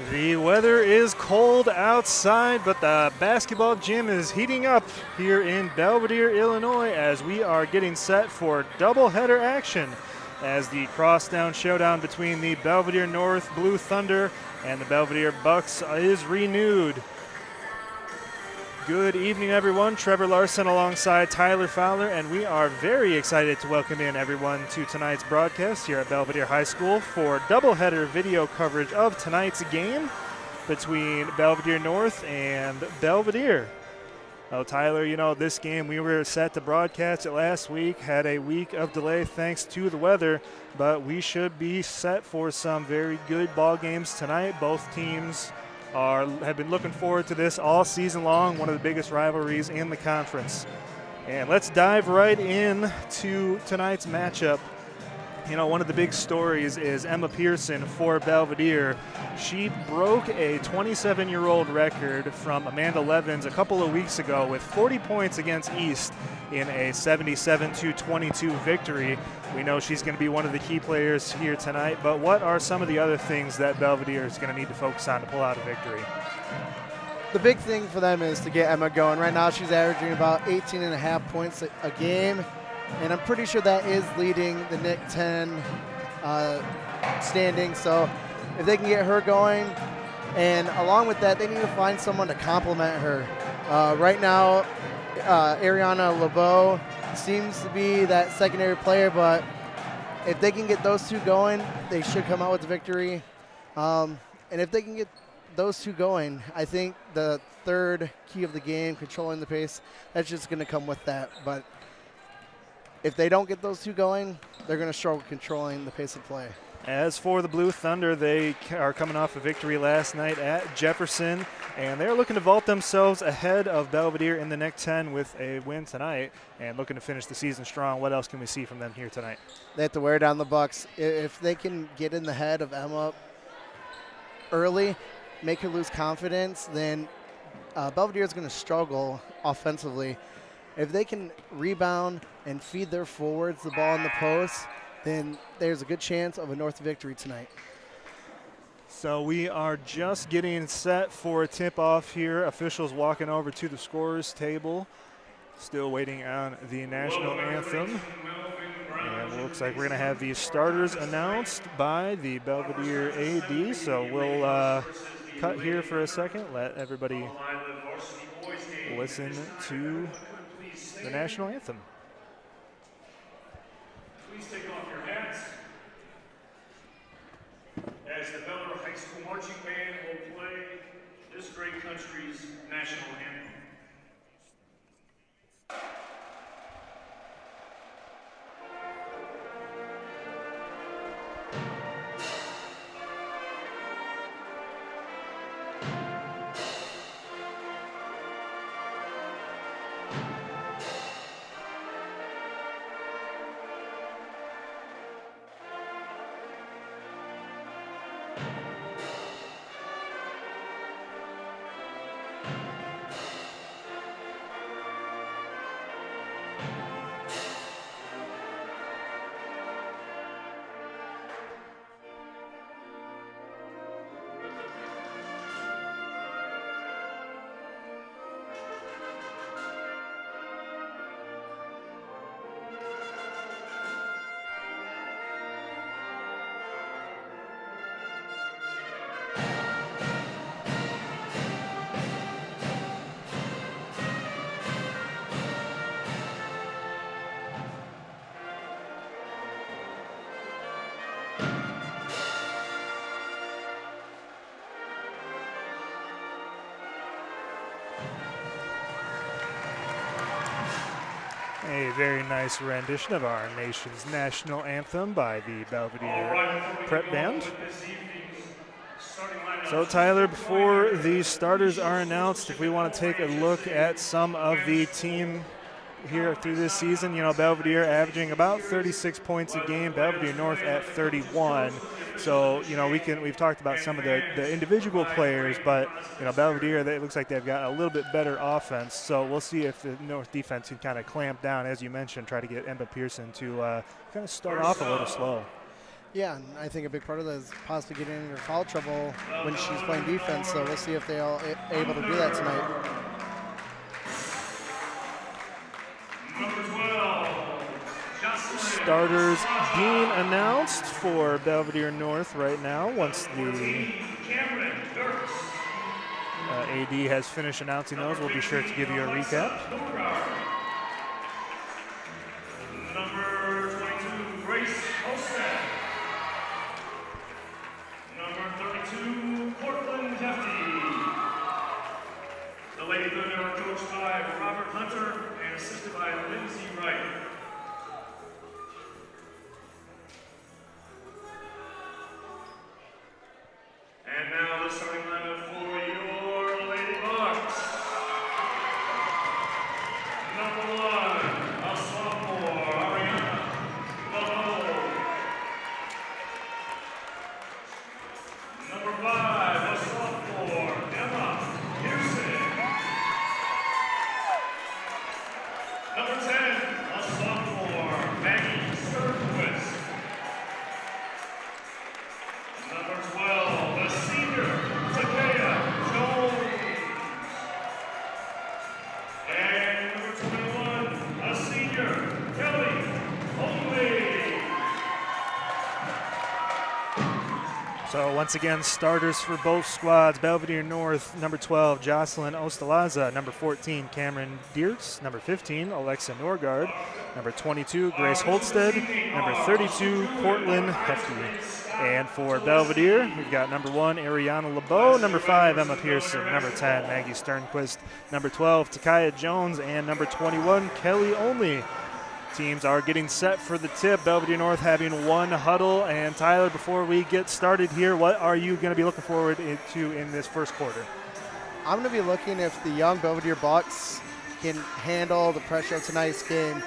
The weather is cold outside, but the basketball gym is heating up here in Belvidere, Illinois, as we are getting set for doubleheader action as the crosstown showdown between the Belvidere North Blue Thunder and the Belvidere Bucks is renewed. Good evening, everyone. Trevor Larson alongside Tyler Fowler, and we are very excited to welcome in everyone to tonight's broadcast here at Belvidere High School for doubleheader video coverage of tonight's game between Belvidere North and Belvidere. Oh, Tyler, you know, this game we were set to broadcast it last week, had a week of delay thanks to the weather, but we should be set for some very good ball games tonight. Both teams have been looking forward to this all season long, one of the biggest rivalries in the conference. And let's dive right in to tonight's matchup. You know, one of the big stories is Emma Pearson for Belvidere. She broke a 27-year-old record from Amanda Levins a couple of weeks ago with 40 points against East in a 77-22 victory. We know she's going to be one of the key players here tonight, but what are some of the other things that Belvidere is going to need to focus on to pull out a victory? The big thing for them is to get Emma going. Right now she's averaging about 18.5 points a game, and I'm pretty sure that is leading the NIC-10 standing. So if they can get her going, and along with that, they need to find someone to complement her. Right now, Ariana LeBeau seems to be that secondary player, but if they can get those two going, they should come out with the victory. And if they can get those two going, I think the third key of the game, controlling the pace, that's just going to come with that. But if they don't get those two going, they're going to struggle controlling the pace of play. As for the Blue Thunder, they are coming off a victory last night at Jefferson, and they're looking to vault themselves ahead of Belvidere in the NIC-10 with a win tonight and looking to finish the season strong. What else can we see from them here tonight? They have to wear down the Bucks. If they can get in the head of Emma early, make her lose confidence, then Belvidere is going to struggle offensively. If they can rebound and feed their forwards the ball in the post, then there's a good chance of a North victory tonight. So we are just getting set for a tip-off here. Officials walking over to the scorers table, still waiting on the national anthem. And it looks like we're going to have the starters announced by the Belvidere AD. So we'll cut here for a second, let everybody listen to the national anthem. Please take off your hats as the Belvidere High School Marching Band will play this great country's national anthem. A very nice rendition of our nation's national anthem by the Belvidere Prep Band. So, Tyler, before the starters are announced, if we want to take a look at some of the team here through this season, you know, Belvidere averaging about 36 points a game, Belvidere North at 31. So, you know, we've talked about some of the individual players, but, you know, Belvidere, it looks like they've got a little bit better offense. So we'll see if the North defense can kind of clamp down, as you mentioned, try to get Emma Pearson to kind of start off a little slow. Yeah, and I think a big part of that is possibly getting into foul trouble when she's playing defense. So we'll see if they're all able to do that tonight. Number 12, Jocelyn. Starters being announced for Belvidere North right now once the Cameron Dirks. AD has finished announcing those. We'll be sure to give you a recap. Number 22, Grace Olsen. Number 32, Portland Hefty. The Lady Thunder are coached by Robert Hunter and assisted by Lindsay Wright. And now the starting lineup for your Lady Bucks. Number 1, a sophomore, Ariana Lobo. Number 5, a sophomore, Emma Pearson. Number 10, a sophomore, Maggie Sternquist. Number 12, a senior, Takea Jones. And number 21, a senior, Kelly Holmley. So once again, starters for both squads. Belvidere North, number 12, Jocelyn Ostalaza. Number 14, Cameron Diertz. Number 15, Alexa Norgard. Number 22, Grace Holstead. Number 32, Portland Hefty. And for Belvidere, we've got number 1, Ariana LeBeau. Number 5, Emma Pearson. Number 10, Maggie Sternquist. Number 12, Takaya Jones. And number 21, Kelly Only. Teams are getting set for the tip. Belvidere North having one huddle. And Tyler, before we get started here, what are you going to be looking forward to in this first quarter? I'm going to be looking if the young Belvedere Bucks can handle the pressure of tonight's game.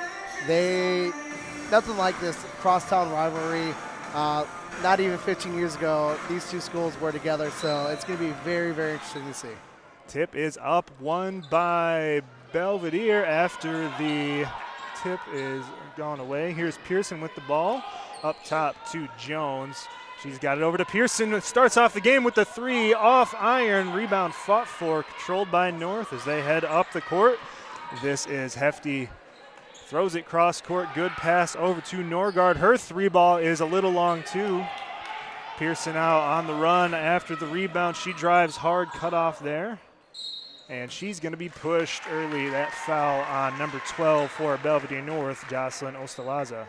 Nothing like this crosstown rivalry. Not even 15 years ago, these two schools were together, so it's going to be very, very interesting to see. Tip is up, won by Belvidere after the tip is gone away. Here's Pearson with the ball up top to Jones. She's got it over to Pearson. Starts off the game with the 3 off iron. Rebound fought for, controlled by North as they head up the court. This is Hefty. Throws it cross court. Good pass over to Norgard. Her 3 ball is a little long too. Pearson out on the run after the rebound. She drives hard, cut off there. And she's going to be pushed early. That foul on number 12 for Belvidere North, Jocelyn Ostalaza.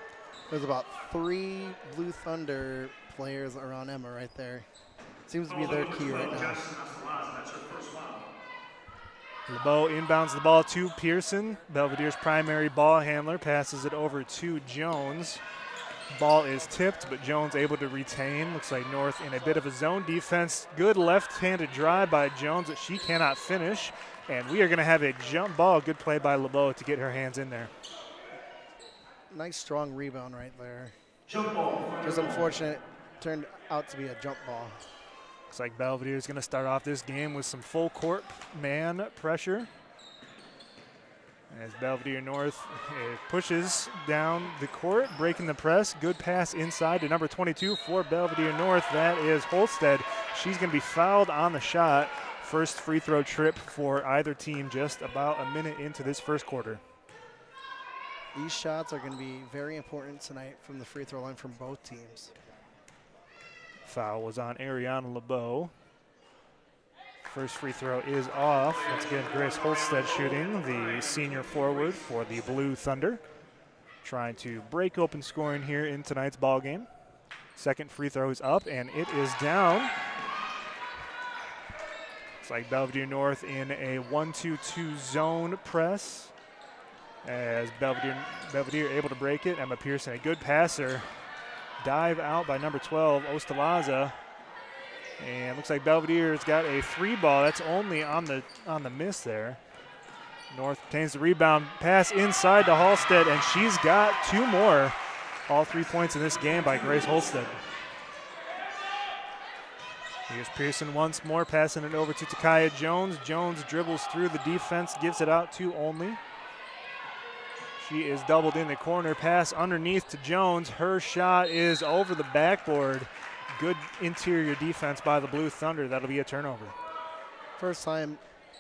There's about 3 Blue Thunder players around Emma right there. Seems to be their key right now. LeBeau inbounds the ball to Pearson. Belvidere's primary ball handler passes it over to Jones. Ball is tipped, but Jones able to retain. Looks like North in a bit of a zone defense. Good left-handed drive by Jones that she cannot finish. And we are going to have a jump ball. Good play by LeBeau to get her hands in there. Nice strong rebound right there. Jump ball. Just unfortunate, turned out to be a jump ball. Looks like Belvidere is going to start off this game with some full court man pressure. As Belvidere North pushes down the court, breaking the press. Good pass inside to number 22 for Belvidere North. That is Holstead. She's going to be fouled on the shot. First free throw trip for either team just about a minute into this first quarter. These shots are going to be very important tonight from the free throw line from both teams. Foul was on Ariana LeBeau. First free throw is off. Once again, Grace Holstead shooting, the senior forward for the Blue Thunder. Trying to break open scoring here in tonight's ball game. Second free throw is up, and it is down. It's like Belvidere North in a 1-2-2 zone press. As Belvidere able to break it. Emma Pearson, a good passer. Dive out by number 12, Ostalaza. And looks like Belvidere's got a 3 ball. That's only on the miss there. North obtains the rebound. Pass inside to Halstead, and she's got 2 more. All 3 points in this game by Grace Holstead. Here's Pearson once more, passing it over to Takaya Jones. Jones dribbles through the defense, gives it out to Only. She is doubled in the corner. Pass underneath to Jones. Her shot is over the backboard. Good interior defense by the Blue Thunder. That'll be a turnover. First time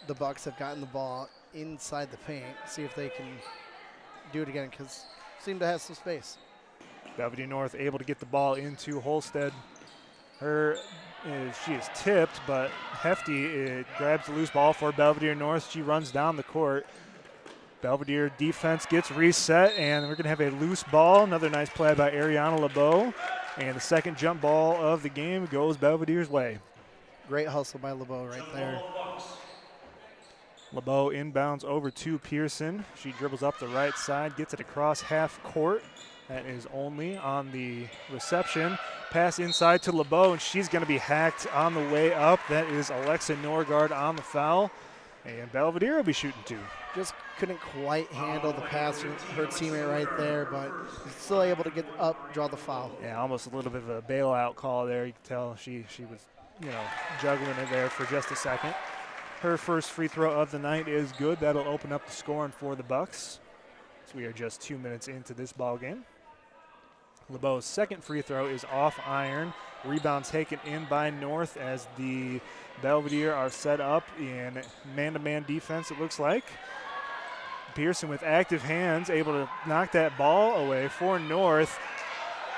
the Bucks have gotten the ball inside the paint. See if they can do it again because seem to have some space. Belvidere North able to get the ball into Holstead. She is tipped, but Hefty grabs the loose ball for Belvidere North. She runs down the court. Belvidere defense gets reset, and we're going to have a loose ball. Another nice play by Ariana LeBeau. And the second jump ball of the game goes Belvidere's way. Great hustle by LeBeau right there. LeBeau inbounds over to Pearson. She dribbles up the right side, gets it across half court. That is only on the reception. Pass inside to LeBeau, and she's going to be hacked on the way up. That is Alexa Norgard on the foul. And Belvidere will be shooting two. Just couldn't quite handle the pass from her teammate right there, but still able to get up, draw the foul. Yeah, almost a little bit of a bailout call there. You can tell she was, juggling it there for just a second. Her first free throw of the night is good. That'll open up the scoring for the Bucks. So we are just 2 minutes into this ball game. LeBeau's second free throw is off iron. Rebound taken in by North as the Belvidere are set up in man-to-man defense, it looks like. Pearson with active hands, able to knock that ball away for North.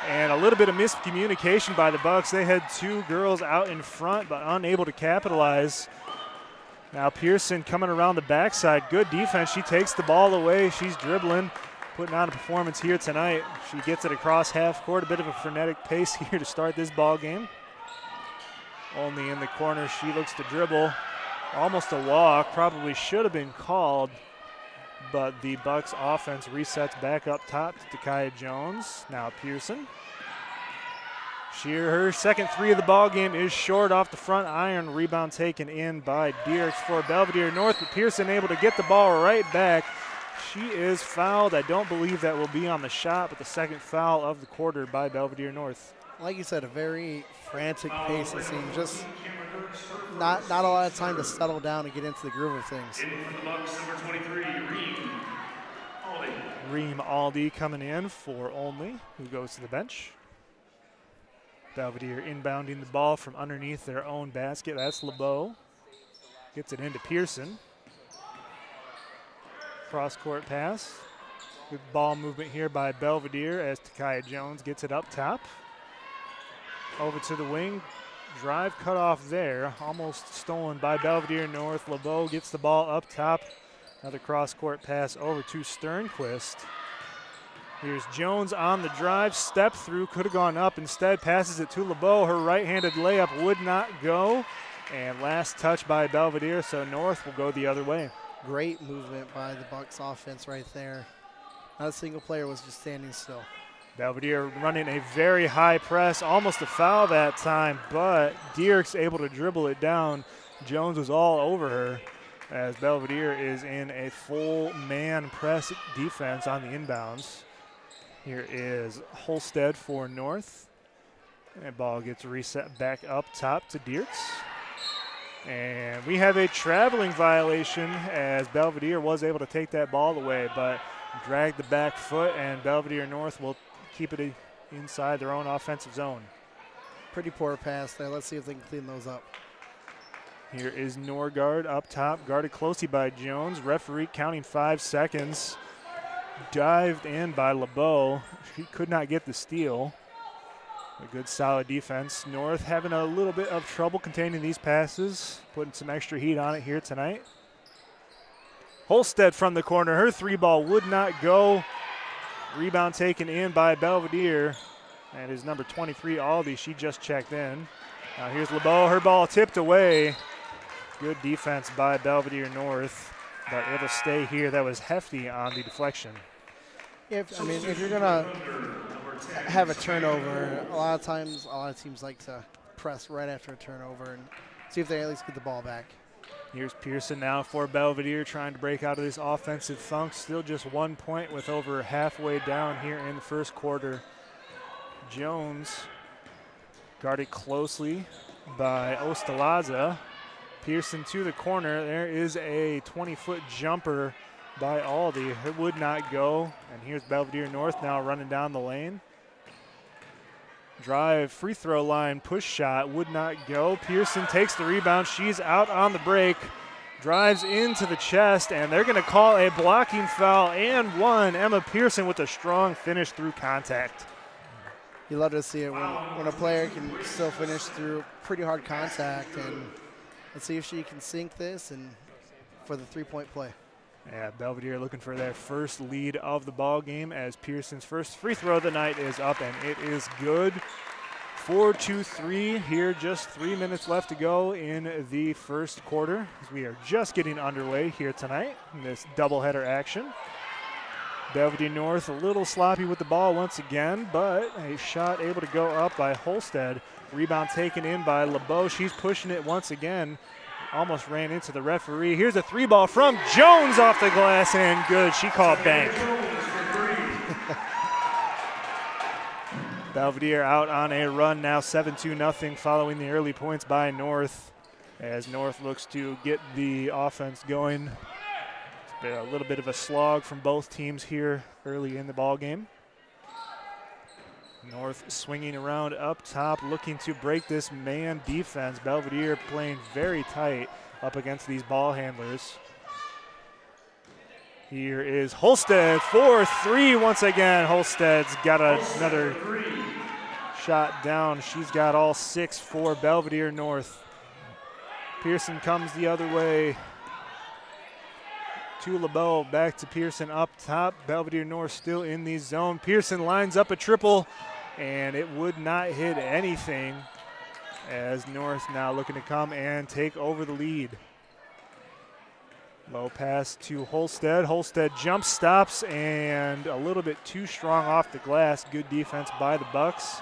And a little bit of miscommunication by the Bucks. They had two girls out in front, but unable to capitalize. Now Pearson coming around the backside. Good defense. She takes the ball away. She's dribbling, putting on a performance here tonight. She gets it across half court. A bit of a frenetic pace here to start this ball game. Only in the corner. She looks to dribble. Almost a walk. Probably should have been called. But the Bucks offense resets back up top to Takaya Jones. Now Pearson. Her second three of the ball game is short off the front iron. Rebound taken in by Dierks for Belvidere North, but Pearson able to get the ball right back. She is fouled. I don't believe that will be on the shot, but the second foul of the quarter by Belvidere North. Like you said, a very frantic pace it seems. Just not a lot of time to settle down and get into the groove of things. In for the Bucks, number 23, Reem Aldi coming in for Olney, who goes to the bench. Belvidere inbounding the ball from underneath their own basket. That's LeBeau. Gets it into Pearson. Cross-court pass. Good ball movement here by Belvidere as Takaya Jones gets it up top. Over to the wing. Drive cut off there. Almost stolen by Belvidere North. LeBeau gets the ball up top. Another cross-court pass over to Sternquist. Here's Jones on the drive. Step through. Could have gone up. Instead, passes it to LeBeau. Her right-handed layup would not go. And last touch by Belvidere, so North will go the other way. Great movement by the Bucks offense right there. Not a single player was just standing still. Belvidere running a very high press, almost a foul that time, but Dierks able to dribble it down. Jones was all over her as Belvidere is in a full man press defense on the inbounds. Here is Holstead for North. And ball gets reset back up top to Dierks. And we have a traveling violation as Belvidere was able to take that ball away, but dragged the back foot, and Belvidere North will keep it inside their own offensive zone. Pretty poor pass there. Let's see if they can clean those up. Here is Norgard up top, guarded closely by Jones. Referee counting 5 seconds. Dived in by LeBeau. He could not get the steal. A good solid defense. North having a little bit of trouble containing these passes, putting some extra heat on it here tonight. Holstead from the corner. Her three ball would not go. Rebound taken in by Belvidere. And is number 23, Aldi. She just checked in. Now here's LeBeau. Her ball tipped away. Good defense by Belvidere North, but it'll stay here. That was Hefty on the deflection. If you're going to have a turnover, a lot of times, a lot of teams like to press right after a turnover and see if they at least get the ball back. Here's Pearson now for Belvidere, trying to break out of this offensive funk. Still just 1 point with over halfway down here in the first quarter. Jones guarded closely by Ostalaza. Pearson to the corner. There is a 20-foot jumper by Aldi. It would not go. And here's Belvidere North now running down the lane. Drive, free throw line, push shot, would not go. Pearson takes the rebound. She's out on the break. Drives into the chest, and they're going to call a blocking foul and one. Emma Pearson with a strong finish through contact. You love to see it when a player can still finish through pretty hard contact. And let's see if she can sink this and for the three-point play. Yeah, Belvidere looking for their first lead of the ball game as Pearson's first free throw of the night is up, and it is good. 4-2-3 here, just 3 minutes left to go in the first quarter as we are just getting underway here tonight in this doubleheader action. Belvidere North a little sloppy with the ball once again, but a shot able to go up by Holstead. Rebound taken in by LeBeau. She's pushing it once again. Almost ran into the referee. Here's a three ball from Jones off the glass and good. She called bank. Belvidere out on a run now, 7-2-0 following the early points by North as North looks to get the offense going. It's been a little bit of a slog from both teams here early in the ball game. North swinging around up top, looking to break this man defense. Belvidere playing very tight up against these ball handlers. Here is Holstead for three once again. Holstead's got another shot down. She's got all 6 for Belvidere North. Pearson comes the other way. To LeBeau, back to Pearson up top. Belvidere North still in the zone. Pearson lines up a triple, and it would not hit anything as North now looking to come and take over the lead. Low pass to Holstead. Holstead jump stops and a little bit too strong off the glass. Good defense by the Bucks.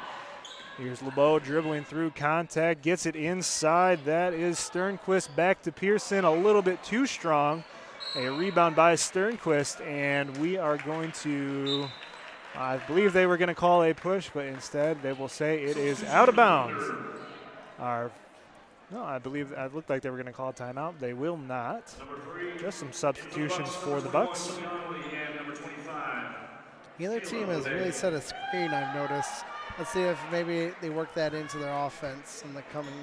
Here's LeBeau dribbling through contact, gets it inside. That is Sternquist back to Pearson, a little bit too strong. A rebound by Sternquist, and we are going to, I believe they were going to call a push, but instead they will say it is out of bounds. No, I believe it looked like they were going to call a timeout. They will not. Just some substitutions for the Bucks. The other team has really set a screen, I've noticed. Let's see if maybe they work that into their offense in the coming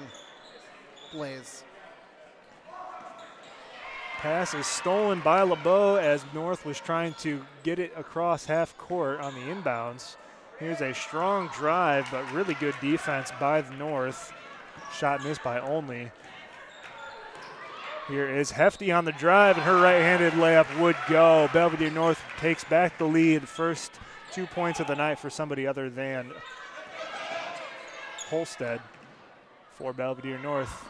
plays. Pass is stolen by LeBeau as North was trying to get it across half court on the inbounds. Here's a strong drive, but really good defense by the North. Shot missed by Only. Here is Hefty on the drive, and her right-handed layup would go. Belvidere North takes back the lead. First 2 points of the night for somebody other than Holstead for Belvidere North.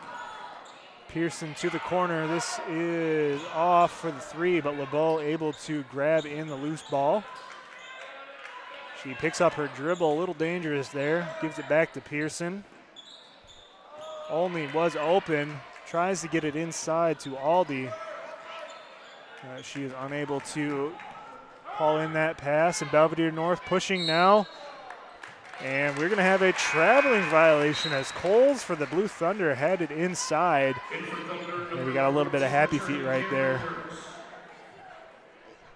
Pearson to the corner. This is off for the three, but LeBeau able to grab in the loose ball. She picks up her dribble, a little dangerous there. Gives it back to Pearson. Only was open. Tries to get it inside to Aldi. She is unable to haul in that pass, and Belvidere North pushing now. And we're going to have a traveling violation as Coles for the Blue Thunder had it inside. And we got a little bit of happy feet right there.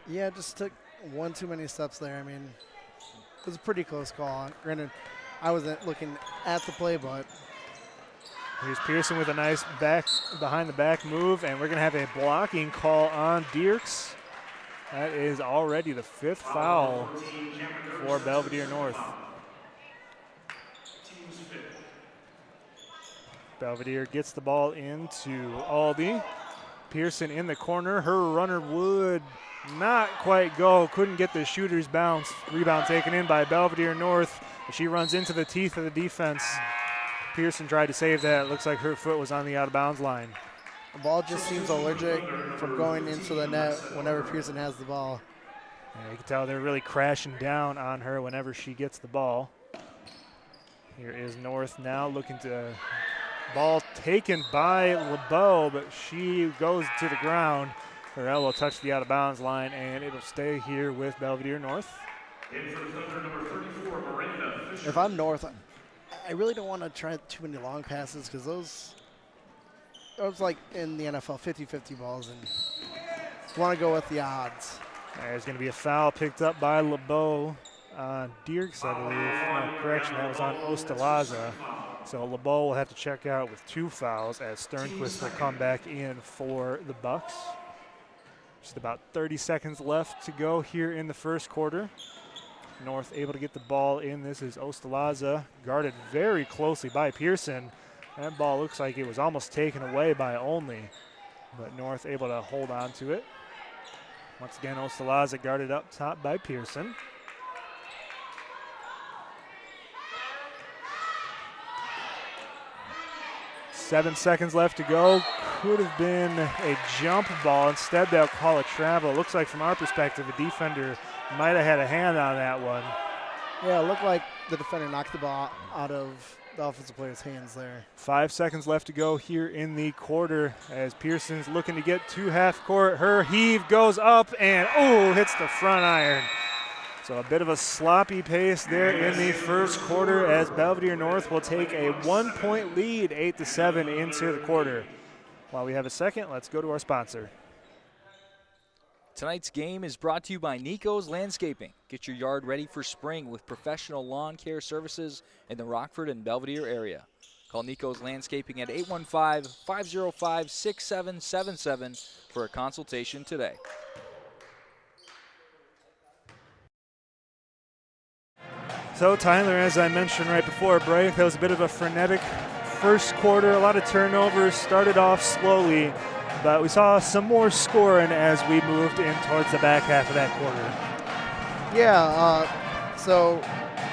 Yeah, just took one too many steps there. I mean, it was a pretty close call. Granted, I wasn't looking at the play, but. Here's Pearson with a nice behind the back move, and we're going to have a blocking call on Dierks. That is already the 5th foul for Belvidere North. Belvidere gets the ball into Aldi. Pearson in the corner. Her runner would not quite go. Couldn't get the shooter's bounce. Rebound taken in by Belvidere North. She runs into the teeth of the defense. Pearson tried to save that. Looks like her foot was on the out-of-bounds line. The ball just seems allergic from going into the net whenever Pearson has the ball. Yeah, you can tell they're really crashing down on her whenever she gets the ball. Here is North now looking to ball taken by LeBeau, but she goes to the ground. Her elbow touched the out-of-bounds line, and it'll stay here with Belvidere North. If I'm North, I really don't want to try too many long passes because those like in the NFL 50-50 balls, and want to go with the odds. There's going to be a foul picked up by LeBeau. Dierks, I believe. No, correction, that was on Ostalaza. So LeBeau will have to check out with 2 fouls as Sternquist will come back in for the Bucks. Just about 30 seconds left to go here in the first quarter. North able to get the ball in. This is Ostalaza, guarded very closely by Pearson. That ball looks like it was almost taken away by Only, but North able to hold on to it. Once again, Ostalaza guarded up top by Pearson. Seven seconds left to go. Could have been a jump ball. Instead, they'll call a travel. Looks like from our perspective, the defender might have had a hand on that one. Yeah, it looked like the defender knocked the ball out of the offensive player's hands there. 5 seconds left to go here in the quarter as Pearson's looking to get to half court. Her heave goes up and, hits the front iron. So a bit of a sloppy pace there in the first quarter as Belvidere North will take a 1-point lead, 8-7 into the quarter. While we have a second, let's go to our sponsor. Tonight's game is brought to you by Nico's Landscaping. Get your yard ready for spring with professional lawn care services in the Rockford and Belvidere area. Call Nico's Landscaping at 815-505-6777 for a consultation today. So Tyler, as I mentioned right before break, that was a bit of a frenetic first quarter. A lot of turnovers, started off slowly, but we saw some more scoring as we moved in towards the back half of that quarter. Yeah, so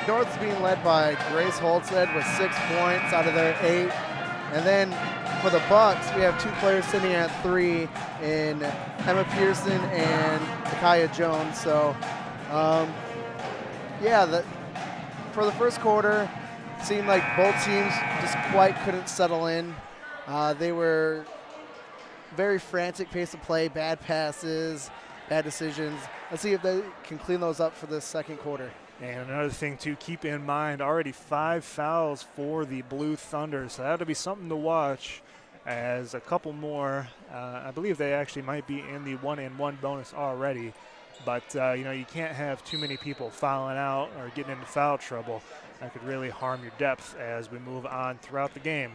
North's being led by Grace Holstead with 6 points out of their 8. And then for the Bucks, we have 2 players sitting at 3 in Emma Pearson and Takaya Jones. So, for the first quarter, it seemed like both teams just quite couldn't settle in. They were very frantic pace of play, bad passes, bad decisions. Let's see if they can clean those up for the second quarter. And another thing to keep in mind, already 5 fouls for the Blue Thunder, so that'll be something to watch as a couple more. I believe they actually might be in the 1-and-1 bonus already. But, you can't have too many people fouling out or getting into foul trouble. That could really harm your depth as we move on throughout the game.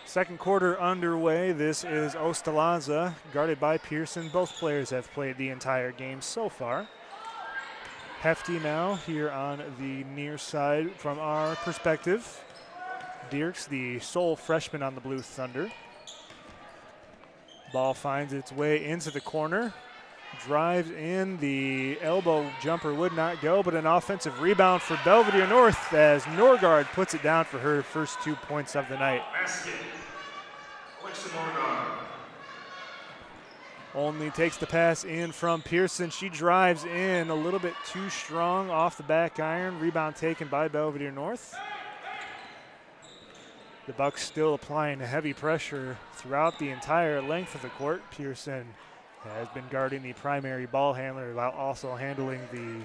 Second quarter underway. This is Ostalaza, guarded by Pearson. Both players have played the entire game so far. Hefty now here on the near side from our perspective. Dierks, the sole freshman on the Blue Thunder. Ball finds its way into the corner. Drives in, the elbow jumper would not go, but an offensive rebound for Belvidere North as Norgard puts it down for her first 2 points of the night. Basket. Alexa Norgard. Only takes the pass in from Pearson. She drives in a little bit too strong off the back iron. Rebound taken by Belvidere North. The Bucks still applying heavy pressure throughout the entire length of the court. Pearson has been guarding the primary ball handler while also handling the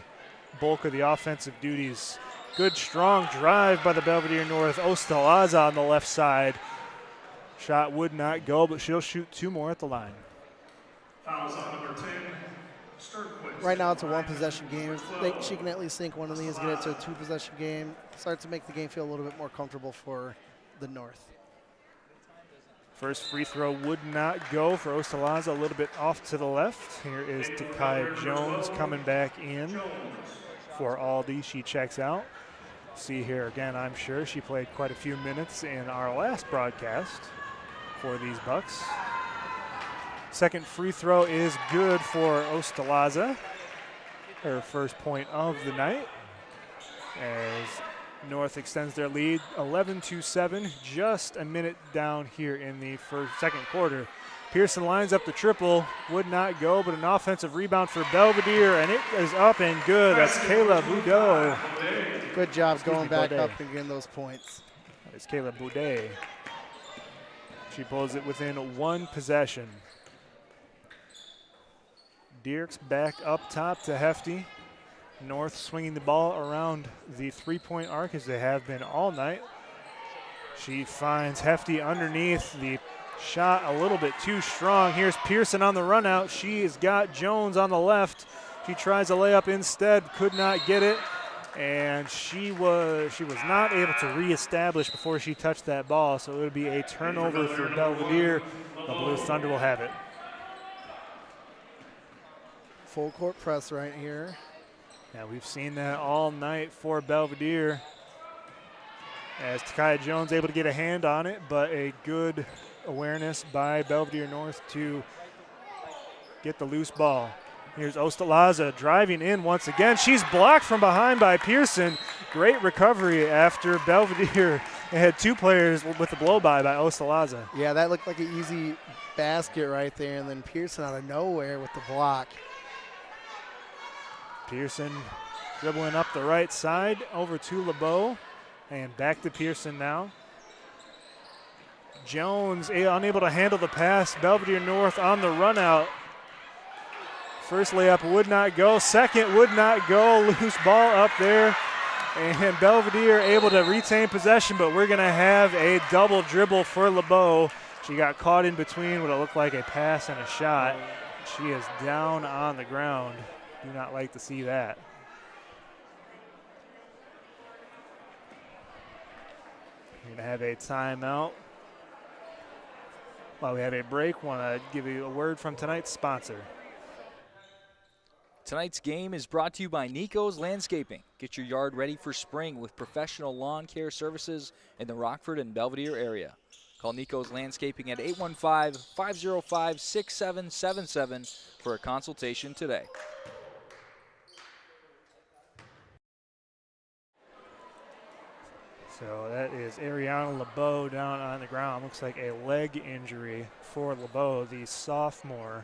bulk of the offensive duties. Good strong drive by the Belvidere North. Ostalaza on the left side. Shot would not go, but she'll shoot 2 more at the line. Fouls on number 10, Sternquist. Right now it's a 1-possession game. She can at least sink one of these, get it to a 2-possession game. Start to make the game feel a little bit more comfortable for the North. First free throw would not go for Ostalaza, a little bit off to the left. Here is Takaya Jones coming back in for Aldi. She checks out. See here again, I'm sure she played quite a few minutes in our last broadcast for these Bucks. Second free throw is good for Ostalaza. Her first point of the night as North extends their lead 11-7, just a minute down here in the second quarter. Pearson lines up the triple, would not go, but an offensive rebound for Belvidere, and it is up and good. That's Kayla Boudreau. Good job going back up and getting those points. That is Kayla Boudet. She pulls it within 1 possession. Dierks back up top to Hefty. North swinging the ball around the 3-point arc as they have been all night. She finds Hefty underneath. The shot a little bit too strong. Here's Pearson on the run out. She's got Jones on the left. She tries a layup instead, could not get it. And she was not able to reestablish before she touched that ball, so it would be a turnover for Belvidere. The Blue Thunder will have it. Full court press right here. Yeah, we've seen that all night for Belvidere, as Takaya Jones able to get a hand on it, but a good awareness by Belvidere North to get the loose ball. Here's Ostalaza driving in once again. She's blocked from behind by Pearson. Great recovery after Belvidere had two players with the blow-by by Ostalaza. Yeah, that looked like an easy basket right there, and then Pearson out of nowhere with the block. Pearson dribbling up the right side over to LeBeau, and back to Pearson now. Jones unable to handle the pass. Belvidere North on the run out. First layup would not go. Second would not go. Loose ball up there. And Belvidere able to retain possession, but we're going to have a double dribble for LeBeau. She got caught in between what it looked like a pass and a shot. She is down on the ground. Do not like to see that. We're going to have a timeout. While we have a break, want to give you a word from tonight's sponsor. Tonight's game is brought to you by Nico's Landscaping. Get your yard ready for spring with professional lawn care services in the Rockford and Belvidere area. Call Nico's Landscaping at 815-505-6777 for a consultation today. So that is Ariana LeBeau down on the ground. Looks like a leg injury for LeBeau, the sophomore,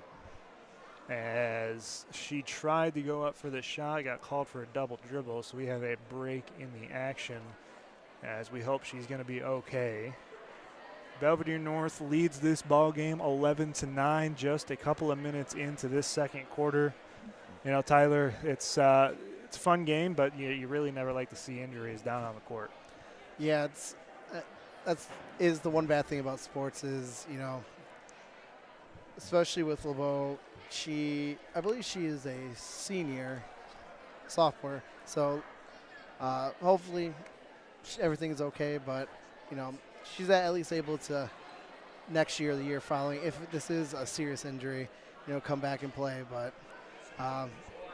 as she tried to go up for the shot, got called for a double dribble, so we have a break in the action as we hope she's going to be okay. Belvidere North leads this ball game 11-9, just a couple of minutes into this second quarter. You know, Tyler, it's a fun game, but you really never like to see injuries down on the court. Yeah, that's the one bad thing about sports is, you know, especially with LeBeau. I believe she is a sophomore, so hopefully everything's okay, but, you know, she's at least able to next year or the year following, if this is a serious injury, you know, come back and play. But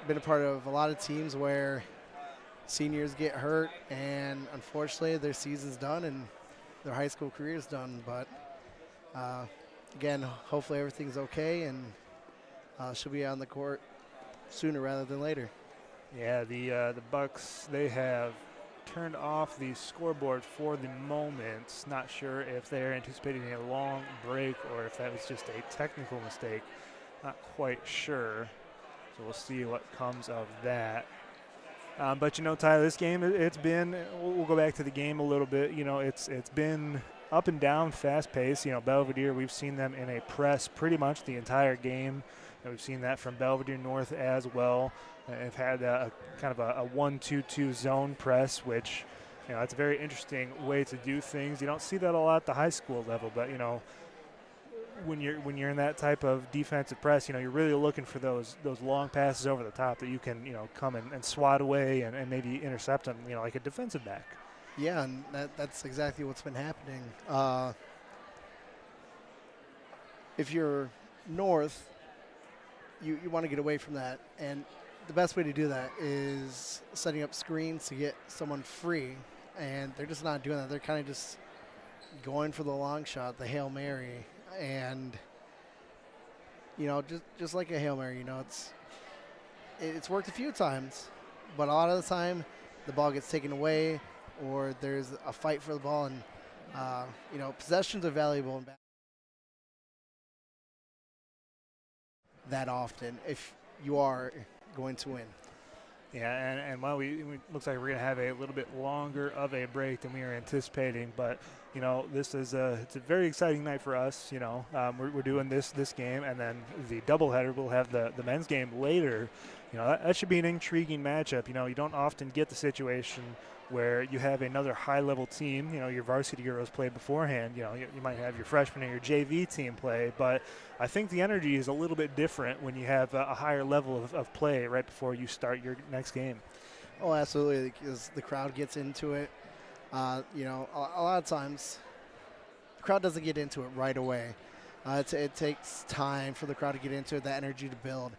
been a part of a lot of teams where seniors get hurt, and unfortunately their season's done and their high school career's done. But again, hopefully everything's okay, and she'll be on the court sooner rather than later. Yeah, the Bucks, they have turned off the scoreboard for the moment. Not sure if they're anticipating a long break or if that was just a technical mistake. Not quite sure. So we'll see what comes of that. But, you know, Tyler, this game, it's been, we'll go back to the game a little bit. You know, it's been up and down, fast-paced. You know, Belvidere, we've seen them in a press pretty much the entire game. And we've seen that from Belvidere North as well. They've had a kind of a 1-2-2 zone press, which, you know, that's a very interesting way to do things. You don't see that a lot at the high school level, but, you know, when you're in that type of defensive press, you know, you're really looking for those long passes over the top that you can, you know, come and swat away and maybe intercept them, you know, like a defensive back. Yeah, and that's exactly what's been happening. If you're North, you want to get away from that, and the best way to do that is setting up screens to get someone free, and they're just not doing that. They're kind of just going for the long shot, the Hail Mary, and, you know, just like a Hail Mary, you know, it's worked a few times, but a lot of the time the ball gets taken away or there's a fight for the ball, and, you know, possessions are valuable in that often if you are going to win. Yeah, and while we looks like we're going to have a little bit longer of a break than we were anticipating, but, you know, it's a very exciting night for us. You know, we're doing this game, and then the doubleheader. We'll have the men's game later. That should be an intriguing matchup. You don't often get the situation where you have another high-level team. Your varsity girls play beforehand. You might have your freshman and your JV team play, but I think the energy is a little bit different when you have a higher level of play right before you start your next game. Oh, absolutely, because the crowd gets into it. A lot of times the crowd doesn't get into it right away. It takes time for the crowd to get into it, that energy to build.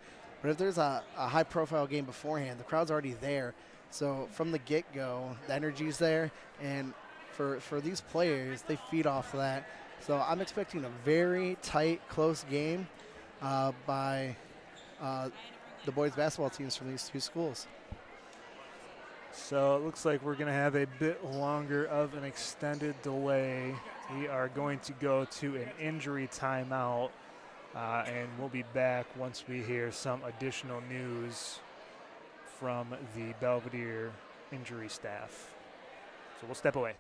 But if there's a high-profile game beforehand, the crowd's already there. So from the get-go, the energy's there, and for these players, they feed off of that. So I'm expecting a very tight, close game by the boys basketball teams from these two schools. So it looks like we're going to have a bit longer of an extended delay. We are going to go to an injury timeout, and we'll be back once we hear some additional news from the Belvidere injury staff. So we'll step away.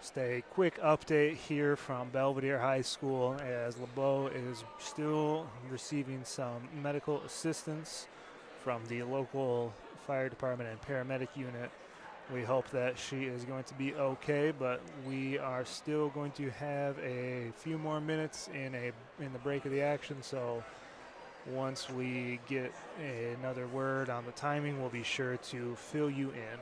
Just a quick update here from Belvidere High School as LeBeau is still receiving some medical assistance from the local fire department and paramedic unit. We hope that she is going to be okay, but we are still going to have a few more minutes in the break of the action, so once we get another word on the timing, we'll be sure to fill you in.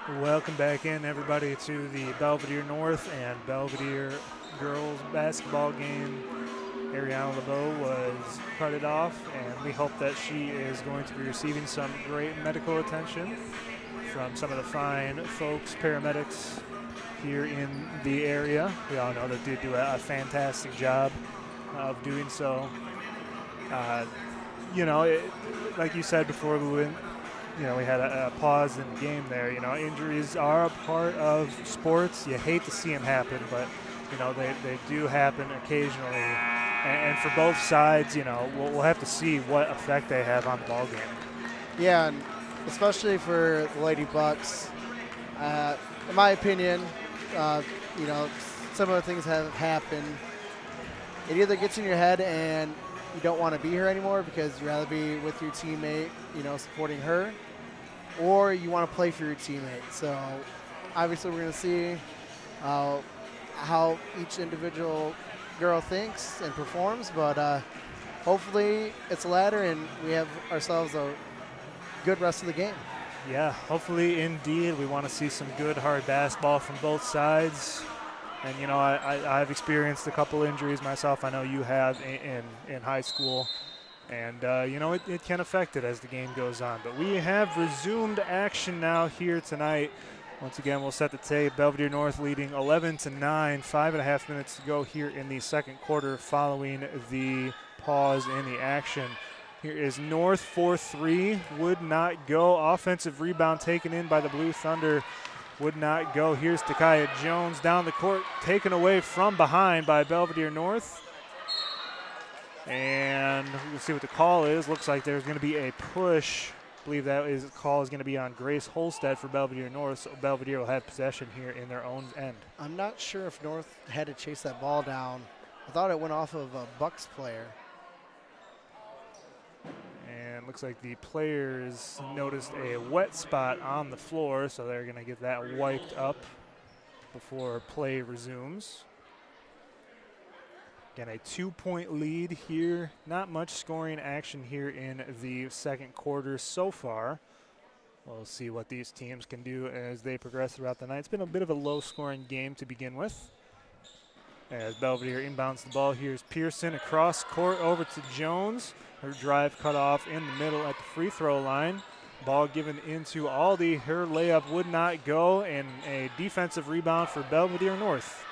Welcome back in, everybody, to the Belvidere North and Belvidere girls basketball game. Ariana LeBeau was carted off, and we hope that she is going to be receiving some great medical attention from some of the fine folks, paramedics here in the area. We all know that they do a fantastic job of doing so. Like you said before we went, we had a pause in the game there. Injuries are a part of sports. You hate to see them happen, but, they do happen occasionally. And for both sides, we'll have to see what effect they have on the ball game. Yeah, and especially for the Lady Bucks, in my opinion, similar things have happened. It either gets in your head and you don't want to be here anymore because you'd rather be with your teammate, supporting her, or you want to play for your teammate. So obviously we're going to see how each individual girl thinks and performs, but hopefully it's the latter and we have ourselves a good rest of the game. Yeah, hopefully indeed. We want to see some good hard basketball from both sides. And, I've experienced a couple injuries myself. I know you have in high school. And, it can affect it as the game goes on. But we have resumed action now here tonight. Once again, we'll set the tape. Belvidere North leading 11-9, 5.5 minutes to go here in the second quarter following the pause in the action. Here is North 4-3, would not go. Offensive rebound taken in by the Blue Thunder, would not go. Here's Takaya Jones down the court, taken away from behind by Belvidere North. And we'll see what the call is. Looks like there's going to be a push. I believe that call is going to be on Grace Holstead for Belvidere North, so Belvidere will have possession here in their own end. I'm not sure if North had to chase that ball down. I thought it went off of a Bucks player. And looks like the players noticed a wet spot on the floor, so they're going to get that wiped up before play resumes. Again, a 2-point lead here. Not much scoring action here in the second quarter so far. We'll see what these teams can do as they progress throughout the night. It's been a bit of a low-scoring game to begin with. As Belvidere inbounds the ball, here's Pearson across court over to Jones. Her drive cut off in the middle at the free throw line. Ball given into Aldi. Her layup would not go, and a defensive rebound for Belvidere North.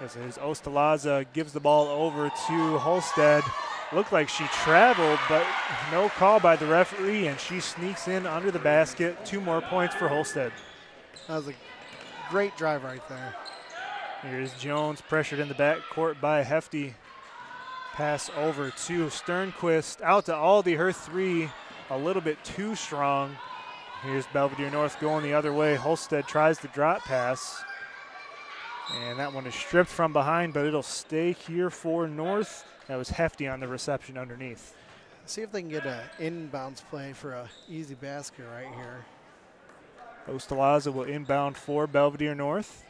As Ostalaza gives the ball over to Holstead. Looked like she traveled, but no call by the referee, and she sneaks in under the basket. 2 more points for Holstead. That was a great drive right there. Here's Jones, pressured in the backcourt by Hefty. Pass over to Sternquist, out to Aldi, her three, a little bit too strong. Here's Belvidere North going the other way. Holstead tries the drop pass, and that one is stripped from behind, but it'll stay here for North. That was Hefty on the reception underneath. See if they can get an inbounds play for an easy basket right here. Ostalaza will inbound for Belvidere North.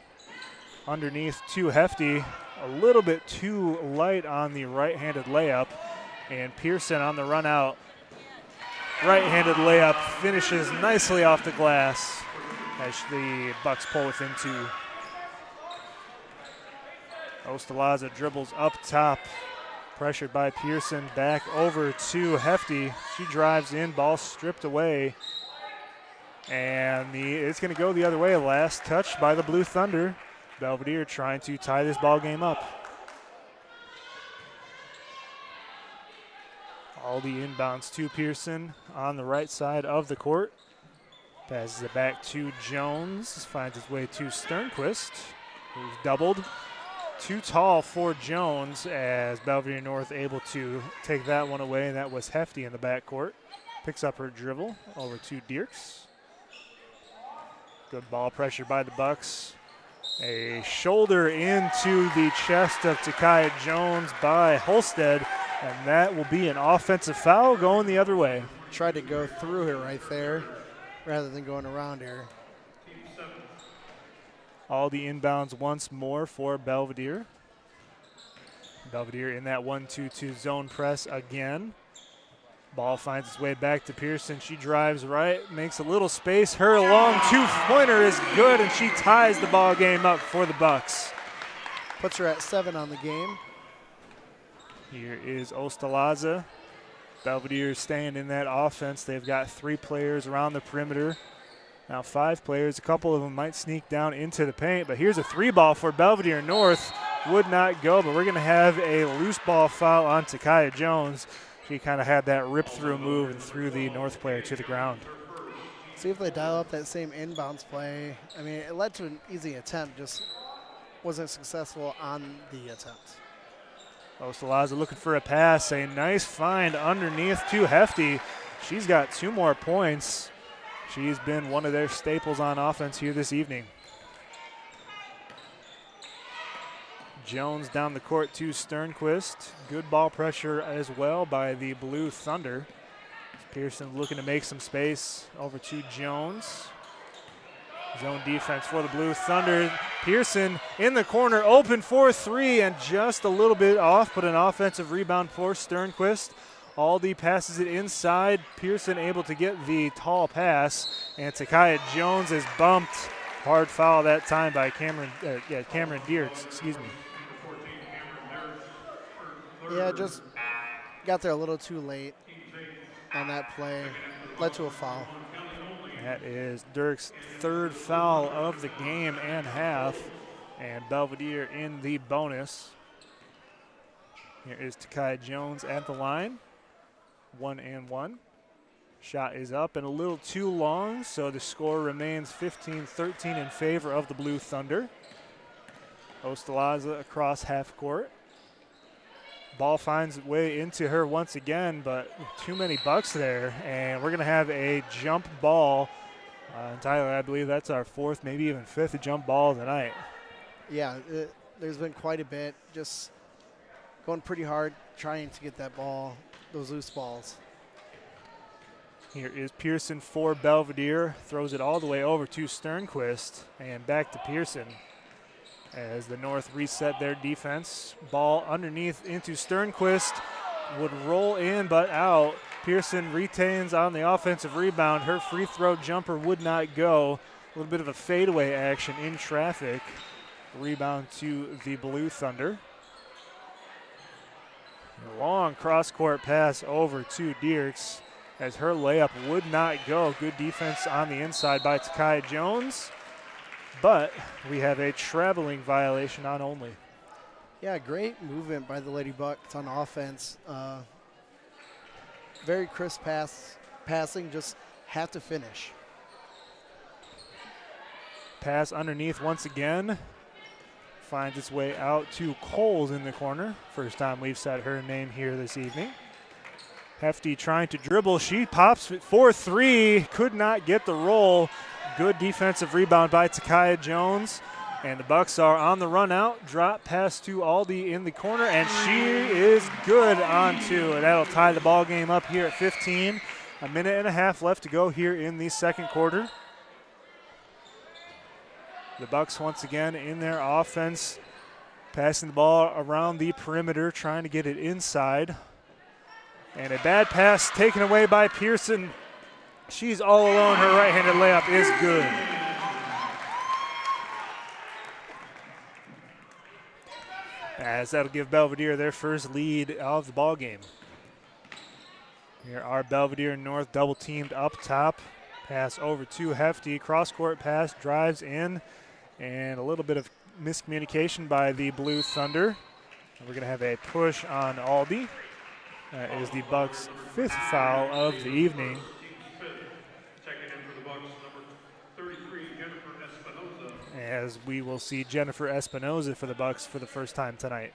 Underneath to Hefty, a little bit too light on the right-handed layup, and Pearson on the run out. Right-handed layup finishes nicely off the glass as the Bucks pull within 2. Ostalaza dribbles up top, pressured by Pearson, back over to Hefty. She drives in, ball stripped away, and it's going to go the other way. Last touch by the Blue Thunder. Belvidere trying to tie this ball game up. Aldi inbounds to Pearson on the right side of the court. Passes it back to Jones. Finds his way to Sternquist, who's doubled. Too tall for Jones as Belvidere North able to take that one away, and that was Hefty in the backcourt. Picks up her dribble over to Dierks. Good ball pressure by the Bucks. A shoulder into the chest of Takaya Jones by Holstead, and that will be an offensive foul going the other way. Tried to go through her right there rather than going around her. Aldi inbounds once more for Belvidere. Belvidere in that 1-2-2 zone press again. Ball finds its way back to Pearson. She drives right, makes a little space. Her long two-pointer is good, and she ties the ball game up for the Bucks. Puts her at 7 on the game. Here is Ostalaza. Belvidere staying in that offense. They've got 3 players around the perimeter. Now 5 players. A couple of them might sneak down into the paint, but here's a 3-ball for Belvidere North. Would not go, but we're going to have a loose ball foul on Takaya Jones. She kind of had that rip-through move and threw the North player to the ground. See if they dial up that same inbounds play. I mean, it led to an easy attempt, just wasn't successful on the attempt. Ostalaza looking for a pass. A nice find underneath to Hefty. She's got 2 more points. She's been one of their staples on offense here this evening. Jones down the court to Sternquist. Good ball pressure as well by the Blue Thunder. Pearson looking to make some space over to Jones. Zone defense for the Blue Thunder. Pearson in the corner, open for 3 and just a little bit off, but an offensive rebound for Sternquist. Aldi passes it inside. Pearson able to get the tall pass, and Takaya Jones is bumped. Hard foul that time by Cameron Dierks, excuse me. Yeah, just got there a little too late on that play. Led to a foul. That is Dirk's 3rd foul of the game and half, and Belvidere in the bonus. Here is Takaya Jones at the line. 1 and 1. Shot is up and a little too long, so the score remains 15-13 in favor of the Blue Thunder. Ostalaza across half court. Ball finds its way into her once again, but too many Bucks there, and we're going to have a jump ball. Tyler, I believe that's our 4th, maybe even 5th jump ball of the night. Yeah, there's been quite a bit. Just going pretty hard trying to get that ball, those loose balls. Here is Pearson for Belvidere. Throws it all the way over to Sternquist and back to Pearson. As the North reset their defense. Ball underneath into Sternquist. Would roll in but out. Pearson retains on the offensive rebound. Her free throw jumper would not go. A little bit of a fadeaway action in traffic. Rebound to the Blue Thunder. A long cross-court pass over to Dierks as her layup would not go. Good defense on the inside by Takaya Jones. But we have a traveling violation on only. Yeah, great movement by the Lady Bucks on offense. Very crisp passing, just have to finish. Pass underneath once again. Finds its way out to Coles in the corner. First time we've said her name here this evening. Hefty trying to dribble. She pops it for 3. Could not get the roll. Good defensive rebound by Takaya Jones. And the Bucks are on the run out. Drop pass to Aldi in the corner, and she is good on 2. And that'll tie the ball game up here at 15. A minute and a half left to go here in the second quarter. The Bucks once again in their offense, passing the ball around the perimeter, trying to get it inside. And a bad pass taken away by Pearson. She's all alone. Her right-handed layup is good. As that'll give Belvidere their first lead of the ball game. Here are Belvidere North double teamed up top. Pass over to Hefty. Cross-court pass, drives in, and a little bit of miscommunication by the Blue Thunder. And we're going to have a push on Aldi. That is the Bucks' 5th foul of the evening. As we will see Jennifer Espinoza for the Bucks for the first time tonight.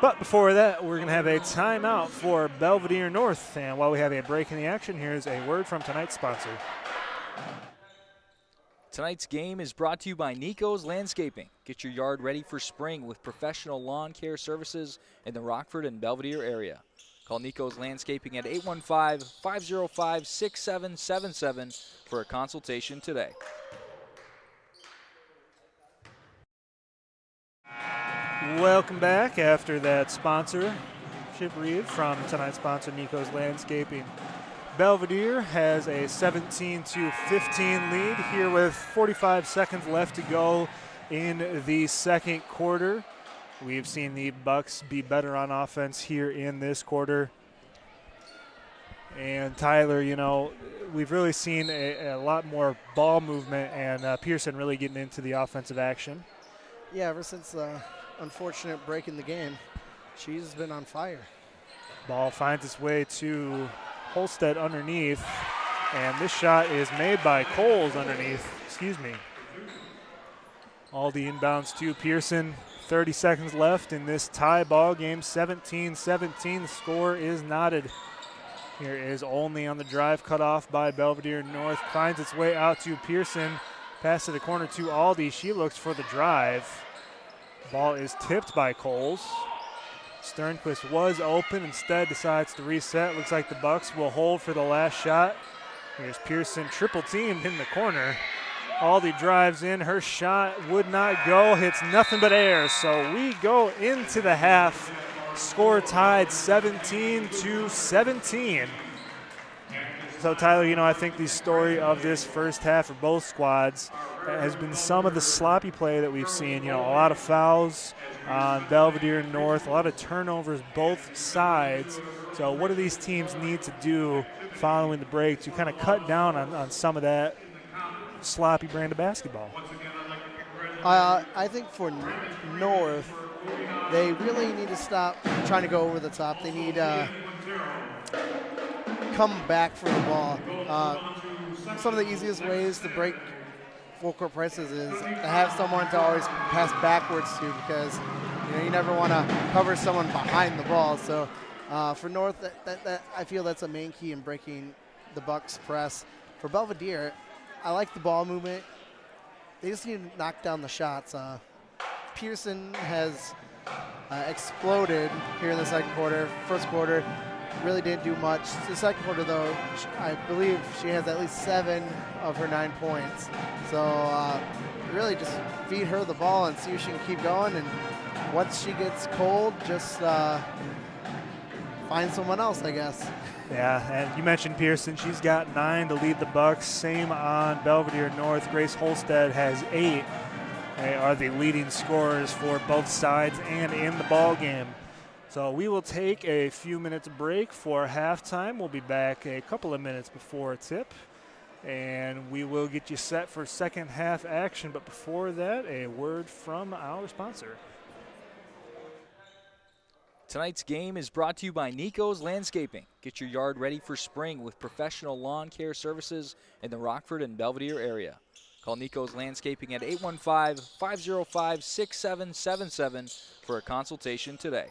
But before that, we're going to have a timeout for Belvidere North. And while we have a break in the action, here's a word from tonight's sponsor. Tonight's game is brought to you by Nico's Landscaping. Get your yard ready for spring with professional lawn care services in the Rockford and Belvidere area. Call Nico's Landscaping at 815-505-6777 for a consultation today. Welcome back after that sponsor sponsorship read from tonight's sponsor, Nico's Landscaping. Belvidere has a 17-15 lead here with 45 seconds left to go in the second quarter. We've seen the Bucks be better on offense here in this quarter. And Tyler, you know, we've really seen a lot more ball movement and Pearson really getting into the offensive action. Yeah, ever since the unfortunate break in the game, she's been on fire. Ball finds its way to Holstead underneath, and this shot is made by Coles underneath. Excuse me. Aldi inbounds to Pearson. 30 seconds left in this tie ball game. 17-17. The score is knotted. Here is Olney on the drive, cut off by Belvidere North. Finds its way out to Pearson. Pass to the corner to Aldi. She looks for the drive. Ball is tipped by Coles. Sternquist was open, instead decides to reset. Looks like the Bucks will hold for the last shot. Here's Pearson, triple teamed in the corner. Aldi drives in, her shot would not go, hits nothing but air. So we go into the half, score tied 17-17. So Tyler, you know, I think the story of this first half for both squads has been some of the sloppy play that we've seen. You know, a lot of fouls on Belvidere North, a lot of turnovers both sides. So what do these teams need to do following the break to kind of cut down on some of that sloppy brand of basketball? I think for North, they really need to stop trying to go over the top. They need come back for the ball. Some of the easiest ways to break full court presses is to have someone to always pass backwards to, because you know you never want to cover someone behind the ball. So for North, that I feel that's a main key in breaking the Bucks press. For Belvidere, I like the ball movement. They just need to knock down the shots. Pearson has exploded here in the second quarter. First quarter really didn't do much. The second quarter, though, I believe she has at least 7 of her 9 points. So really just feed her the ball and see if she can keep going. And once she gets cold, just find someone else, I guess. Yeah, and you mentioned Pearson. She's got 9 to lead the Bucks. Same on Belvidere North. Grace Holstead has 8. They are the leading scorers for both sides and in the ball game. So we will take a few minutes break for halftime. We'll be back a couple of minutes before tip, and we will get you set for second half action. But before that, a word from our sponsor. Tonight's game is brought to you by Nico's Landscaping. Get your yard ready for spring with professional lawn care services in the Rockford and Belvidere area. Call Nico's Landscaping at 815-505-6777 for a consultation today.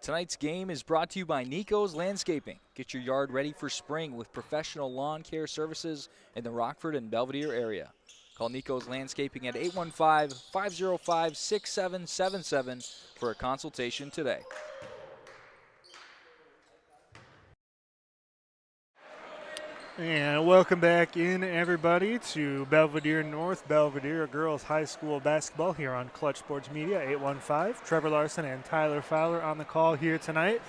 Tonight's game is brought to you by Nico's Landscaping. Get your yard ready for spring with professional lawn care services in the Rockford and Belvidere area. Call Nico's Landscaping at 815-505-6777 for a consultation today. And welcome back in, everybody, to Belvidere North Belvidere Girls High School basketball here on Clutch Sports Media. 815, Trevor Larson and Tyler Fowler on the call here tonight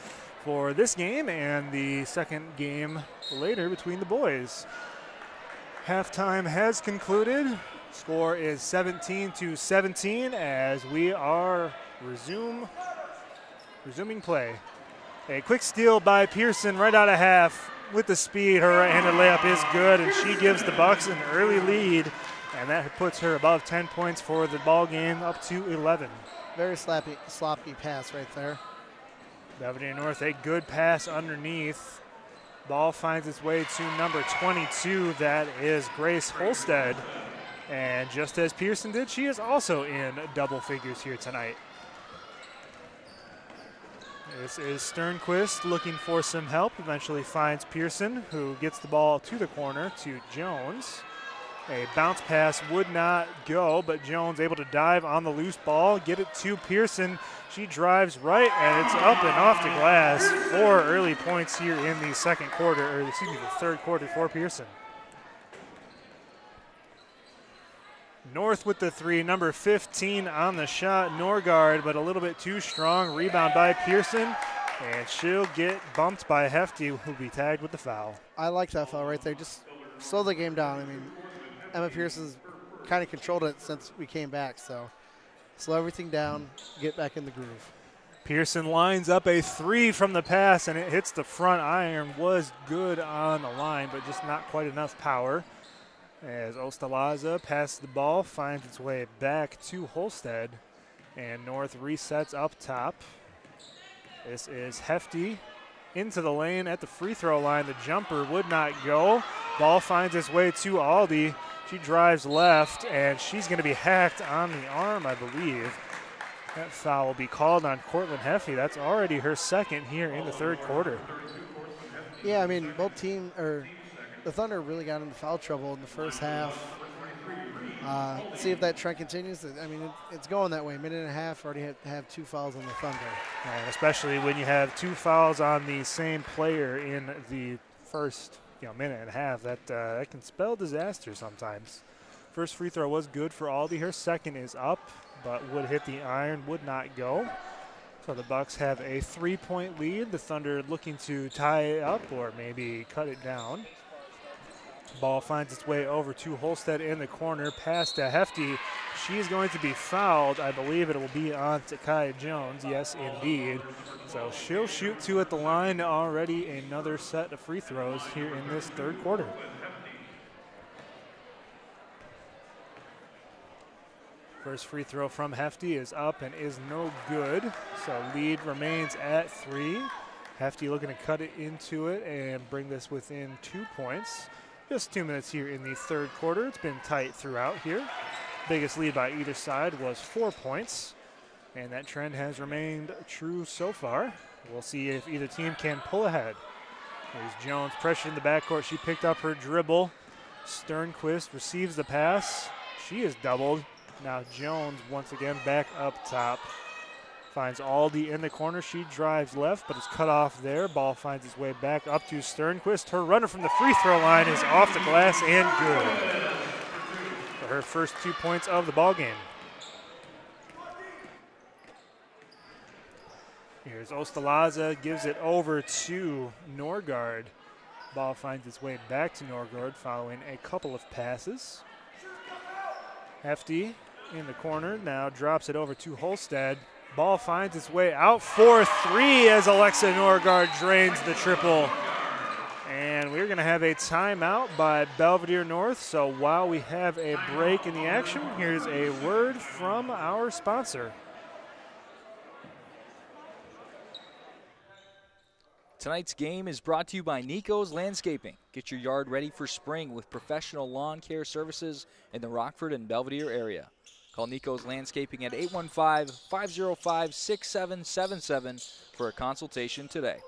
for this game and the second game later between the boys. Halftime has concluded. Score is 17-17 as we are resuming play. A quick steal by Pearson right out of half. With the speed, her right-handed layup is good, and she gives the Bucks an early lead, and that puts her above 10 points for the ball game, up to 11. Very sloppy pass right there. Belvidere North, a good pass underneath. Ball finds its way to number 22. That is Grace Holstead. And just as Pearson did, she is also in double figures here tonight. This is Sternquist looking for some help. Eventually finds Pearson, who gets the ball to the corner to Jones. A bounce pass would not go, but Jones able to dive on the loose ball, get it to Pearson. She drives right, and it's up and off the glass. 4 early points here in the third quarter for Pearson. North with the three, number 15 on the shot, Norgard, but a little bit too strong. Rebound by Pearson, and she'll get bumped by Hefty, who'll be tagged with the foul. I like that foul right there. Just slow the game down. I mean, Emma Pearson's kind of controlled it since we came back, so slow everything down, get back in the groove. Pearson lines up a three from the pass, and it hits the front iron. Was good on the line, but just not quite enough power. As Ostalaza passes the ball, finds its way back to Holstead, and North resets up top. This is Hefty into the lane at the free throw line. The jumper would not go. Ball finds its way to Aldi. She drives left, and she's going to be hacked on the arm, I believe. That foul will be called on Cortland Hefty. That's already her second here in the third quarter. Yeah, I mean, the Thunder really got into foul trouble in the first half. Let's see if that trend continues. I mean, it's going that way. Minute and a half, already have 2 fouls on the Thunder. And especially when you have 2 fouls on the same player in the first minute and a half, that can spell disaster sometimes. First free throw was good for Aldi. Her second is up, but would hit the iron, would not go. So the Bucks have a 3-point lead. The Thunder looking to tie it up or maybe cut it down. Ball finds its way over to Holstead in the corner, pass to Hefty. She's going to be fouled. I believe it will be on Takai Jones. Yes, indeed. So she'll shoot 2 at the line. Already another set of free throws here in this third quarter. First free throw from Hefty is up and is no good. So lead remains at 3. Hefty looking to cut it into it and bring this within 2 points. Just 2 minutes here in the third quarter. It's been tight throughout here. Biggest lead by either side was 4 points, and that trend has remained true so far. We'll see if either team can pull ahead. There's Jones pressure in the backcourt. She picked up her dribble. Sternquist receives the pass. She is doubled. Now Jones once again back up top. Finds Aldi in the corner. She drives left, but is cut off there. Ball finds its way back up to Sternquist. Her runner from the free throw line is off the glass and good for her first 2 points of the ball game. Here's Ostalaza, gives it over to Norgard. Ball finds its way back to Norgard following a couple of passes. Hefty in the corner, now drops it over to Holstead. Ball finds its way out for 3 as Alexa Norgard drains the triple. And we're going to have a timeout by Belvidere North. So while we have a break in the action, here's a word from our sponsor. Tonight's game is brought to you by Nico's Landscaping. Get your yard ready for spring with professional lawn care services in the Rockford and Belvidere area. Call Nico's Landscaping at 815-505-6777 for a consultation today.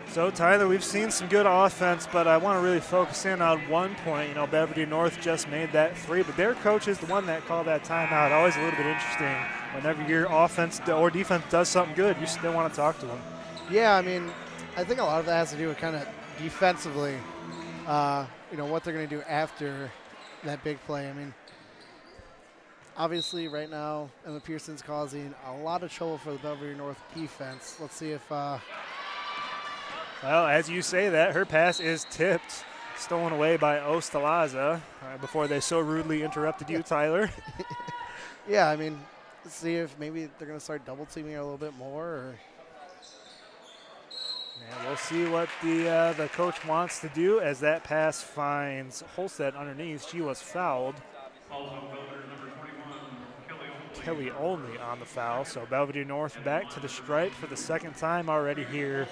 So, Tyler, we've seen some good offense, but I want to really focus in on one point. You know, Belvidere North just made that three, but their coach is the one that called that timeout. Always a little bit interesting. Whenever your offense or defense does something good, you still want to talk to them. Yeah, I mean, I think a lot of that has to do with kind of defensively, you know, what they're going to do after that big play. I mean, obviously right now, Emma Pearson's causing a lot of trouble for the Belvidere North defense. Let's see if well, as you say that, her pass is tipped, stolen away by Ostalaza before they so rudely interrupted you, Tyler. yeah, I mean, let's see if maybe they're going to start double teaming her a little bit more. Or and we'll see what the coach wants to do as that pass finds Holstead underneath. She was fouled. Kelly only on the foul, so Belvidere North back to the stripe for the second time already here.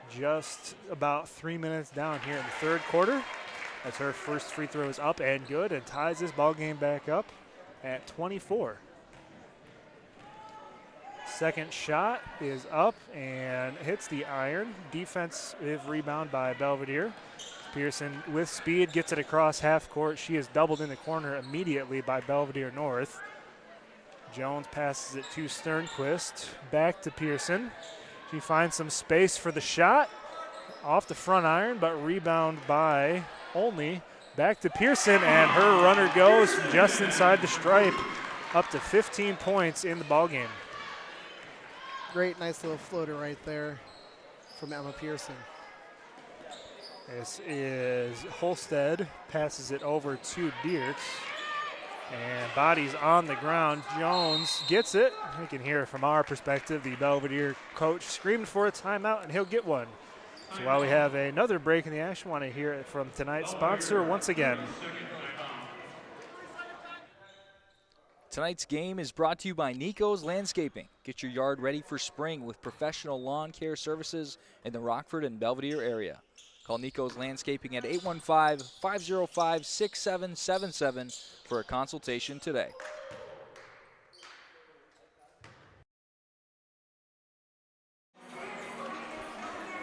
Just about 3 minutes down here in the third quarter as her first free throw is up and good and ties this ball game back up at 24. Second shot is up and hits the iron. Defensive rebound by Belvidere. Pearson with speed gets it across half court. She is doubled in the corner immediately by Belvidere North. Jones passes it to Sternquist. Back to Pearson. She finds some space for the shot. Off the front iron, but rebound by Olney. Back to Pearson, and her runner goes from just inside the stripe up to 15 points in the ballgame. Great, nice little floater right there from Emma Pearson. This is Holstead, passes it over to Dierks. And bodies on the ground. Jones gets it. We can hear from our perspective the Belvidere coach screaming for a timeout, and he'll get one. So while we have another break in the action, want to hear it from tonight's sponsor once again. Tonight's game is brought to you by Nico's Landscaping. Get your yard ready for spring with professional lawn care services in the Rockford and Belvidere area. Call Nico's Landscaping at 815-505-6777 for a consultation today.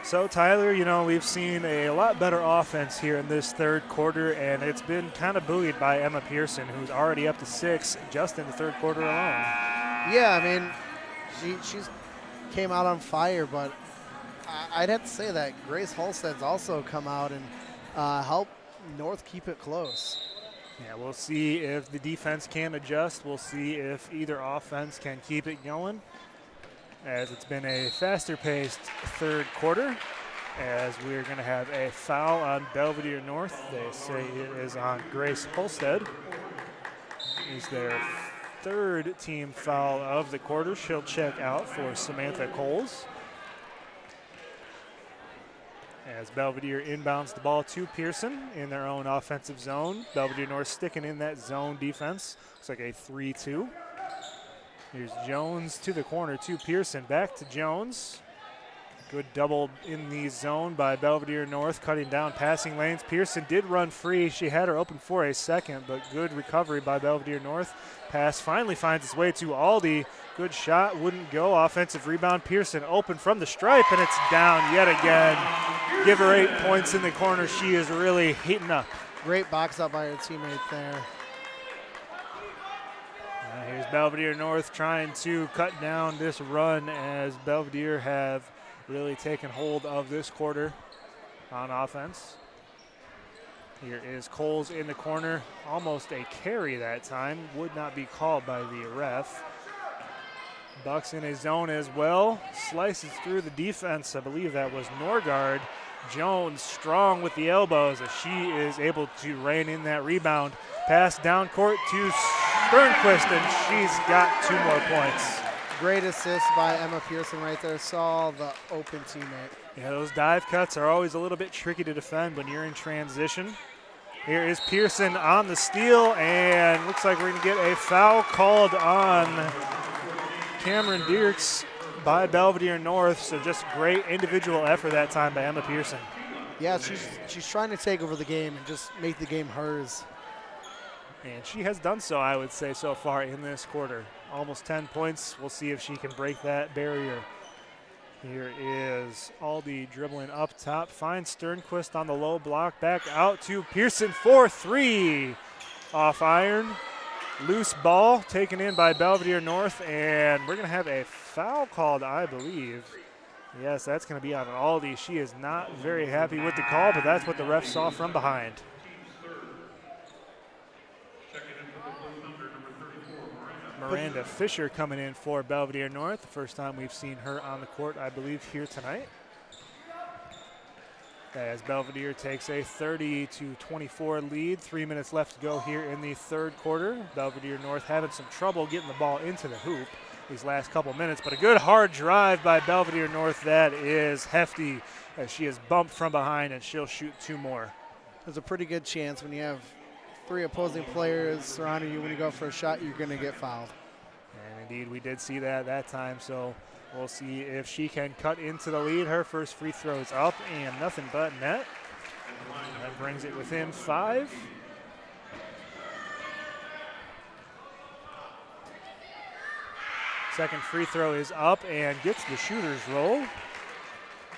So, Tyler, you know, we've seen a lot better offense here in this third quarter, and it's been kind of buoyed by Emma Pearson, who's already up to 6 just in the third quarter alone. Yeah, I mean, she's came out on fire, but I'd have to say that Grace Holstead's also come out and helped North keep it close. Yeah, we'll see if the defense can adjust. We'll see if either offense can keep it going, as it's been a faster-paced third quarter, as we're going to have a foul on Belvidere North. They say it is on Grace Holstead. It's their third team foul of the quarter. She'll check out for Samantha Coles. As Belvidere inbounds the ball to Pearson in their own offensive zone. Belvidere North sticking in that zone defense. Looks like a 3-2. Here's Jones to the corner to Pearson. Back to Jones. Good double in the zone by Belvidere North, cutting down passing lanes. Pearson did run free. She had her open for a second, but good recovery by Belvidere North. Pass finally finds its way to Aldi. Good shot, wouldn't go. Offensive rebound. Pearson open from the stripe, and it's down yet again. Give her 8 points in the corner. She is really heating up. Great box up by her teammate there. Here's Belvidere North trying to cut down this run, as Belvidere have really taken hold of this quarter on offense. Here is Coles in the corner. Almost a carry that time. Would not be called by the ref. Bucks in a zone as well. Slices through the defense. I believe that was Norgard. Jones strong with the elbows as she is able to rein in that rebound. Pass down court to Sternquist, and she's got 2 more points. Great assist by Emma Pearson right there. Saw the open teammate. Yeah, those dive cuts are always a little bit tricky to defend when you're in transition. Here is Pearson on the steal, and looks like we're going to get a foul called on Cameron Dierks by Belvidere North. So just great individual effort that time by Emma Pearson. Yeah, she's trying to take over the game and just make the game hers. And she has done so, I would say, so far in this quarter. Almost 10 points. We'll see if she can break that barrier. Here is Aldi dribbling up top. Finds Sternquist on the low block. Back out to Pearson for 3. Off iron. Loose ball taken in by Belvidere North. And we're going to have a foul called, I believe. Yes, that's going to be on Aldi. She is not very happy with the call, but that's what the ref saw from behind. Miranda Fisher coming in for Belvidere North. The first time we've seen her on the court, I believe, here tonight. As Belvidere takes a 30-24 lead. 3 minutes left to go here in the third quarter. Belvidere North having some trouble getting the ball into the hoop these last couple minutes, but a good hard drive by Belvidere North that is hefty as she is bumped from behind, and she'll shoot 2 more. There's a pretty good chance when you have 3 opposing players surrounding you, when you go for a shot, you're going to get fouled. And indeed, we did see that time, so we'll see if she can cut into the lead. Her first free throw is up and nothing but net. That brings it within 5. Second free throw is up and gets the shooter's roll.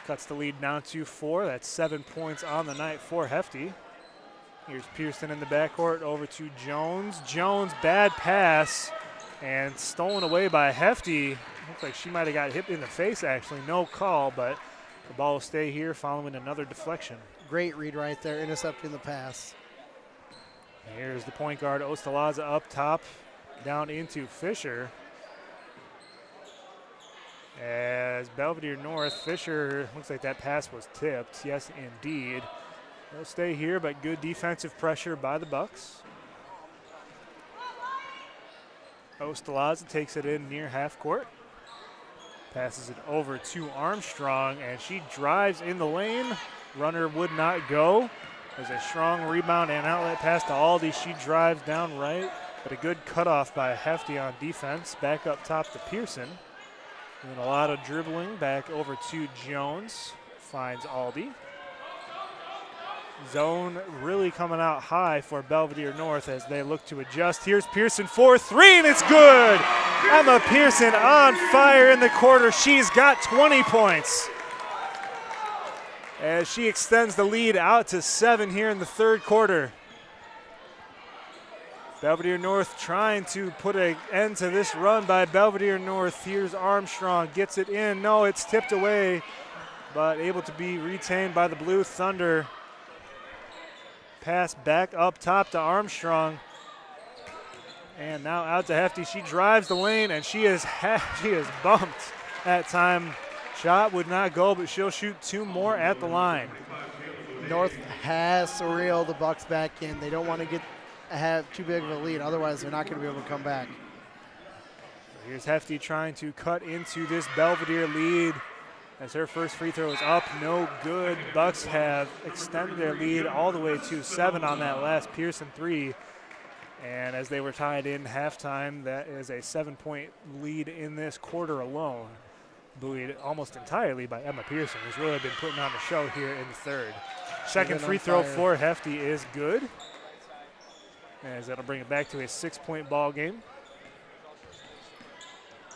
Cuts the lead down to 4. That's 7 points on the night for Hefty. Here's Pearson in the backcourt over to Jones. Jones, bad pass and stolen away by Hefty. Looks like she might have got hit in the face, actually. No call, but the ball will stay here following another deflection. Great read right there, intercepting the pass. Here's the point guard, Ostalaza, up top, down into Fisher. As Belvidere North, Fisher, looks like that pass was tipped. Yes, indeed. They'll stay here, but good defensive pressure by the Bucks. Ostalaza takes it in near half court. Passes it over to Armstrong, and she drives in the lane. Runner would not go. There's a strong rebound and outlet pass to Aldi. She drives down right, but a good cutoff by Hefty on defense. Back up top to Pearson. Doing a lot of dribbling. Back over to Jones. Finds Aldi. Zone really coming out high for Belvidere North as they look to adjust. Here's Pearson for 3, and it's good. Emma Pearson on fire in the quarter. She's got 20 points as she extends the lead out to 7 here in the third quarter. Belvidere North trying to put an end to this run by Belvidere North. Here's Armstrong, gets it in. No, it's tipped away, but able to be retained by the Blue Thunder. Pass back up top to Armstrong. And now out to Hefty. She drives the lane, and she is bumped that time. Shot would not go, but she'll shoot 2 more at the line. North has to reel the Bucks back in. They don't want to have too big of a lead. Otherwise, they're not going to be able to come back. Here's Hefty trying to cut into this Belvidere lead as her first free throw is up, no good. Bucks have extended their lead all the way to 7 on that last Pearson 3. And as they were tied in halftime, that is a 7-point lead in this quarter alone, buoyed almost entirely by Emma Pearson, who's really been putting on the show here in the third. Second free throw for Hefty is good, as that'll bring it back to a 6-point ball game.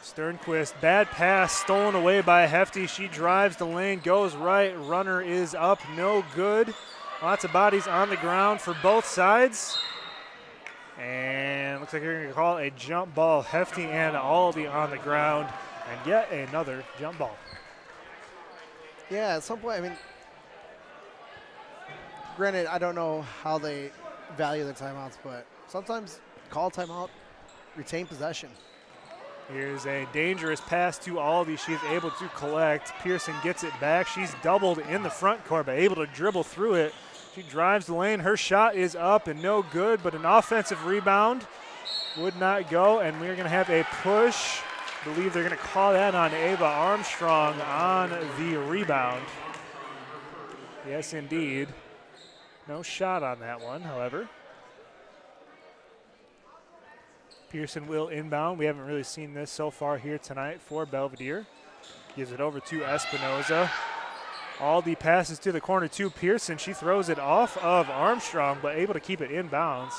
Sternquist, bad pass, stolen away by Hefty. She drives the lane, goes right. Runner is up, no good. Lots of bodies on the ground for both sides. And looks like they're going to call a jump ball. Hefty and Aldi on the ground, and yet another jump ball. Yeah, at some point, I mean, granted, I don't know how they value the timeouts, but sometimes call timeout, retain possession. Here's a dangerous pass to Aldi. She's able to collect. Pearson gets it back. She's doubled in the front court, but able to dribble through it. She drives the lane. Her shot is up and no good, but an offensive rebound would not go, and we're going to have a push. I believe they're going to call that on Ava Armstrong on the rebound. Yes, indeed. No shot on that one, however. Pearson will inbound. We haven't really seen this so far here tonight for Belvidere. Gives it over to Espinoza. Aldi passes to the corner to Pearson. She throws it off of Armstrong, but able to keep it in bounds.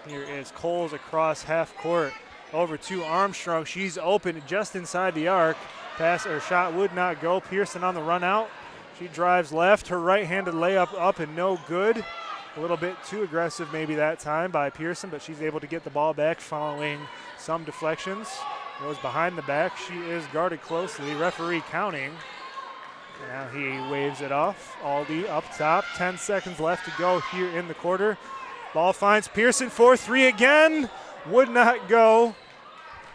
Here is Coles across half court over to Armstrong. She's open just inside the arc. Pass or shot would not go. Pearson on the run out. She drives left. Her right-handed layup up and no good. A little bit too aggressive maybe that time by Pearson, but she's able to get the ball back following some deflections. Goes behind the back. She is guarded closely. Referee counting. Now he waves it off. Aldi up top. 10 seconds left to go here in the quarter. Ball finds Pearson for three again. Would not go.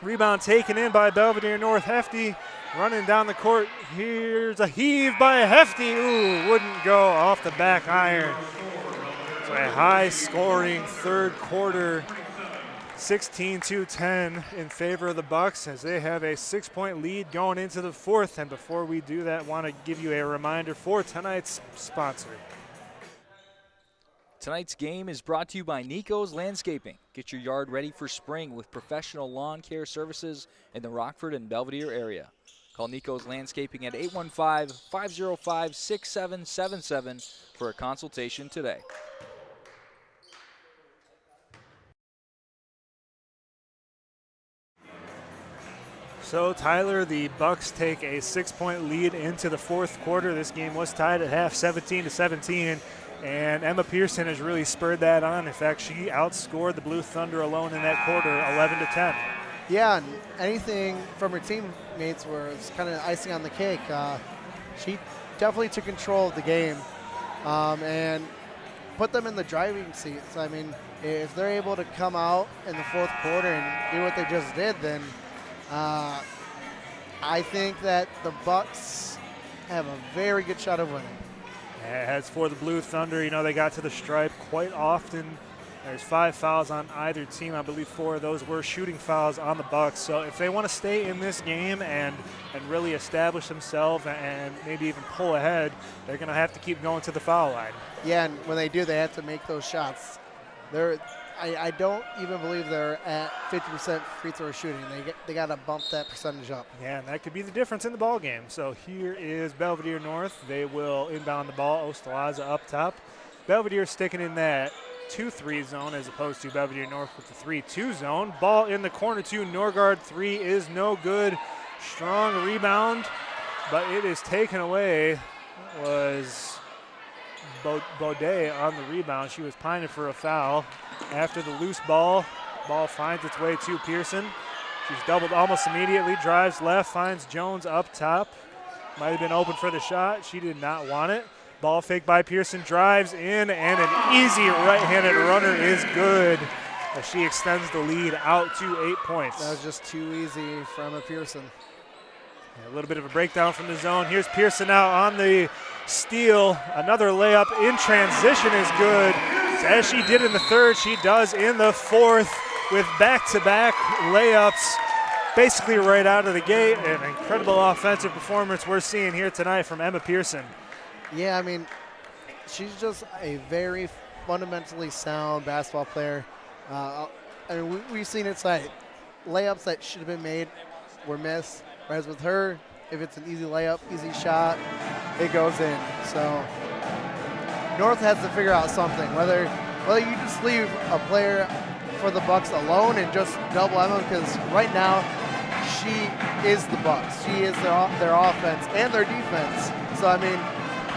Rebound taken in by Belvidere North. Hefty running down the court. Here's a heave by Hefty. Ooh, wouldn't go off the back iron. So a high-scoring third quarter, 16-10 in favor of the Bucks as they have a 6-point lead going into the fourth. And before we do that, want to give you a reminder for tonight's sponsor. Tonight's game is brought to you by Nico's Landscaping. Get your yard ready for spring with professional lawn care services in the Rockford and Belvidere area. Call Nico's Landscaping at 815-505-6777 for a consultation today. So, Tyler, the Bucks take a 6-point lead into the fourth quarter. This game was tied at half, 17-17. And Emma Pearson has really spurred that on. In fact, she outscored the Blue Thunder alone in that quarter, 11-10. Yeah, and anything from her teammates was kind of icing on the cake. She definitely took control of the game and put them in the driving seats. I mean, if they're able to come out in the fourth quarter and do what they just did, then I think that the Bucks have a very good shot of winning. As for the Blue Thunder, you know, they got to the stripe quite often. There's 5 fouls on either team. I believe 4 of those were shooting fouls on the Bucks. So if they want to stay in this game and really establish themselves and maybe even pull ahead, they're going to have to keep going to the foul line. Yeah, and when they do, they have to make those shots. I don't even believe they're at 50% free throw shooting. They got to bump that percentage up. Yeah, and that could be the difference in the ball game. So here is Belvidere North. They will inbound the ball. Ostalaza up top. Belvidere sticking in that 2-3 zone as opposed to Belvidere North with the 3-2 zone. Ball in the corner to Norgard. 3 is no good. Strong rebound, but it is taken away. It was Baudet on the rebound. She was pining for a foul. After the loose ball finds its way to Pearson. She's doubled almost immediately, drives left, finds Jones up top. Might have been open for the shot. She did not want it. Ball fake by Pearson, drives in, and an easy right-handed runner is good as she extends the lead out to 8 points. That was just too easy for Emma Pearson. A little bit of a breakdown from the zone. Here's Pearson now on the steal. Another layup in transition is good. As she did in the third, she does in the fourth with back-to-back layups basically right out of the gate. An incredible offensive performance we're seeing here tonight from Emma Pearson. Yeah, I mean, she's just a very fundamentally sound basketball player. I mean, we've seen it tonight. Layups that should have been made were missed. Whereas with her, if it's an easy layup, easy shot, it goes in. So North has to figure out something. Whether you just leave a player for the Bucks alone and just double Emma, because right now she is the Bucks. She is their offense and their defense. So I mean,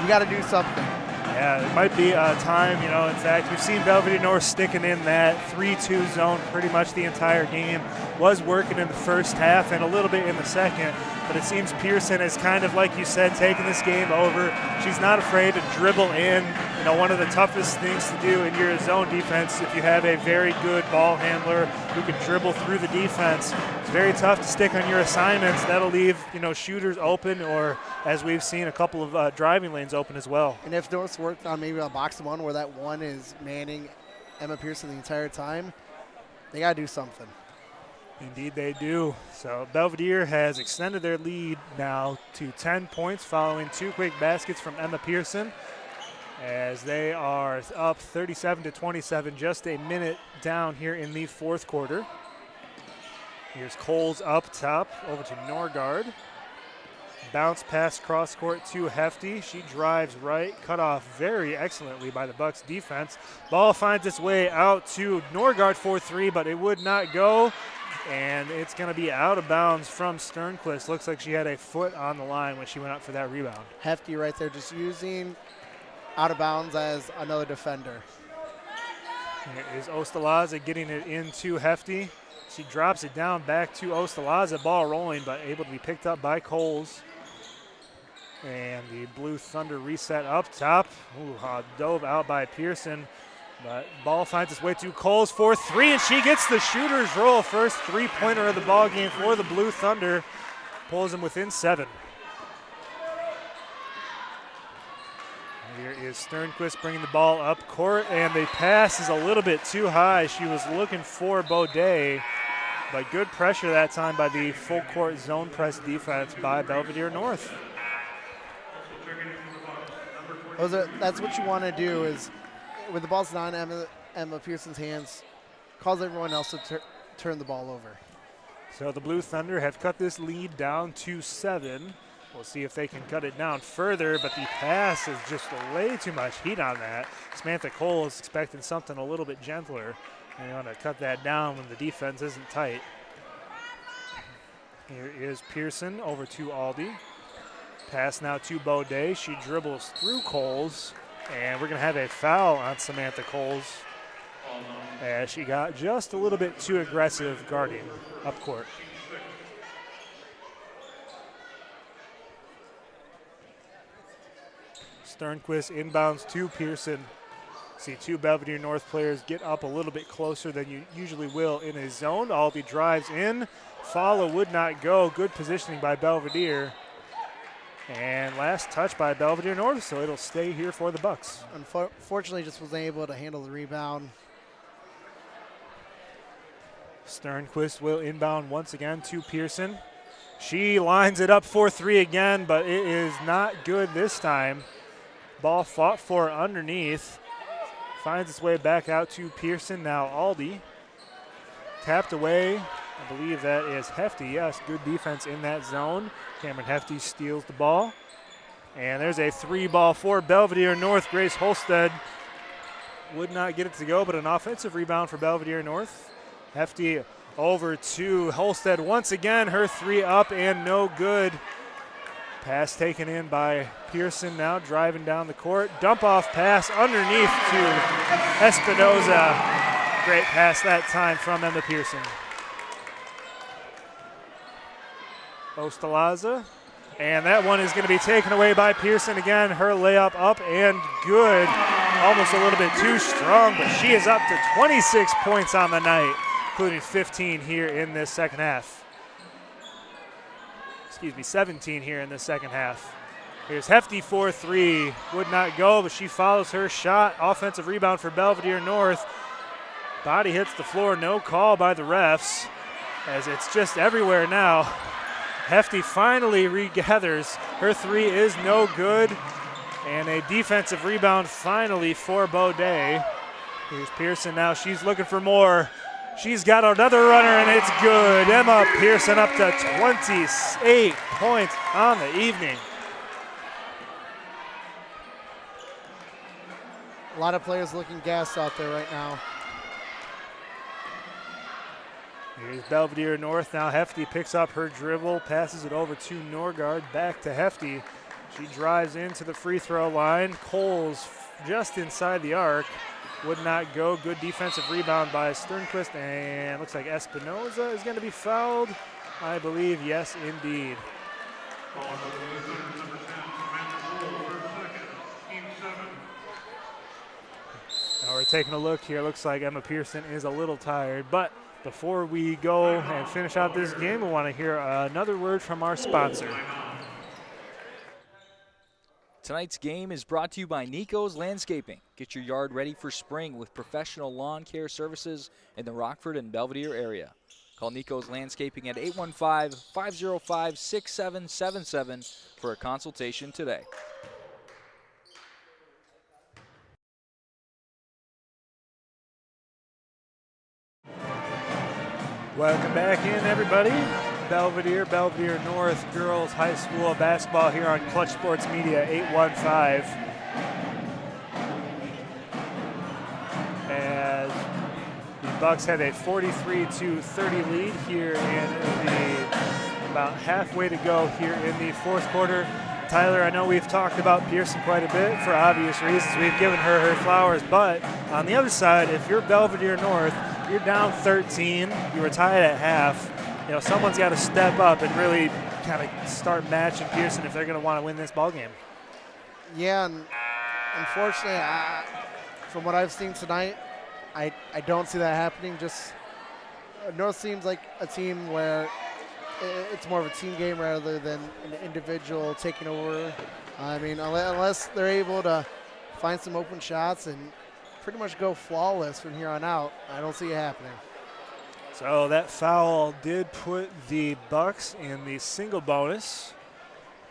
you got to do something. Yeah, it might be time, you know. In fact, we've seen Belvidere North sticking in that 3-2 zone pretty much the entire game. Was working in the first half and a little bit in the second, but it seems Pearson is kind of, like you said, taking this game over. She's not afraid to dribble in. You know, one of the toughest things to do in your zone defense, if you have a very good ball handler who can dribble through the defense, it's very tough to stick on your assignments. That'll leave, you know, shooters open, or as we've seen, a couple of driving lanes open as well. And if North's worked on maybe a box of one where that one is manning Emma Pearson the entire time, they got to do something. Indeed they do. So Belvidere has extended their lead now to 10 points following 2 quick baskets from Emma Pearson, as they are up 37-27, just a minute down here in the fourth quarter. Here's Coles up top over to Norgard. bounce pass cross court to Hefty. She drives right, cut off very excellently by the Bucks defense. Ball finds its way out to Norgard for 3, but it would not go. And it's going to be out of bounds from Sternquist. Looks like she had a foot on the line when she went up for that rebound. Hefty right there, just using out of bounds as another defender. Here is Ostalaza getting it into Hefty. She drops it down back to Ostalaza, ball rolling, but able to be picked up by Coles. And the Blue Thunder reset up top. Ooh, dove out by Pearson, but ball finds its way to Coles for 3, and she gets the shooter's roll. First three-pointer of the ball game for the Blue Thunder. Pulls them within 7. Here is Sternquist bringing the ball up court, and the pass is a little bit too high. She was looking for Baudet, but good pressure that time by the full court zone press defense by Belvidere North. That's what you want to do is, when the ball's not in Emma Pearson's hands, cause everyone else to turn the ball over. So the Blue Thunder have cut this lead down to 7. We'll see if they can cut it down further, but the pass is just way too much heat on that. Samantha Cole is expecting something a little bit gentler, and you want to cut that down when the defense isn't tight. Here is Pearson over to Aldi. Pass now to Baudet. She dribbles through Coles, and we're going to have a foul on Samantha Coles as she got just a little bit too aggressive guarding up court. Sternquist inbounds to Pearson. See 2 Belvidere North players get up a little bit closer than you usually will in a zone. Aldi drives in. Follow would not go. Good positioning by Belvidere. And last touch by Belvidere North, so it'll stay here for the Bucks. Unfortunately, just wasn't able to handle the rebound. Sternquist will inbound once again to Pearson. She lines it up for 3 again, but it is not good this time. Ball fought for underneath. Finds its way back out to Pearson. Now Aldi. Tapped away. I believe that is Hefty. Yes, good defense in that zone. Cameron Hefty steals the ball. And there's a 3-ball for Belvidere North. Grace Holstead would not get it to go, but an offensive rebound for Belvidere North. Hefty over to Holstead once again. Her 3 up and no good. Pass taken in by Pearson, now driving down the court. Dump off pass underneath to Espinoza. Great pass that time from Emma Pearson. Ostalaza, and that one is going to be taken away by Pearson again. Her layup up and good. Almost a little bit too strong, but she is up to 26 points on the night, including 15 here in this second half. 17 here in the second half. Here's Hefty for 3. Would not go, but she follows her shot. Offensive rebound for Belvidere North. Body hits the floor. No call by the refs, as it's just everywhere now. Hefty finally regathers. Her 3 is no good. And a defensive rebound finally for Baudet. Here's Pearson now. She's looking for more. She's got another runner, and it's good. Emma Pearson up to 28 points on the evening. A lot of players looking gassed out there right now. Here's Belvidere North. Now Hefty picks up her dribble, passes it over to Norgard, back to Hefty. She drives into the free throw line. Coles just inside the arc. Would not go. Good defensive rebound by Sternquist, and looks like Espinoza is going to be fouled. I believe, yes, indeed. Now we're taking a look here. Looks like Emma Pearson is a little tired, but before we go and finish out this game, we want to hear another word from our sponsor. Tonight's game is brought to you by Nico's Landscaping. Get your yard ready for spring with professional lawn care services in the Rockford and Belvidere area. Call Nico's Landscaping at 815-505-6777 for a consultation today. Welcome back in, everybody. Belvidere, Belvidere North Girls High School basketball here on Clutch Sports Media 815. As the Bucks have a 43-30 lead here in the about halfway to go here in the fourth quarter. Tyler, I know we've talked about Pearson quite a bit for obvious reasons. We've given her flowers, but on the other side, if you're Belvidere North, you're down 13, you were tied at half. You know, someone's got to step up and really kind of start matching Pearson if they're going to want to win this ball game. Yeah, and unfortunately, from what I've seen tonight, I don't see that happening. Just North seems like a team where it's more of a team game rather than an individual taking over. I mean, unless they're able to find some open shots and pretty much go flawless from here on out, I don't see it happening. So that foul did put the Bucks in the single bonus,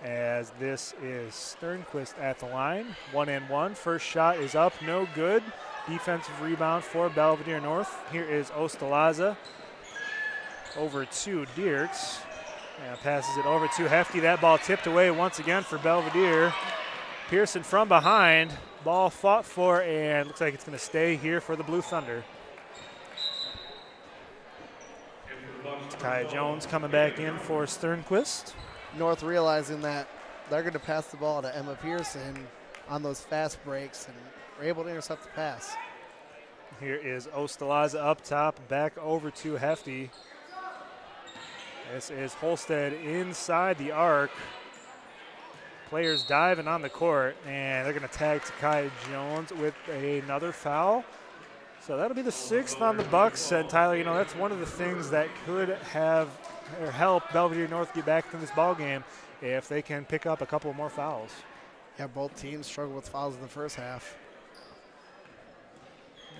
as this is Sternquist at the line. 1-and-1. First shot is up, no good. Defensive rebound for Belvidere North. Here is Ostalaza over to Dierks. And passes it over to Hefty. That ball tipped away once again for Belvidere. Pearson from behind. Ball fought for, and looks like it's going to stay here for the Blue Thunder. Kai Jones coming back in for Sternquist. North realizing that they're going to pass the ball to Emma Pearson on those fast breaks, and we're able to intercept the pass. Here is Ostalaza up top, back over to Hefty. This is Holstead inside the arc. Players diving on the court, and they're going to tag Kai Jones with another foul. So that'll be the 6th on the Bucks. And Tyler, you know, that's one of the things that could have or help Belvidere North get back to this ball game if they can pick up a couple more fouls. Yeah, both teams struggled with fouls in the first half.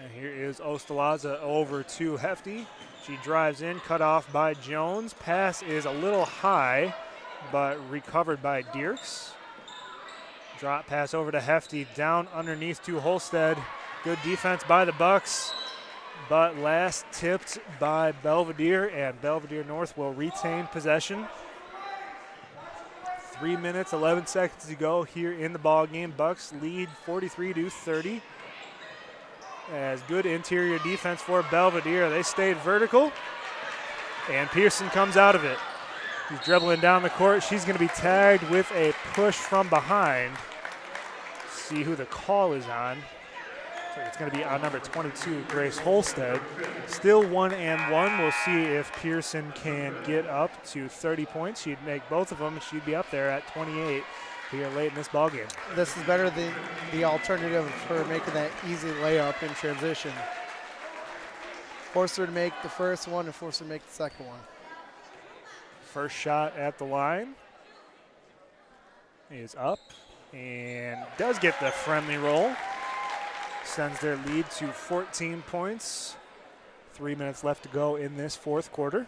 And here is Ostalaza over to Hefty. She drives in, cut off by Jones. Pass is a little high, but recovered by Dierks. Drop pass over to Hefty, down underneath to Holstead. Good defense by the Bucks, but last tipped by Belvidere, and Belvidere North will retain possession. 3 minutes, 11 seconds to go here in the ball game. Bucks lead 43-30. As good interior defense for Belvidere. They stayed vertical, and Pearson comes out of it. He's dribbling down the court. She's going to be tagged with a push from behind. See who the call is on. So it's going to be on number 22, Grace Holstead. Still 1-and-1. We'll see if Pearson can get up to 30 points. She'd make both of them, and she'd be up there at 28 here late in this ballgame. This is better than the alternative for making that easy layup in transition. Force her to make the first one and force her to make the second one. First shot at the line is up and does get the friendly roll. Sends their lead to 14 points. 3 minutes left to go in this fourth quarter.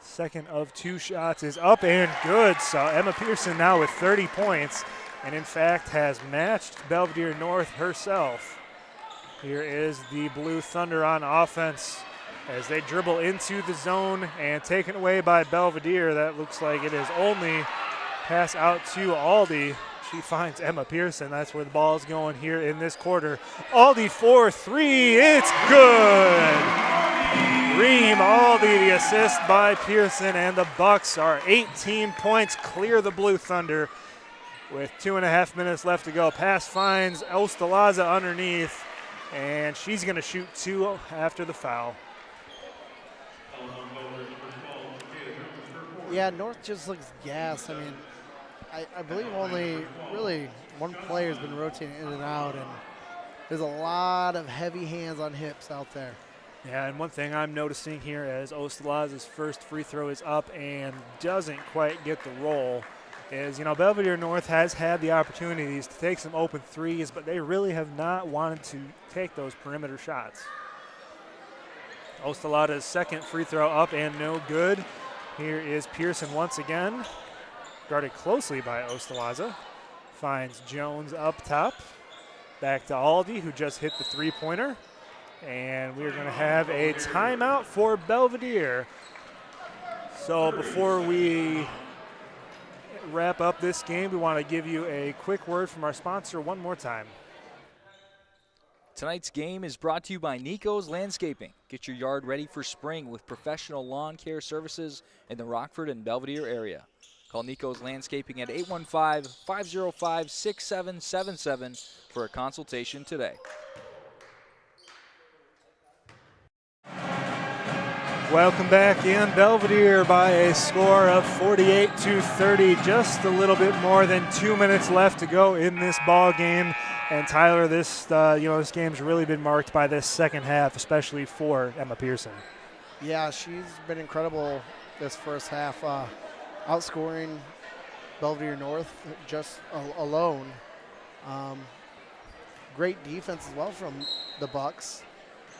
Second of 2 shots is up and good. So Emma Pearson now with 30 points, and in fact has matched Belvidere North herself. Here is the Blue Thunder on offense as they dribble into the zone and taken away by Belvidere. That looks like it is only pass out to Aldi. She finds Emma Pearson. That's where the ball is going here in this quarter. Aldi for 3. It's good. Reem Aldi, the assist by Pearson, and the Bucks are 18 points clear the Blue Thunder with 2.5 minutes left to go. Pass finds Ostalaza underneath, and she's going to shoot 2 after the foul. Yeah, North just looks gassed. I mean, I believe only really one player has been rotating in and out, and there's a lot of heavy hands on hips out there. Yeah, and one thing I'm noticing here as Ostalaza's first free throw is up and doesn't quite get the roll is, you know, Belvidere North has had the opportunities to take some open threes, but they really have not wanted to take those perimeter shots. Ostalaza's second free throw up and no good. Here is Pearson once again, guarded closely by Ostalaza. Finds Jones up top. Back to Aldi, who just hit the three-pointer. And we're going to have a timeout for Belvidere. So before we wrap up this game, we want to give you a quick word from our sponsor one more time. Tonight's game is brought to you by Nico's Landscaping. Get your yard ready for spring with professional lawn care services in the Rockford and Belvidere area. Call Nico's Landscaping at 815-505-6777 for a consultation today. Welcome back in. Belvidere by a score of 48-30. Just a little bit more than 2 minutes left to go in this ball game. And Tyler, this this game's really been marked by this second half, especially for Emma Pearson. Yeah, she's been incredible this first half, outscoring Belvidere North just alone. Great defense as well from the Bucks,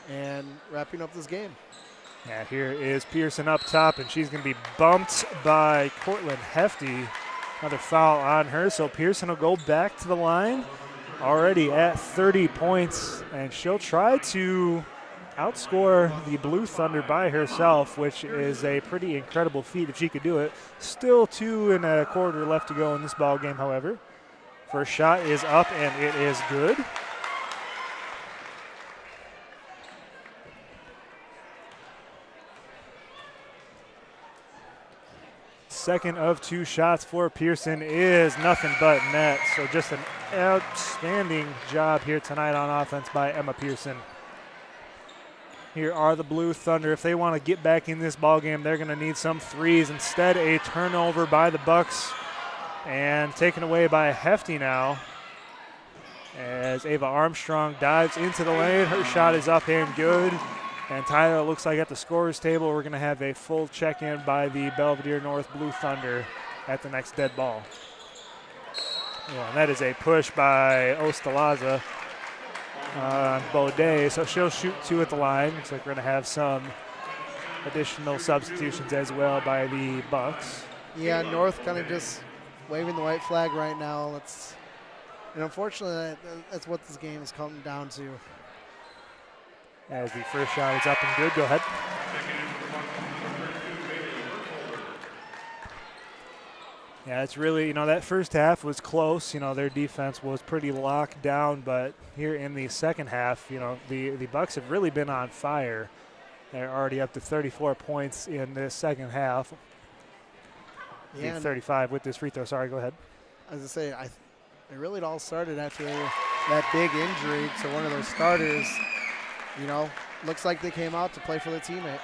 and wrapping up this game. Yeah, here is Pearson up top, and she's going to be bumped by Cortland Hefty. Another foul on her, so Pearson will go back to the line already at 30 points, and she'll try to outscore the Blue Thunder by herself, which is a pretty incredible feat if she could do it. Still 2 1/4 left to go in this ball game, however. First shot is up, and it is good. Second of 2 shots for Pearson is nothing but net. So just an outstanding job here tonight on offense by Emma Pearson. Here are the Blue Thunder. If they want to get back in this ball game, they're going to need some threes. Instead, a turnover by the Bucks, and taken away by Hefty now, as Ava Armstrong dives into the lane. Her shot is up and good. And Tyler, it looks like at the scorer's table, we're going to have a full check-in by the Belvidere North Blue Thunder at the next dead ball. Yeah, and that is a push by Ostalaza on Baudet, so she'll shoot 2 at the line. Looks like we're going to have some additional substitutions as well by the Bucks. Yeah, North kind of just waving the white flag right now. And unfortunately, that's what this game has come down to. As the first shot is up and good. Go ahead. Yeah, it's really, that first half was close. Their defense was pretty locked down, but here in the second half, the Bucks have really been on fire. They're already up to 34 points in this second half. Yeah, 35 with this free throw. Sorry, go ahead. As I say, it really all started after that big injury to one of their starters. Looks like they came out to play for their teammate.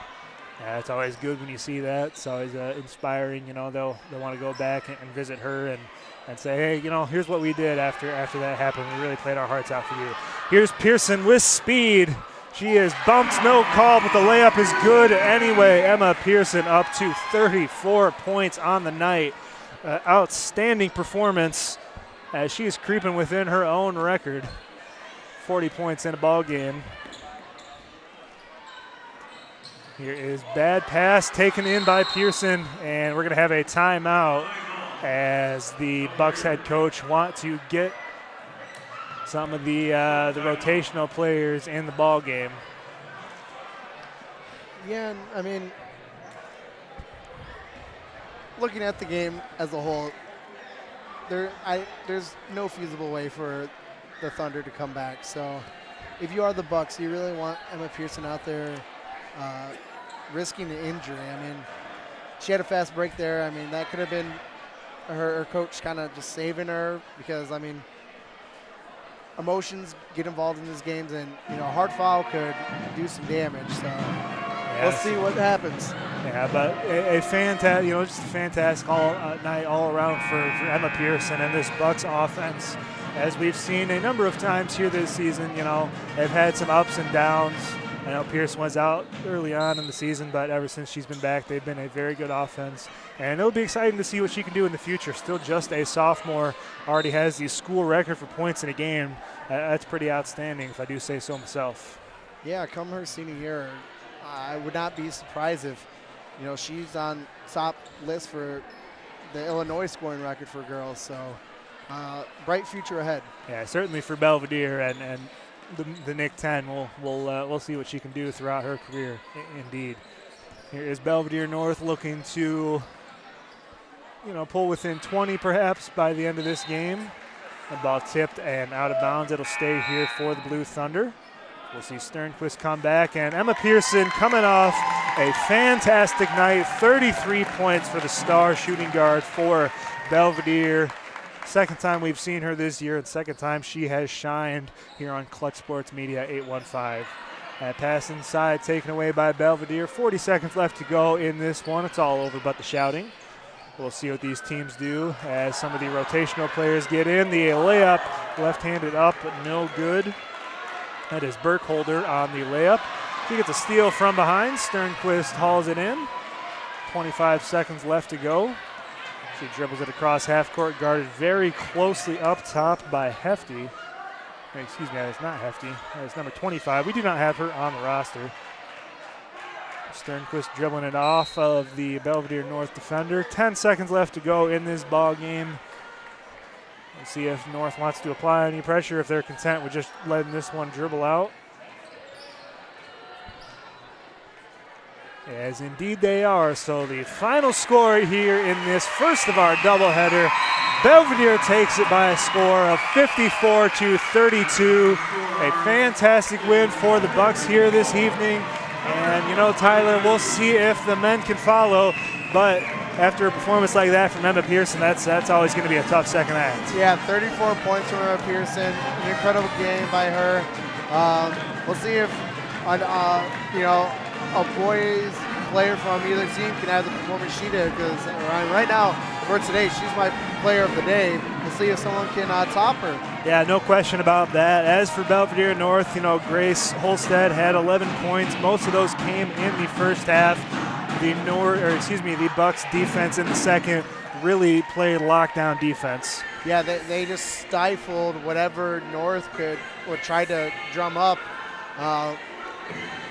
Yeah, it's always good when you see that. It's always inspiring. They'll want to go back and visit her and say, hey, here's what we did after that happened. We really played our hearts out for you. Here's Pearson with speed. She is bumped, no call, but the layup is good anyway. Emma Pearson up to 34 points on the night. Outstanding performance as she is creeping within her own record. 40 points in a ball game. Here is bad pass taken in by Pearson, and we're going to have a timeout as the Bucks head coach want to get some of the rotational players in the ball game. Yeah, looking at the game as a whole, there's no feasible way for the Thunder to come back. So if you are the Bucks, you really want Emma Pearson out there risking the injury. She had a fast break there. That could have been her coach kind of just saving her because, emotions get involved in these games, and, a hard foul could do some damage. So we'll see what happens. Yeah, but a fantastic, just a fantastic night all around for Emma Pearson and this Bucks offense. As we've seen a number of times here this season, they've had some ups and downs. I know Pearson was out early on in the season, but ever since she's been back, they've been a very good offense. And it'll be exciting to see what she can do in the future. Still just a sophomore, already has the school record for points in a game. That's pretty outstanding, if I do say so myself. Yeah, come her senior year, I would not be surprised if, she's on top list for the Illinois scoring record for girls. So bright future ahead. Yeah, certainly for Belvidere, and the NIC-10. We'll see what she can do throughout her career. Indeed. Here is Belvidere North looking to, pull within 20 perhaps by the end of this game. The ball tipped and out of bounds. It'll stay here for the Blue Thunder. We'll see Sternquist come back, and Emma Pearson coming off a fantastic night. 33 points for the star shooting guard for Belvidere. Second time we've seen her this year, and second time she has shined here on Clutch Sports Media 815. That pass inside taken away by Belvidere. 40 seconds left to go in this one. It's all over but the shouting. We'll see what these teams do as some of the rotational players get in. The layup, left-handed up, but no good. That is Burkholder on the layup. She gets a steal from behind. Sternquist hauls it in. 25 seconds left to go. She dribbles it across half court, guarded very closely up top by Hefty. Excuse me, that's not Hefty. That's number 25. We do not have her on the roster. Sternquist dribbling it off of the Belvidere North defender. 10 seconds left to go in this ball game. We'll see if North wants to apply any pressure, if they're content with just letting this one dribble out. As indeed they are. So the final score here in this first of our doubleheader, Belvidere takes it by a score of 54-32. A fantastic win for the Bucks here this evening. And, Tyler, we'll see if the men can follow. But after a performance like that from Emma Pearson, that's always going to be a tough second act. Yeah, 34 points from Emma Pearson. An incredible game by her. We'll see if, a boys player from either team can have the performance she did. Because right now, for today, she's my player of the day. We'll see if someone can top her. Yeah, no question about that. As for Belvidere North, Grace Holstead had 11 points. Most of those came in the first half. The Bucks defense in the second really played lockdown defense. Yeah, they just stifled whatever North would try to drum up.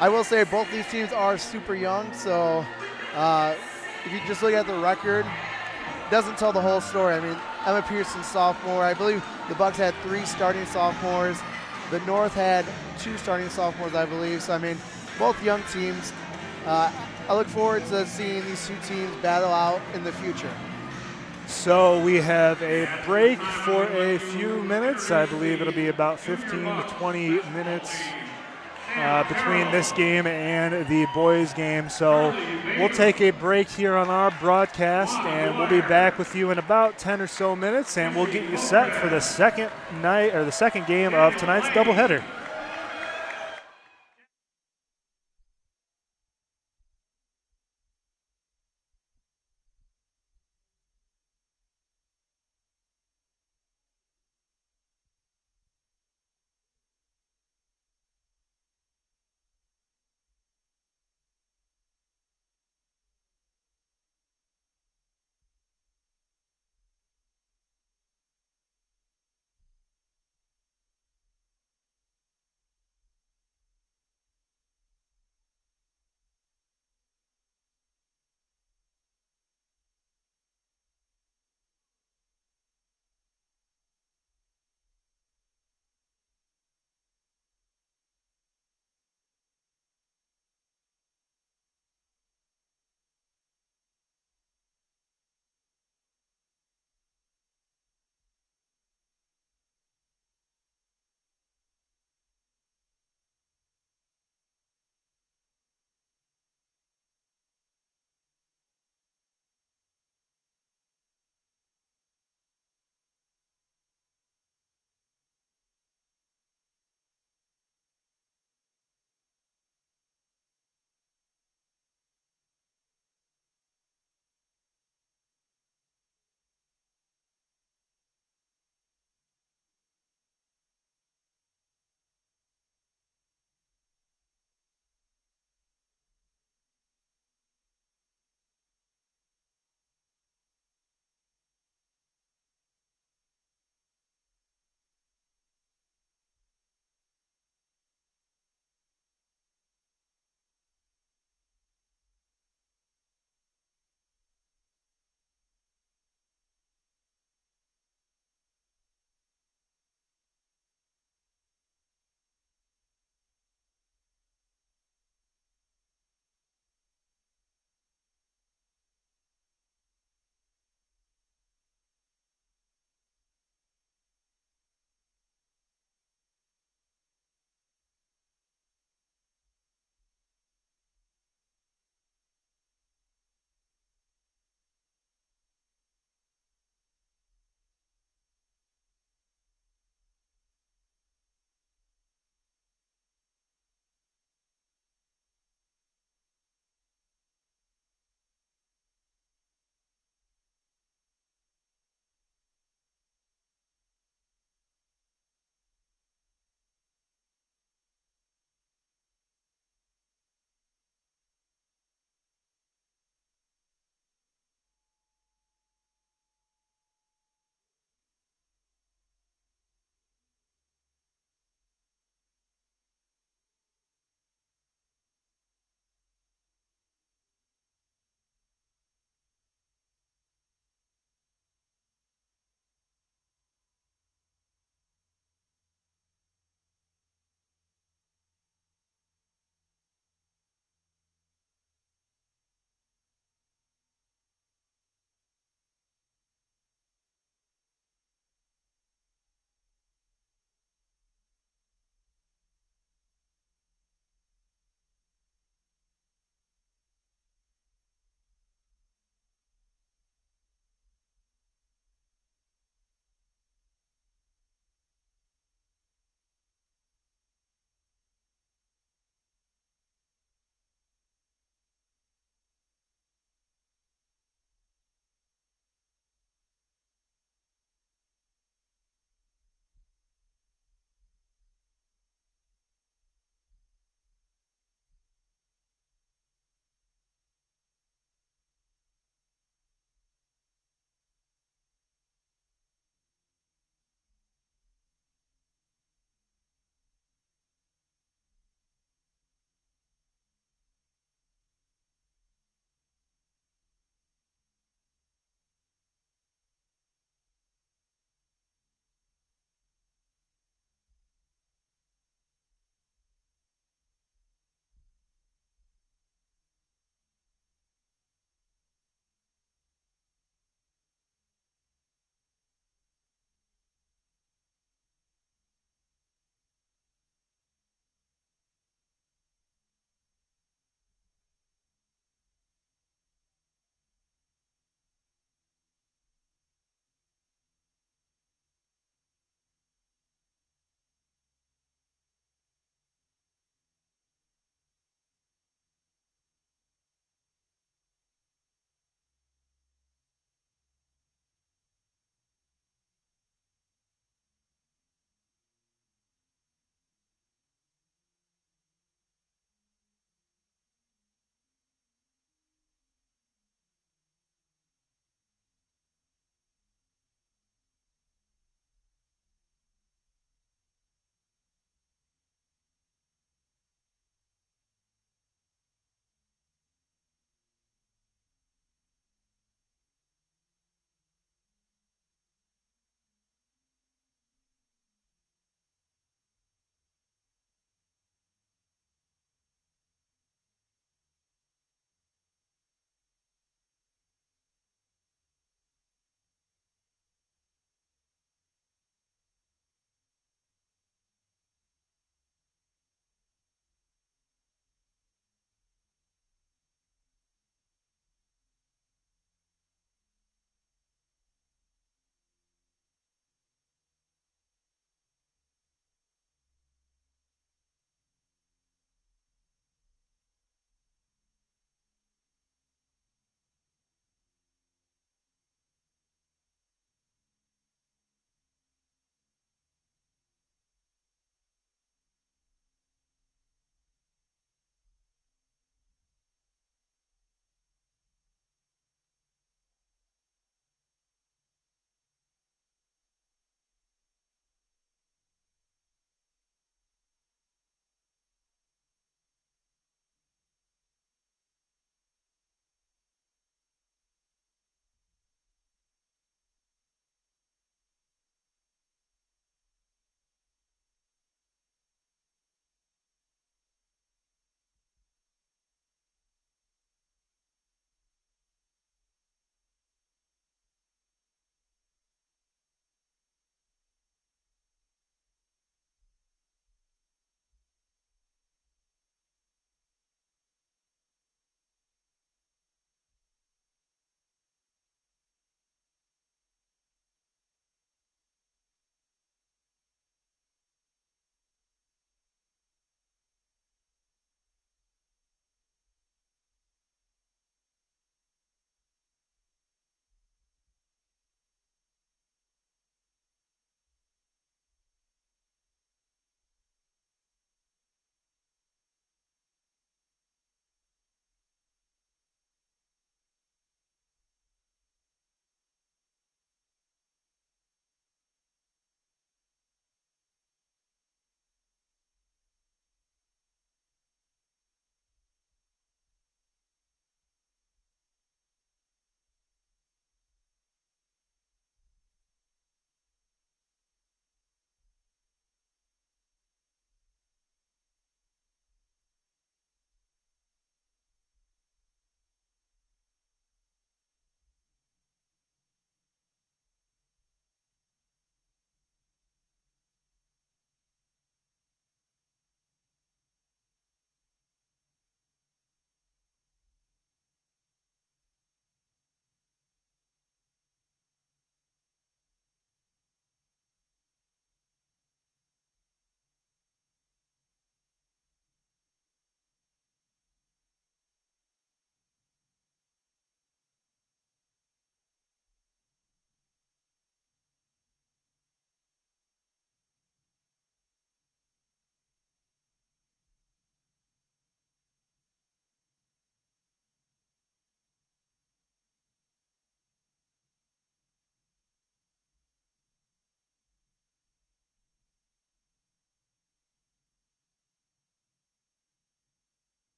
I will say both these teams are super young, so if you just look at the record, it doesn't tell the whole story. I mean, Emma Pearson, sophomore. I believe the Bucks had 3 starting sophomores. The North had 2 starting sophomores, I believe. So, I mean, both young teams. I look forward to seeing these 2 teams battle out in the future. So we have a break for a few minutes. I believe it'll be about 15 to 20 minutes between this game and the boys' game. So we'll take a break here on our broadcast, and we'll be back with you in about 10 or so minutes, and we'll get you set for the second game of tonight's doubleheader.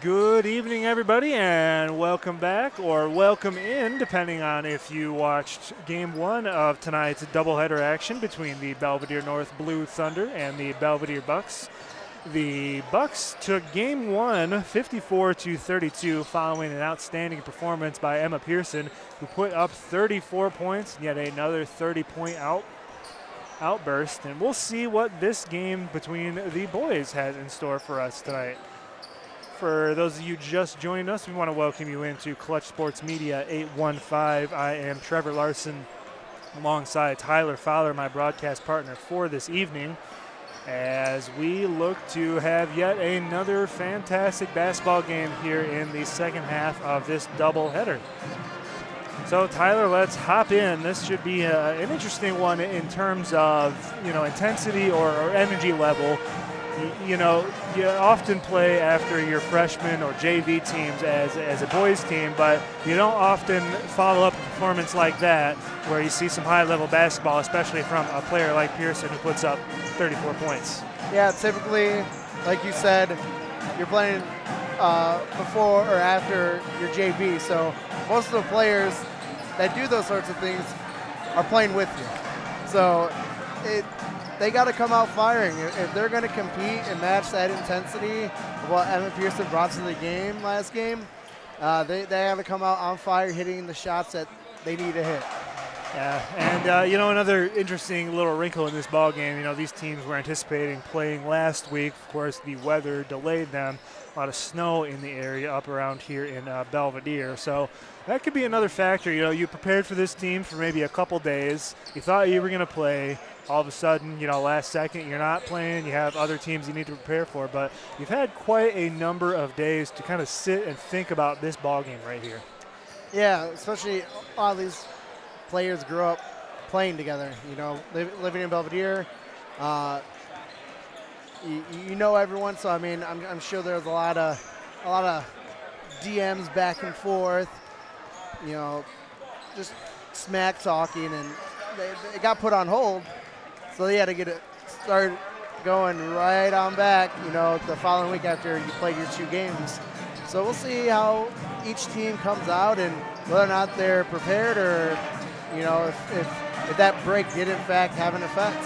Good evening, everybody, and welcome back or welcome in, depending on if you watched Game 1 of tonight's doubleheader action between the Belvidere North Blue Thunder and the Belvidere Bucks. The Bucks took Game 1 54-32 following an outstanding performance by Emma Pearson, who put up 34 points and yet another 30-point outburst. And we'll see what this game between the boys has in store for us tonight. For those of you just joining us, we want to welcome you into Clutch Sports Media 815. I am Trevor Larson alongside Tyler Fowler, my broadcast partner for this evening, as we look to have yet another fantastic basketball game here in the second half of this doubleheader. So Tyler, let's hop in. This should be an interesting one in terms of, intensity or energy level. You often play after your freshman or JV teams as a boys team, but you don't often follow up a performance like that where you see some high-level basketball, especially from a player like Pearson who puts up 34 points. Yeah, typically, like you said, you're playing before or after your JV, so most of the players that do those sorts of things are playing with you. So they got to come out firing. If they're going to compete and match that intensity of what Emma Pearson brought to the game last game, they have to come out on fire, hitting the shots that they need to hit. Yeah, and another interesting little wrinkle in this ball game. These teams were anticipating playing last week. Of course, the weather delayed them. A lot of snow in the area up around here in Belvidere, so that could be another factor. You prepared for this team for maybe a couple days. You thought you were going to play. All of a sudden, last second, you're not playing. You have other teams you need to prepare for, but you've had quite a number of days to kind of sit and think about this ball game right here. Yeah, especially all these players grew up playing together. Living in Belvidere, you know everyone. So I'm sure there's a lot of DMs back and forth. Just smack talking, and it got put on hold. So they had to get it started going right on back, the following week after you played your 2 games. So we'll see how each team comes out and whether or not they're prepared, or, if that break did in fact have an effect.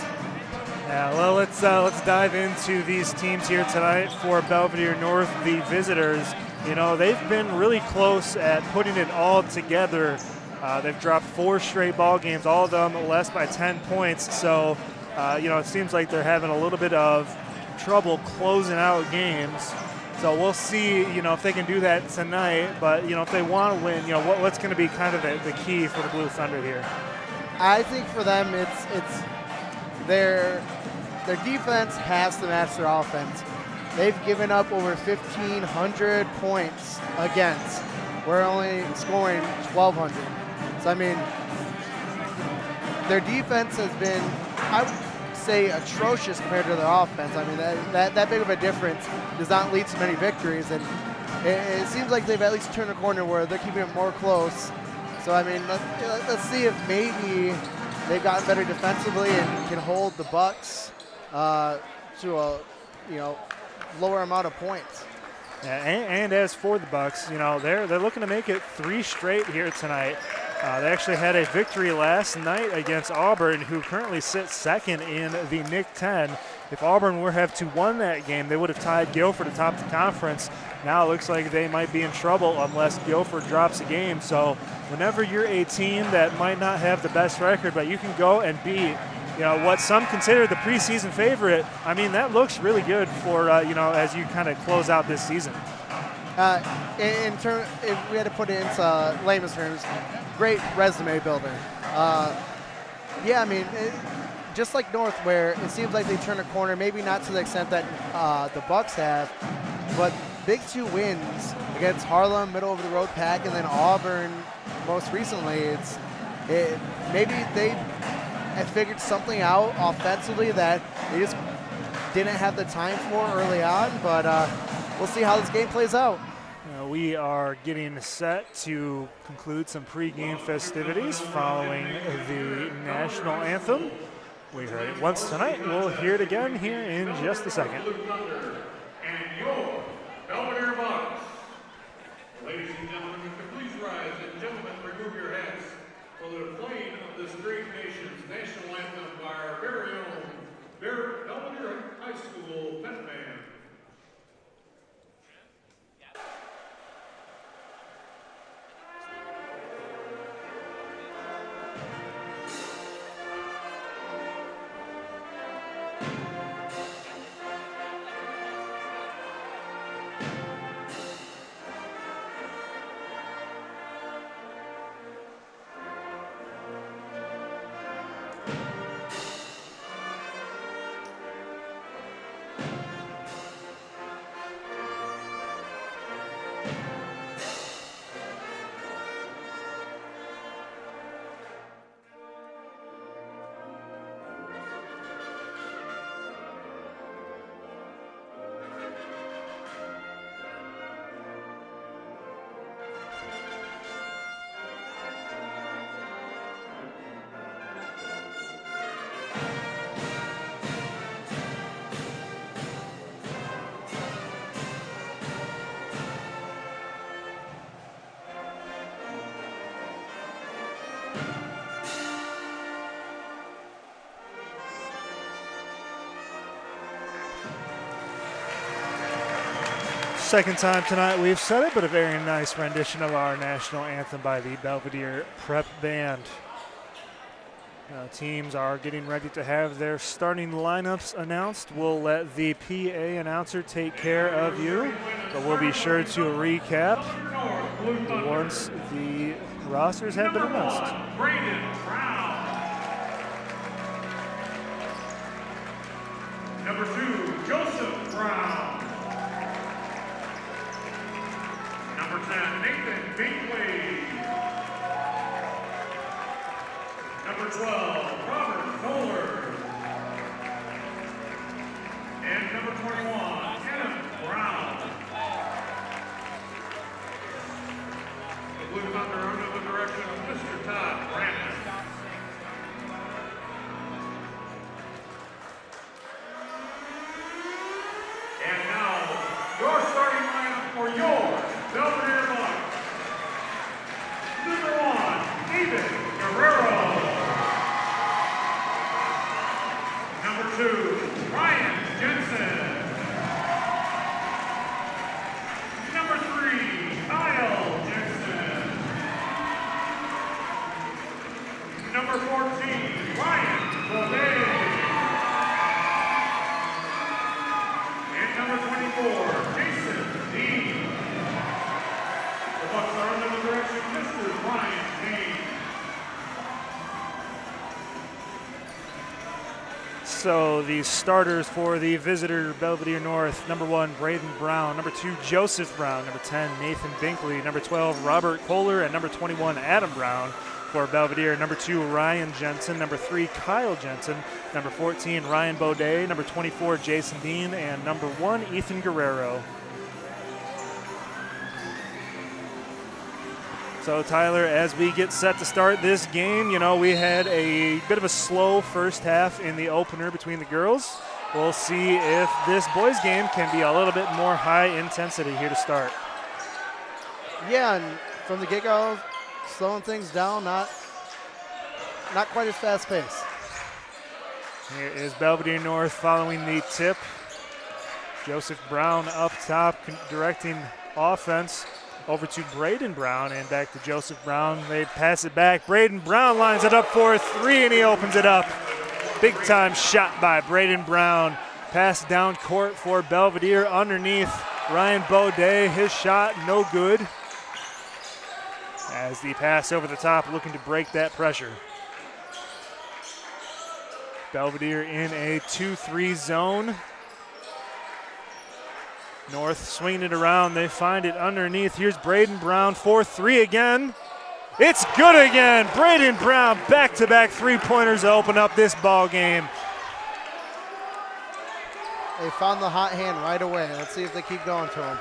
Yeah, well, let's dive into these teams here tonight. For Belvidere North, the visitors, they've been really close at putting it all together. They've dropped 4 straight ball games, all of them less by 10 points. So, it seems like they're having a little bit of trouble closing out games. So we'll see, if they can do that tonight. But, if they want to win, what's going to be kind of the key for the Blue Thunder here? I think for them, it's their defense has to match their offense. They've given up over 1,500 points against. We're only scoring 1,200. So, their defense has been, I would say, atrocious compared to their offense. That big of a difference does not lead to many victories. And it seems like they've at least turned a corner where they're keeping it more close. So, let's see if maybe they've gotten better defensively and can hold the Bucks to a, lower amount of points. Yeah, and as for the Bucks, they're looking to make it 3 straight here tonight. They actually had a victory last night against Auburn, who currently sits second in the NIC-10. If Auburn were have to won that game, they would have tied Guilford atop the conference. Now it looks like they might be in trouble unless Guilford drops a game. So whenever you're a team that might not have the best record, but you can go and beat what some consider the preseason favorite, that looks really good for, as you kind of close out this season. If we had to put it into layman's terms, great resume builder. Just like North, where it seems like they turned a corner, maybe not to the extent that the Bucks have, but big 2 wins against Harlem, middle of the road pack, and then Auburn most recently. Maybe they have figured something out offensively that they just didn't have the time for early on, but we'll see how this game plays out. We are getting set to conclude some pregame festivities following the national anthem. We heard it once tonight. We'll hear it again here in just a second. And your Belvidere Bucks. Second time tonight we've said it, but a very nice rendition of our national anthem by the Belvidere Prep Band. Teams are getting ready to have their starting lineups announced. We'll let the PA announcer take care of you, but we'll be sure to recap once the rosters have been announced. Number 2, Joseph Brown. Number 10, Nathan Binkley. Number 12, Robert Kohler. And number 21, Adam Brown. The Blue Thunder under the direction of Mr. Todd Brandon. And now, your starting lineup for your Belvidere Bucks. Number 1, David Guerrero. Number 2, Ryan Jensen. Number 3, Kyle Jensen. Number 14, Ryan Beaudet. And number 24, Jason Dean. The Bucks are under the direction of Mr. Ryan Dean. So the starters for the visitor Belvidere North: number 1, Braden Brown; number 2, Joseph Brown; number 10, Nathan Binkley; number 12, Robert Kohler; and number 21, Adam Brown. For Belvidere, number 2, Ryan Jensen; number 3, Kyle Jensen; number 14, Ryan Beaudet; number 24, Jason Dean; and number 1, Ethan Guerrero. So Tyler, as we get set to start this game, you know, we had a bit of a slow first half in the opener between the girls. We'll see if this boys game can be a little bit more high intensity here to start. Yeah, and from the get-go, slowing things down, not quite as fast paced. Here is Belvidere North following the tip. Joseph Brown up top directing offense over to Braden Brown and back to Joseph Brown. They pass it back. Braden Brown lines it up for 3 and he opens it up. Big time shot by Braden Brown. Pass down court for Belvidere underneath Ryan Beaudet. His shot no good. As the pass over the top looking to break that pressure. Belvidere in a 2-3 zone. North swinging it around. They find it underneath. Here's Braden Brown for 3 again. It's good again. Braden Brown back-to-back three-pointers to open up this ball game. They found the hot hand right away. Let's see if they keep going to him.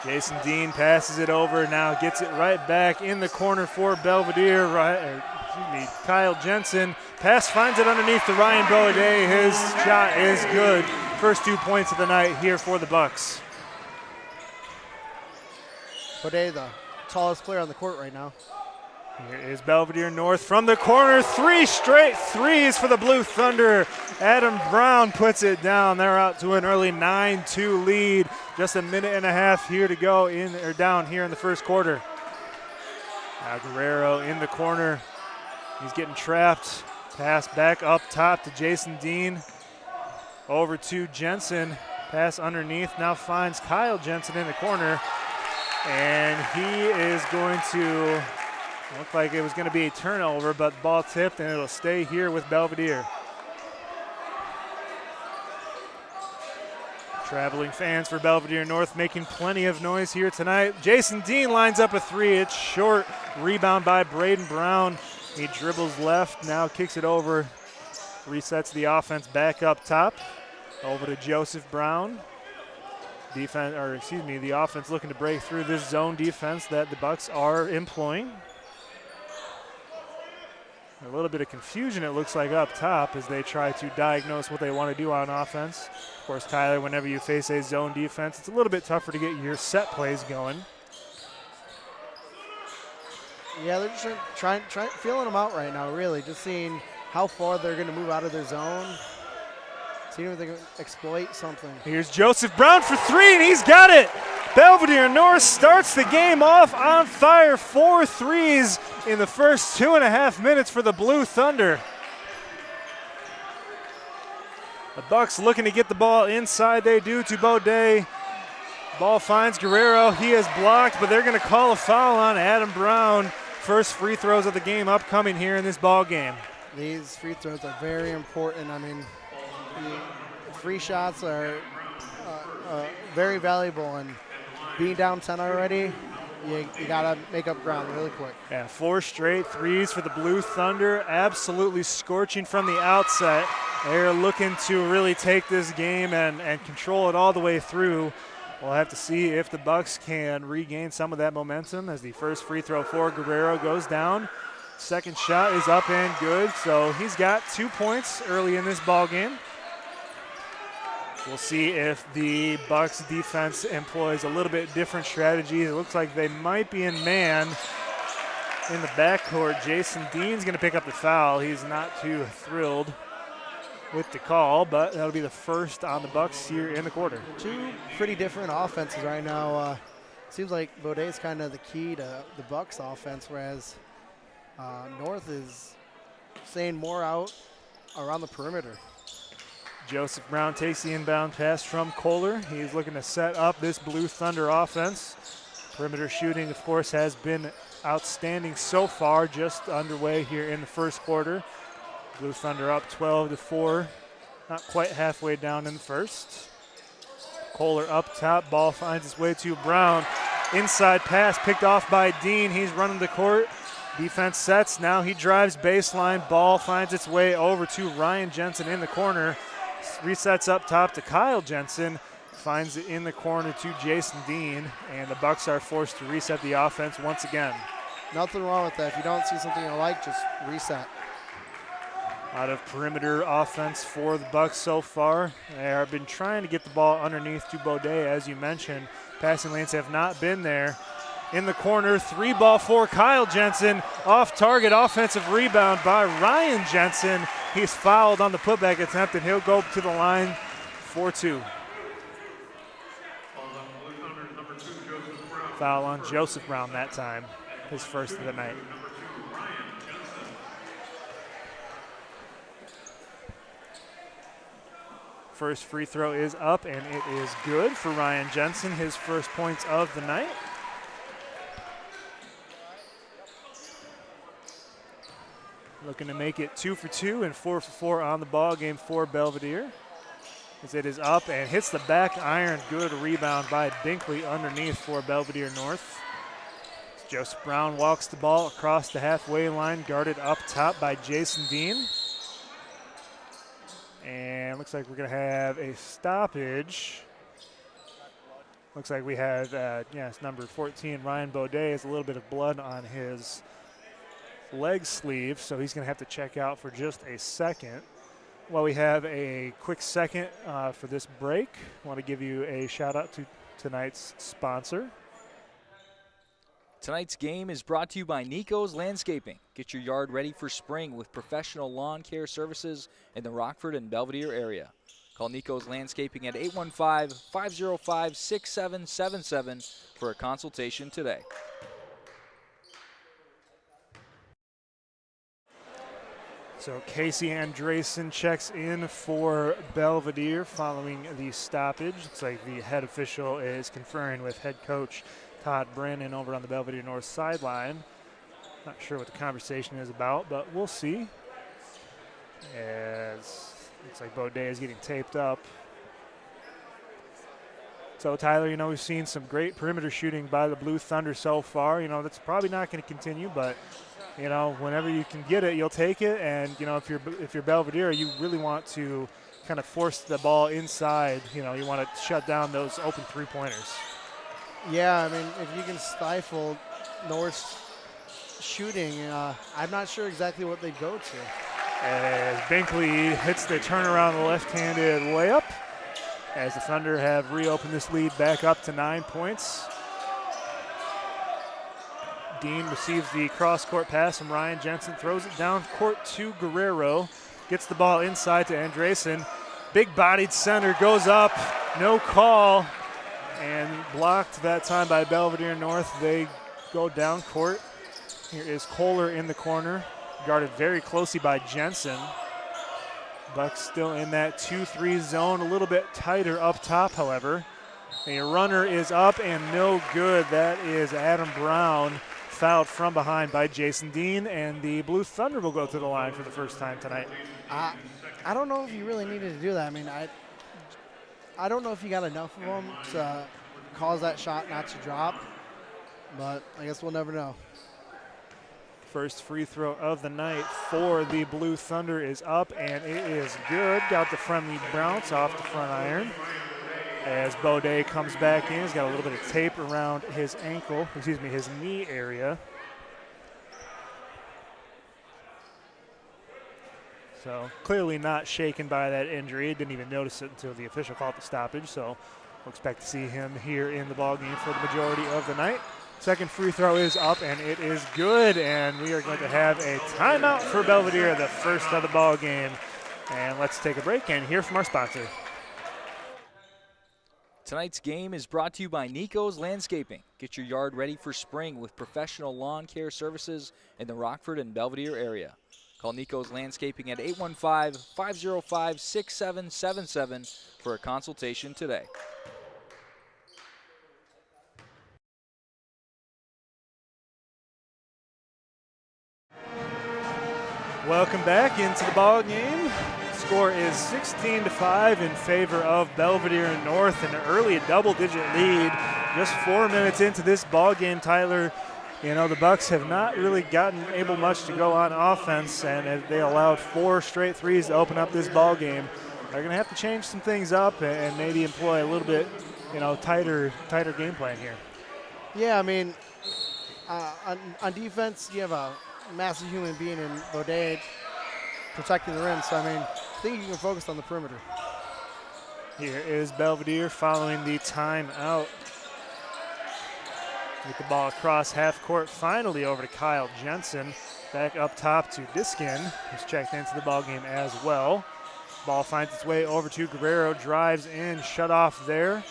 Jason Dean passes it over, now gets it right back in the corner for Belvidere. Kyle Jensen. Pass finds it underneath to Ryan Beaudet. His shot is good. First 2 points of the night here for the Bucks. Beaudet, the tallest player on the court right now. Here is Belvidere North from the corner. 3 straight threes for the Blue Thunder. Adam Brown puts it down. They're out to an early 9-2 lead. Just a minute and a half here to go down here in the first quarter. Now Guerrero in the corner. He's getting trapped. Pass back up top to Jason Dean. Over to Jensen. Pass underneath. Now finds Kyle Jensen in the corner. And he is going to look like it was going to be a turnover, but ball tipped, and it'll stay here with Belvidere. Traveling fans for Belvidere North making plenty of noise here tonight. Jason Dean lines up a 3. It's short. Rebound by Braden Brown. He dribbles left, now kicks it over. Resets the offense back up top. Over to Joseph Brown. The offense looking to break through this zone defense that the Bucks are employing. A little bit of confusion, it looks like, up top as they try to diagnose what they want to do on offense. Of course, Tyler, whenever you face a zone defense, it's a little bit tougher to get your set plays going. Yeah, they're just feeling them out right now, really. Just seeing how far they're going to move out of their zone. Seeing if they can exploit something. Here's Joseph Brown for three, and he's got it. Belvidere North starts the game off on fire. 4 threes in the first 2.5 minutes for the Blue Thunder. The Bucks looking to get the ball inside. They do to Baudet. Ball finds Guerrero. He is blocked, but they're going to call a foul on Adam Brown. First free throws of the game upcoming here in this ball game. These free throws are very important. I mean, free shots are very valuable, and being down 10 already, you got to make up ground really quick. Yeah, 4 straight threes for the Blue Thunder. Absolutely scorching from the outset. They're looking to really take this game and control it all the way through. We'll have to see if the Bucks can regain some of that momentum as the first free throw for Guerrero goes down. Second shot is up and good, so he's got 2 points early in this ball game. We'll see if the Bucks defense employs a little bit different strategy. It looks like they might be in man in the backcourt. Jason Dean's going to pick up the foul. He's not too thrilled with the call, but that'll be the first on the Bucks here in the quarter. 2 pretty different offenses right now. Seems like Baudet's kind of the key to the Bucks offense, whereas North is staying more out around the perimeter. Joseph Brown takes the inbound pass from Kohler. He's looking to set up this Blue Thunder offense. Perimeter shooting, of course, has been outstanding so far, just underway here in the first quarter. Blue Thunder up 12-4, not quite halfway down in the first. Kohler up top, ball finds its way to Brown. Inside pass picked off by Dean. He's running the court. Defense sets, now he drives baseline. Ball finds its way over to Ryan Jensen in the corner. Resets up top to Kyle Jensen. Finds it in the corner to Jason Dean, and the Bucks are forced to reset the offense once again. Nothing wrong with that. If you don't see something you like, just reset. Out of perimeter offense for the Bucks so far. They have been trying to get the ball underneath to Baudet, as you mentioned. Passing lanes have not been there. In the corner, 3-ball for Kyle Jensen. Off target offensive rebound by Ryan Jensen. He's fouled on the putback attempt, and he'll go to the line for 2. Foul on Joseph Brown that time, his first of the night. First free throw is up, and it is good for Ryan Jensen, his first points of the night. Looking to make it 2 for 2 and 4 for 4 on the ball game for Belvidere. As it is up and hits the back iron. Good rebound by Binkley underneath for Belvidere North. Joseph Brown walks the ball across the halfway line, guarded up top by Jason Dean. And looks like we're going to have a stoppage. Looks like we have, it's number 14, Ryan Baudet, has a little bit of blood on his leg sleeve, so he's going to have to check out for just a second. While we have a quick second for this break, I want to give you a shout out to tonight's sponsor. Tonight's game is brought to you by Nico's Landscaping. Get your yard ready for spring with professional lawn care services in the Rockford and Belvidere area. Call Nico's Landscaping at 815-505-6777 for a consultation today. So Casey Andresen checks in for Belvidere following the stoppage. Looks like the head official is conferring with head coach Todd Brennan over on the Belvidere North sideline. Not sure what the conversation is about, but we'll see. As looks like Baudet is getting taped up. So Tyler, we've seen some great perimeter shooting by the Blue Thunder so far. That's probably not going to continue, but whenever you can get it, you'll take it. And if you're Belvidere, you really want to kind of force the ball inside. You want to shut down those open three-pointers. Yeah, I mean, if you can stifle North's shooting, I'm not sure exactly what they'd go to. As Binkley hits the turnaround left-handed layup, as the Thunder have reopened this lead back up to 9 points. Dean receives the cross-court pass from Ryan Jensen, throws it down court to Guerrero, gets the ball inside to Andresen. Big-bodied center goes up, no call, and blocked that time by Belvidere North. They go down court. Here is Kohler in the corner, guarded very closely by Jensen. Bucks still in that 2-3 zone, a little bit tighter up top, however. A runner is up and no good. That is Adam Brown, fouled from behind by Jason Dean, and the Blue Thunder will go to the line for the first time tonight. I don't know if you really needed to do that. I mean, I don't know if you got enough of them to cause that shot not to drop, but I guess we'll never know. First free throw of the night for the Blue Thunder is up, and it is good. Got the friendly bounce off the front iron. As Baudet comes back in, he's got a little bit of tape around his ankle, excuse me, his knee area. So clearly not shaken by that injury. Didn't even notice it until the official called the stoppage. So we'll expect to see him here in the ballgame for the majority of the night. Second free throw is up, and it is good. And we are going to have a timeout for Belvidere, the first of the ballgame. And let's take a break and hear from our sponsor. Tonight's game is brought to you by Nico's Landscaping. Get your yard ready for spring with professional lawn care services in the Rockford and Belvidere area. Call Nico's Landscaping at 815-505-6777 for a consultation today. Welcome back into the ball game. Score is 16-5 in favor of Belvidere North, an early double-digit lead. Just 4 minutes into this ball game, Tyler, you know, the Bucks have not really gotten able much to go on offense, and they allowed 4 straight threes to open up this ball game. They're going to have to change some things up and maybe employ a little bit, you know, tighter game plan here. Yeah, I mean, on defense, you have a massive human being in Baudet protecting the rim, so I mean, I think you can focus on the perimeter. Here is Belvidere following the timeout. Get the ball across half court, finally over to Kyle Jensen. Back up top to Diskin, who's checked into the ball game as well. Ball finds its way over to Guerrero, drives in, shut off there.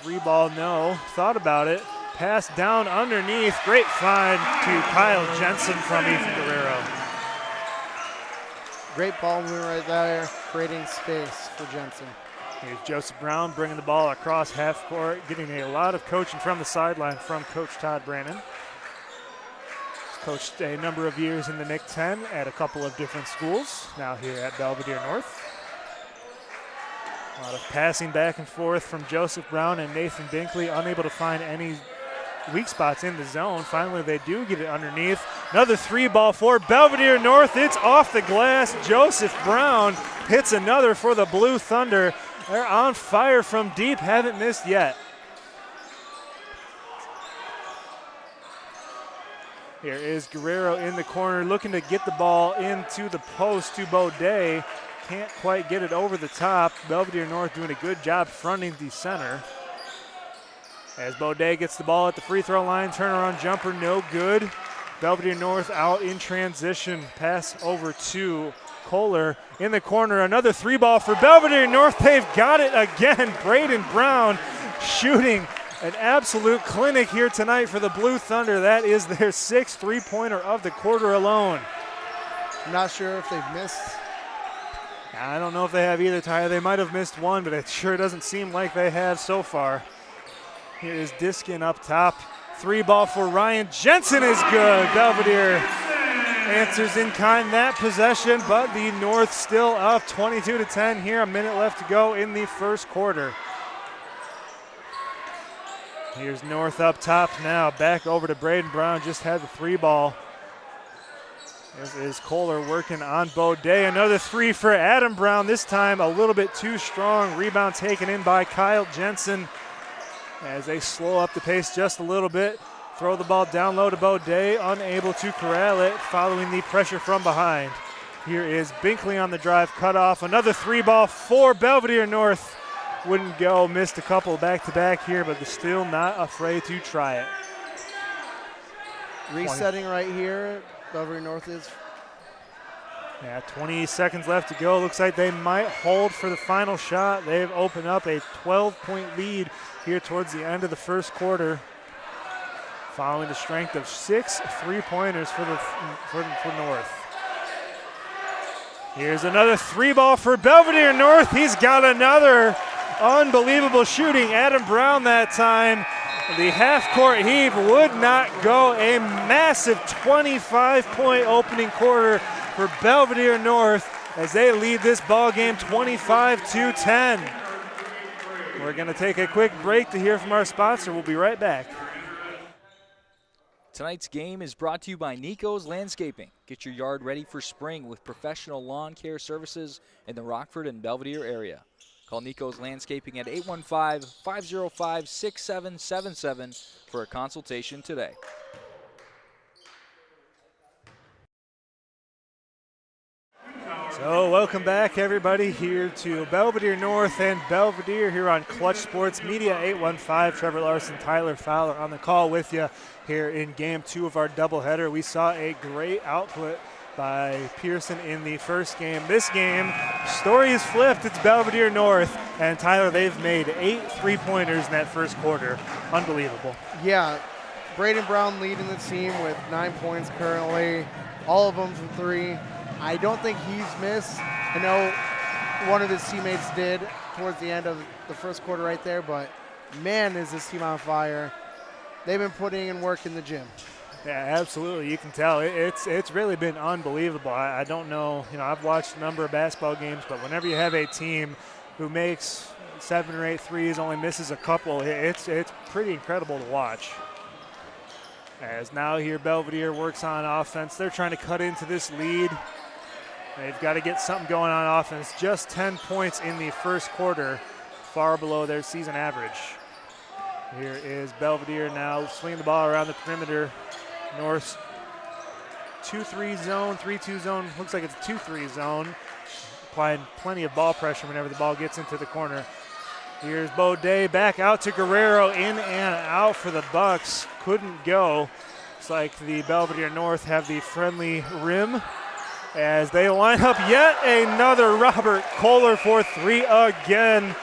3-ball, no, thought about it. Pass down underneath, great find to Kyle Jensen from Ethan Guerrero. Great ball movement right there, creating space for Jensen. Here's Joseph Brown bringing the ball across half court, getting a lot of coaching from the sideline from Coach Todd Brannon. He's coached a number of years in the NIC-10 at a couple of different schools, now here at Belvidere North. A lot of passing back and forth from Joseph Brown and Nathan Binkley, unable to find any weak spots in the zone. Finally, they do get it underneath. Another 3-ball for Belvidere North. It's off the glass. Joseph Brown hits another for the Blue Thunder. They're on fire from deep, haven't missed yet. Here is Guerrero in the corner, looking to get the ball into the post to Baudet. Can't quite get it over the top. Belvidere North doing a good job fronting the center. As Baudet gets the ball at the free throw line, turnaround jumper, no good. Belvidere North out in transition. Pass over to Kohler in the corner. Another 3-ball for Belvidere North. They've got it again. Braden Brown shooting an absolute clinic here tonight for the Blue Thunder. That is their 6th three-pointer of the quarter alone. I'm not sure if they've missed. I don't know if they have either, Tyler. They might have missed one, but it sure doesn't seem like they have so far. Here is Diskin up top. 3-ball for Ryan Jensen is good. Belvidere answers in kind that possession, but the North still up 22-10 here. A minute left to go in the first quarter. Here's North up top now. Back over to Braden Brown. Just had the 3-ball. This is Kohler working on Baudet. Another 3 for Adam Brown. This time a little bit too strong. Rebound taken in by Kyle Jensen. As they slow up the pace just a little bit. Throw the ball down low to Baudet, unable to corral it, following the pressure from behind. Here is Binkley on the drive, cut off. Another 3-ball for Belvidere North. Wouldn't go, missed a couple back-to-back here, but still not afraid to try it. Resetting right here. Belvidere North is. Yeah, 20 seconds left to go. Looks like they might hold for the final shot. They've opened up a 12-point lead here towards the end of the first quarter, following the strength of 6 3-pointers for North. Here's another 3-ball for Belvidere North. He's got another unbelievable shooting. Adam Brown that time. The half-court heave would not go. A massive 25-point opening quarter for Belvidere North as they lead this ball game 25-10. We're going to take a quick break to hear from our sponsor. We'll be right back. Tonight's game is brought to you by Nico's Landscaping. Get your yard ready for spring with professional lawn care services in the Rockford and Belvidere area. Call Nico's Landscaping at 815-505-6777 for a consultation today. So welcome back, everybody, here to Belvidere North and Belvidere here on Clutch Sports Media. 815, Trevor Larson, Tyler Fowler on the call with you here in Game 2 of our doubleheader. We saw a great output by Pearson in the first game. This game, story is flipped. It's Belvidere North, and Tyler, they've made 8 3-pointers in that first quarter. Unbelievable. Yeah, Braden Brown leading the team with 9 points currently, all of them from 3. I don't think he's missed. I know one of his teammates did towards the end of the first quarter right there, but man, is this team on fire. They've been putting in work in the gym. Yeah, absolutely. You can tell it's really been unbelievable. I don't know, I've watched a number of basketball games, but whenever you have a team who makes 7 or 8 threes, only misses a couple, it's pretty incredible to watch. As now here Belvidere works on offense. They're trying to cut into this lead. They've got to get something going on offense. Just 10 points in the first quarter, far below their season average. Here is Belvidere now swinging the ball around the perimeter. North's 2-3 zone, 3-2 zone. Looks like it's a 2-3 zone. Applying plenty of ball pressure whenever the ball gets into the corner. Here's Baudet back out to Guerrero, in and out for the Bucks. Couldn't go. Looks like the Belvidere North have the friendly rim as they line up yet another Robert Kohler for 3 again.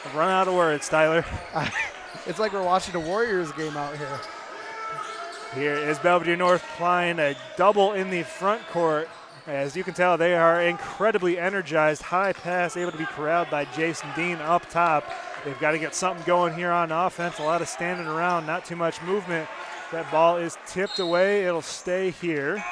I've run out of words, Tyler. It's like we're watching a Warriors game out here. Here is Belvidere North playing a double in the front court. As you can tell, they are incredibly energized. High pass able to be corralled by Jason Dean up top. They've got to get something going here on offense. A lot of standing around, not too much movement. That ball is tipped away. It'll stay here.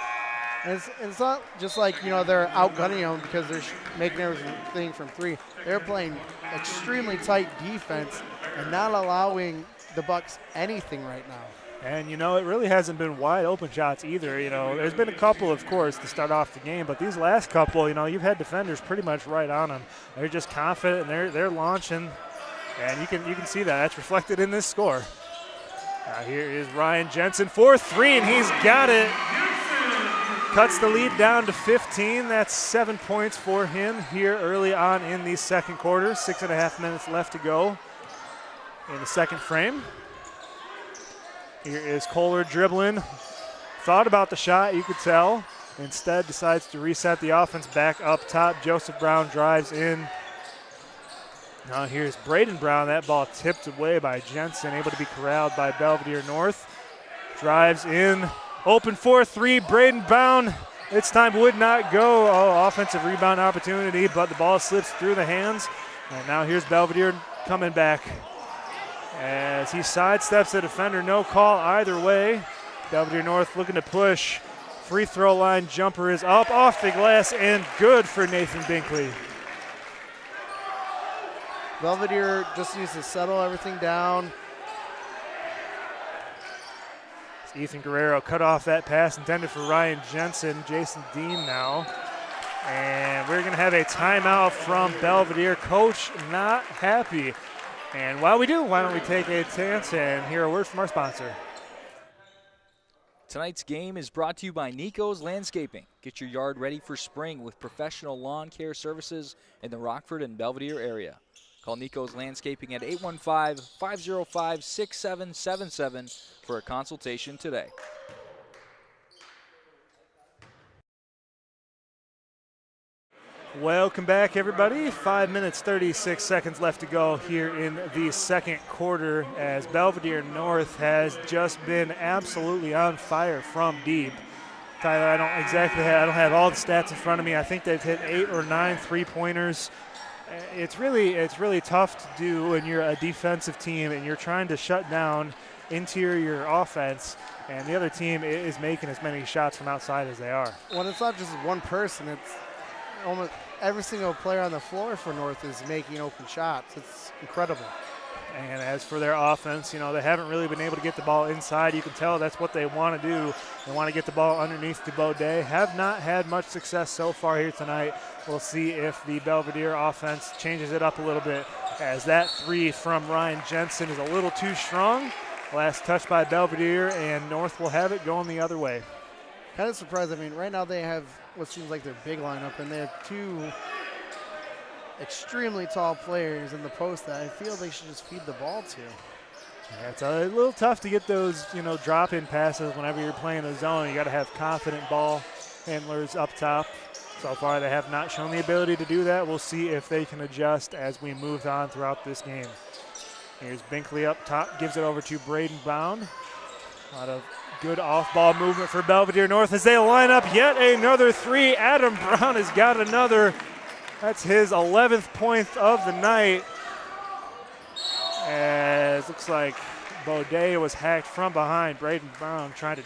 And it's not just like, they're outgunning them because they're making everything from 3. They're playing extremely tight defense and not allowing the Bucks anything right now. And, it really hasn't been wide open shots either. There's been a couple, of course, to start off the game, but these last couple, you've had defenders pretty much right on them. They're just confident and they're launching, and you can see that. That's reflected in this score. Now here is Ryan Jensen for 3, and he's got it. Cuts the lead down to 15. That's 7 points for him here early on in the second quarter. 6.5 minutes left to go in the second frame. Here is Kohler dribbling. Thought about the shot, you could tell. Instead decides to reset the offense back up top. Joseph Brown drives in. Now here's Braden Brown. That ball tipped away by Jensen, able to be corralled by Belvidere North. Drives in. Open 4-3, Braden Brown. This time would not go. Oh, offensive rebound opportunity, but the ball slips through the hands. And now here's Belvidere coming back. As he sidesteps the defender, no call either way. Belvidere North looking to push. Free throw line jumper is up off the glass and good for Nathan Binkley. Belvidere just needs to settle everything down. Ethan Guerrero cut off that pass intended for Ryan Jensen. Jason Dean now. And we're going to have a timeout from Belvidere. Coach not happy. And while we do, why don't we take a chance and hear a word from our sponsor. Tonight's game is brought to you by Nico's Landscaping. Get your yard ready for spring with professional lawn care services in the Rockford and Belvidere area. Call Nico's Landscaping at 815-505-6777 for a consultation today. Welcome back, everybody. 5 minutes, 36 seconds left to go here in the second quarter as Belvidere North has just been absolutely on fire from deep. Tyler, I don't have all the stats in front of me. I think they've hit 8 or 9 three-pointers. It's really tough to do when you're a defensive team and you're trying to shut down interior offense, and the other team is making as many shots from outside as they are. Well, it's not just one person. It's almost every single player on the floor for North is making open shots. It's incredible. And as for their offense, you know, they haven't really been able to get the ball inside. You can tell that's what they want to do. They want to get the ball underneath to Baudet. Have not had much success so far here tonight. We'll see if the Belvidere offense changes it up a little bit, as that three from Ryan Jensen is a little too strong. Last touch by Belvidere, and North will have it going the other way. Kind of surprised. I mean, right now they have what seems like their big lineup, and they have two extremely tall players in the post that I feel they should just feed the ball to. Yeah, it's a little tough to get those, you know, drop-in passes whenever you're playing a zone. You got to have confident ball handlers up top. So far, they have not shown the ability to do that. We'll see if they can adjust as we move on throughout this game. Here's Binkley up top, gives it over to Braden Bound. A lot of good off-ball movement for Belvidere North as they line up yet another three. Adam Brown has got another. That's his 11th point of the night. As looks like Baudet was hacked from behind. Braden Brown trying to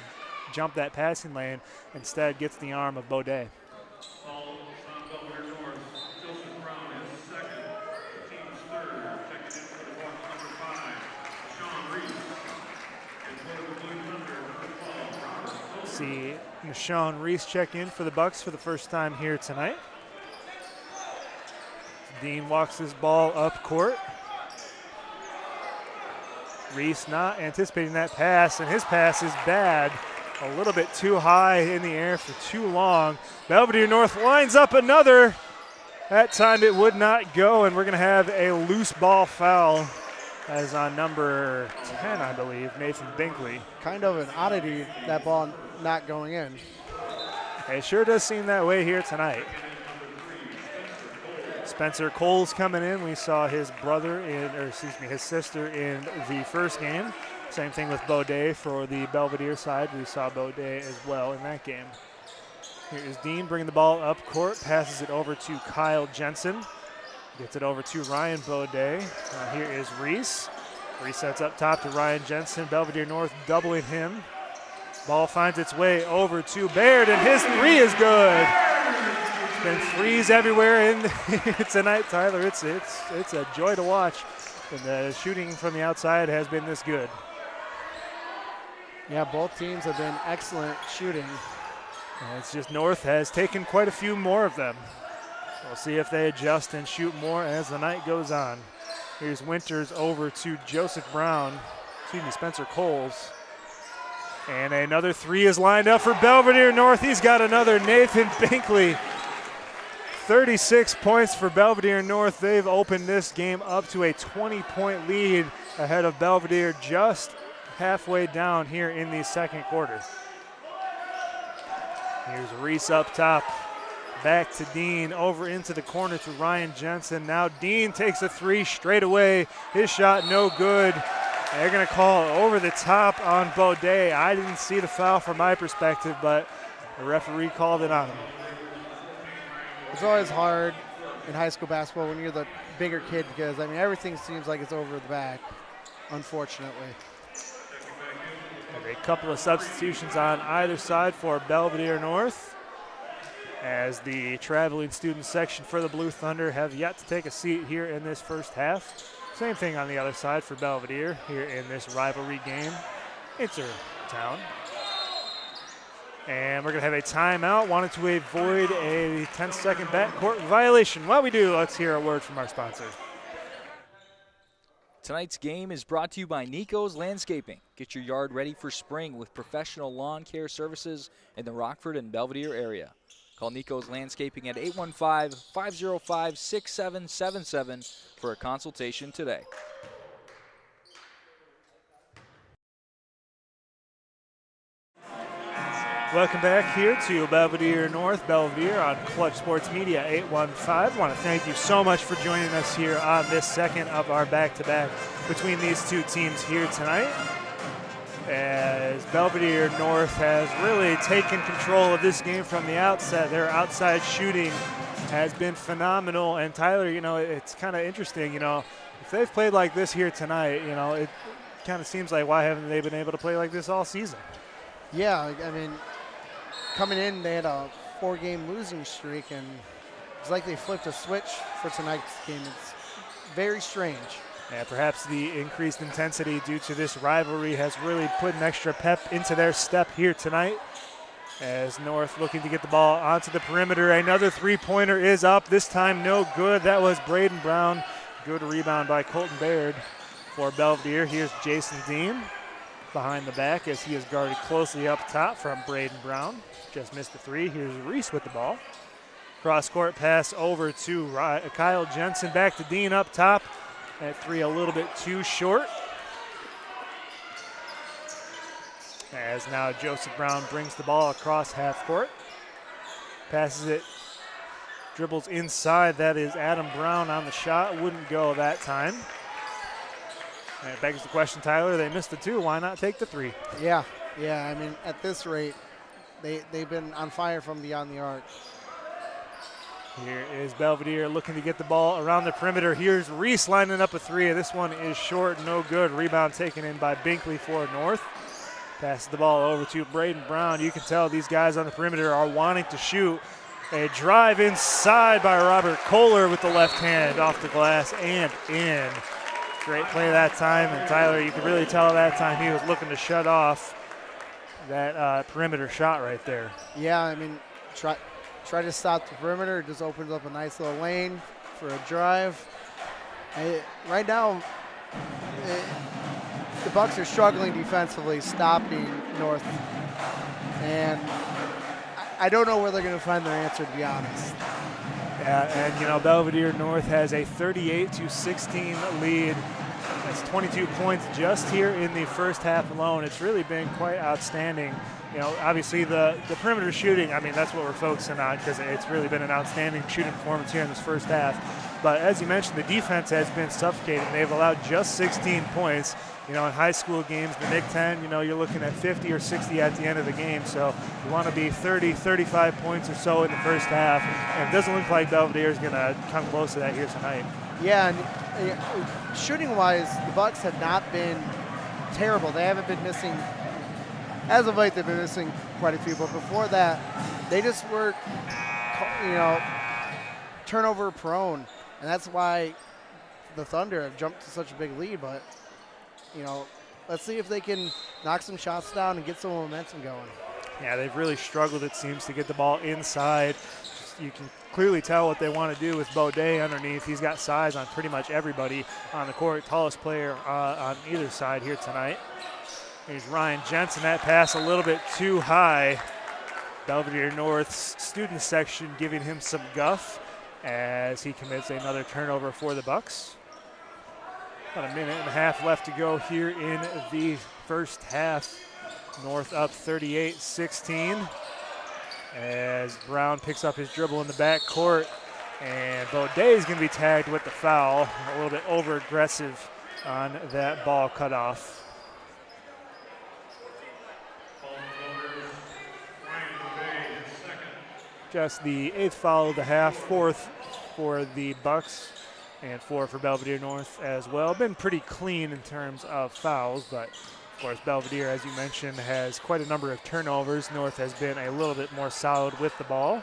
jump that passing lane. Instead gets the arm of Baudet. See Sean Reese check in for the Bucks for the first time here tonight. Dean walks his ball up court. Reese not anticipating that pass, and his pass is bad. A little bit too high in the air for too long. Belvidere North lines up another. That time it would not go, and we're going to have a loose ball foul as on number 10, I believe, Nathan Binkley. Kind of an oddity, that ball not going in. It sure does seem that way here tonight. Spencer Cole's coming in. We saw his his sister in the first game. Same thing with Baudet for the Belvidere side. We saw Baudet as well in that game. Here is Dean bringing the ball up court, passes it over to Kyle Jensen. Gets it over to Ryan Baudet. Here is Reese. Resets up top to Ryan Jensen. Belvidere North doubling him. Ball finds its way over to Baird, and his three is good. Been threes everywhere in tonight, Tyler. It's a joy to watch. And the shooting from the outside has been this good. Yeah, both teams have been excellent shooting. And it's just North has taken quite a few more of them. We'll see if they adjust and shoot more as the night goes on. Here's Winters over to Spencer Coles. And another three is lined up for Belvidere North. He's got another. Nathan Binkley. 36 points for Belvidere North. They've opened this game up to a 20-point lead ahead of Belvidere just halfway down here in the second quarter. Here's Reese up top. Back to Dean, over into the corner to Ryan Jensen. Now Dean takes a three straight away. His shot no good. They're going to call over the top on Baudet. I didn't see the foul from my perspective, but the referee called it on him. It's always hard in high school basketball when you're the bigger kid because, I mean, everything seems like it's over the back, unfortunately. A couple of substitutions on either side for Belvidere North, as the traveling student section for the Blue Thunder have yet to take a seat here in this first half. Same thing on the other side for Belvidere here in this rivalry game. Intertown. And we're going to have a timeout. Wanted to avoid a 10-second backcourt violation. While we do, let's hear a word from our sponsor. Tonight's game is brought to you by Nico's Landscaping. Get your yard ready for spring with professional lawn care services in the Rockford and Belvidere area. Call Nico's Landscaping at 815-505-6777 for a consultation today. Welcome back here to Belvidere North, Belvidere on Clutch Sports Media 815. I want to thank you so much for joining us here on this second of our back-to-back between these two teams here tonight. As Belvidere North has really taken control of this game from the outset. Their outside shooting has been phenomenal. And Tyler, you know, it's kind of interesting, you know, if they've played like this here tonight, you know, it kind of seems like why haven't they been able to play like this all season? Yeah, I mean, coming in, they had a 4-game losing streak, and it's like they flipped a switch for tonight's game. It's very strange. Yeah, perhaps the increased intensity due to this rivalry has really put an extra pep into their step here tonight. As North looking to get the ball onto the perimeter. Another three-pointer is up, this time no good. That was Braden Brown. Good rebound by Colton Baird for Belvidere. Here's Jason Dean behind the back as he is guarded closely up top from Braden Brown. Just missed the three. Here's Reese with the ball. Cross-court pass over to Kyle Jensen. Back to Dean up top. That three a little bit too short. As now Joseph Brown brings the ball across half court. Passes it. Dribbles inside. That is Adam Brown on the shot. Wouldn't go that time. And it begs the question, Tyler, they missed the two. Why not take the three? Yeah. I mean, at this rate, they've been on fire from beyond the arc. Here is Belvidere looking to get the ball around the perimeter. Here's Reese lining up a three. This one is short, no good. Rebound taken in by Binkley for North. Passes the ball over to Braden Brown. You can tell these guys on the perimeter are wanting to shoot. A drive inside by Robert Kohler with the left hand off the glass and in. Great play that time, and Tyler, you could really tell that time he was looking to shut off that perimeter shot right there. Yeah, I mean, try to stop the perimeter. It just opens up a nice little lane for a drive. Right now, the Bucks are struggling defensively, stopping North, and I don't know where they're going to find their answer, to be honest. Yeah, and you know, Belvidere North has a 38-16 lead. That's 22 points just here in the first half alone. It's really been quite outstanding. You know, obviously the perimeter shooting, I mean, that's what we're focusing on because it's really been an outstanding shooting performance here in this first half. But as you mentioned, the defense has been suffocating. They've allowed just 16 points. You know, in high school games, the NIC-10, you know, you're looking at 50 or 60 at the end of the game. So you want to be 30, 35 points or so in the first half. And it doesn't look like Belvidere is going to come close to that here tonight. Yeah, and shooting-wise, the Bucks have not been terrible. They haven't been missing, as of late, they've been missing quite a few. But before that, they just were, you know, turnover prone. And that's why the Thunder have jumped to such a big lead. But, you know, let's see if they can knock some shots down and get some momentum going. Yeah, they've really struggled, it seems, to get the ball inside. You can clearly tell what they want to do with Baudet underneath. He's got size on pretty much everybody on the court. Tallest player on either side here tonight. Here's Ryan Jensen. That pass a little bit too high. Belvidere North's student section giving him some guff as he commits another turnover for the Bucks. About a minute and a half left to go here in the first half. North up 38-16 as Brown picks up his dribble in the back court, and Baudet is going to be tagged with the foul. A little bit over aggressive on that ball cutoff. Just the 8th foul of the half, 4th for the Bucks, and 4 for Belvidere North as well. Been pretty clean in terms of fouls, but of course Belvidere, as you mentioned, has quite a number of turnovers. North has been a little bit more solid with the ball.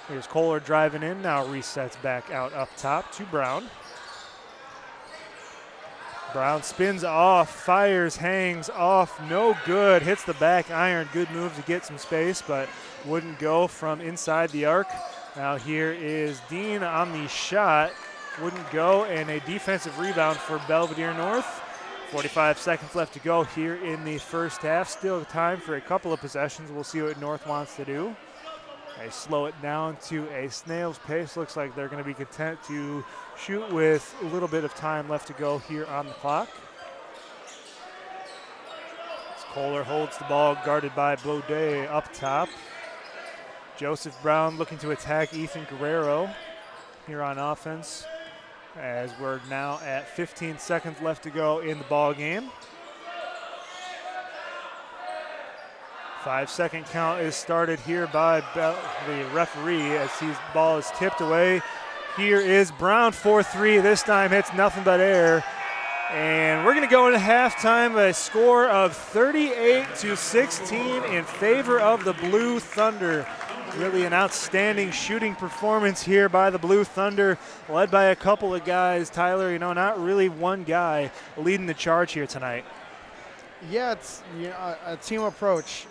Here's Kohler driving in, now resets back out up top to Brown. Brown spins off, fires, hangs off, no good. Hits the back iron, good move to get some space, but wouldn't go from inside the arc. Now here is Dean on the shot, wouldn't go, and a defensive rebound for Belvidere North. 45 seconds left to go here in the first half. Still time for a couple of possessions. We'll see what North wants to do. They slow it down to a snail's pace. Looks like they're going to be content to shoot with a little bit of time left to go here on the clock. As Kohler holds the ball, guarded by Belvidere up top. Joseph Brown looking to attack Ethan Guerrero here on offense, as we're now at 15 seconds left to go in the ball game. 5-second count is started here by the referee as his ball is tipped away. Here is Brown for three. This time hits nothing but air. And we're going to go into halftime, a score of 38-16 in favor of the Blue Thunder. Really an outstanding shooting performance here by the Blue Thunder, led by a couple of guys. Tyler, not really one guy leading the charge here tonight. Yeah, it's a team approach.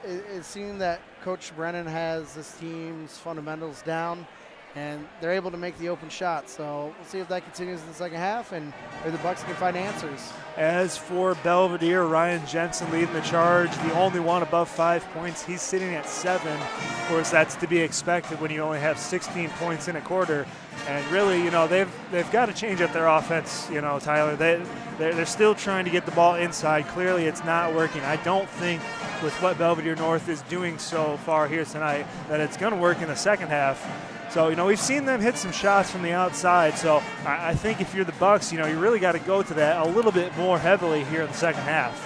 It seemed that Coach Brennan has this team's fundamentals down, and they're able to make the open shot. So we'll see if that continues in the second half and if the Bucks can find answers. As for Belvidere, Ryan Jensen leading the charge, the only one above 5 points. He's sitting at 7. Of course, that's to be expected when you only have 16 points in a quarter. And really, they've got to change up their offense, Tyler. They're still trying to get the ball inside. Clearly, it's not working. I don't think with what Belvidere North is doing so far here tonight that it's going to work in the second half. So, we've seen them hit some shots from the outside. So I think if you're the Bucks, you really got to go to that a little bit more heavily here in the second half.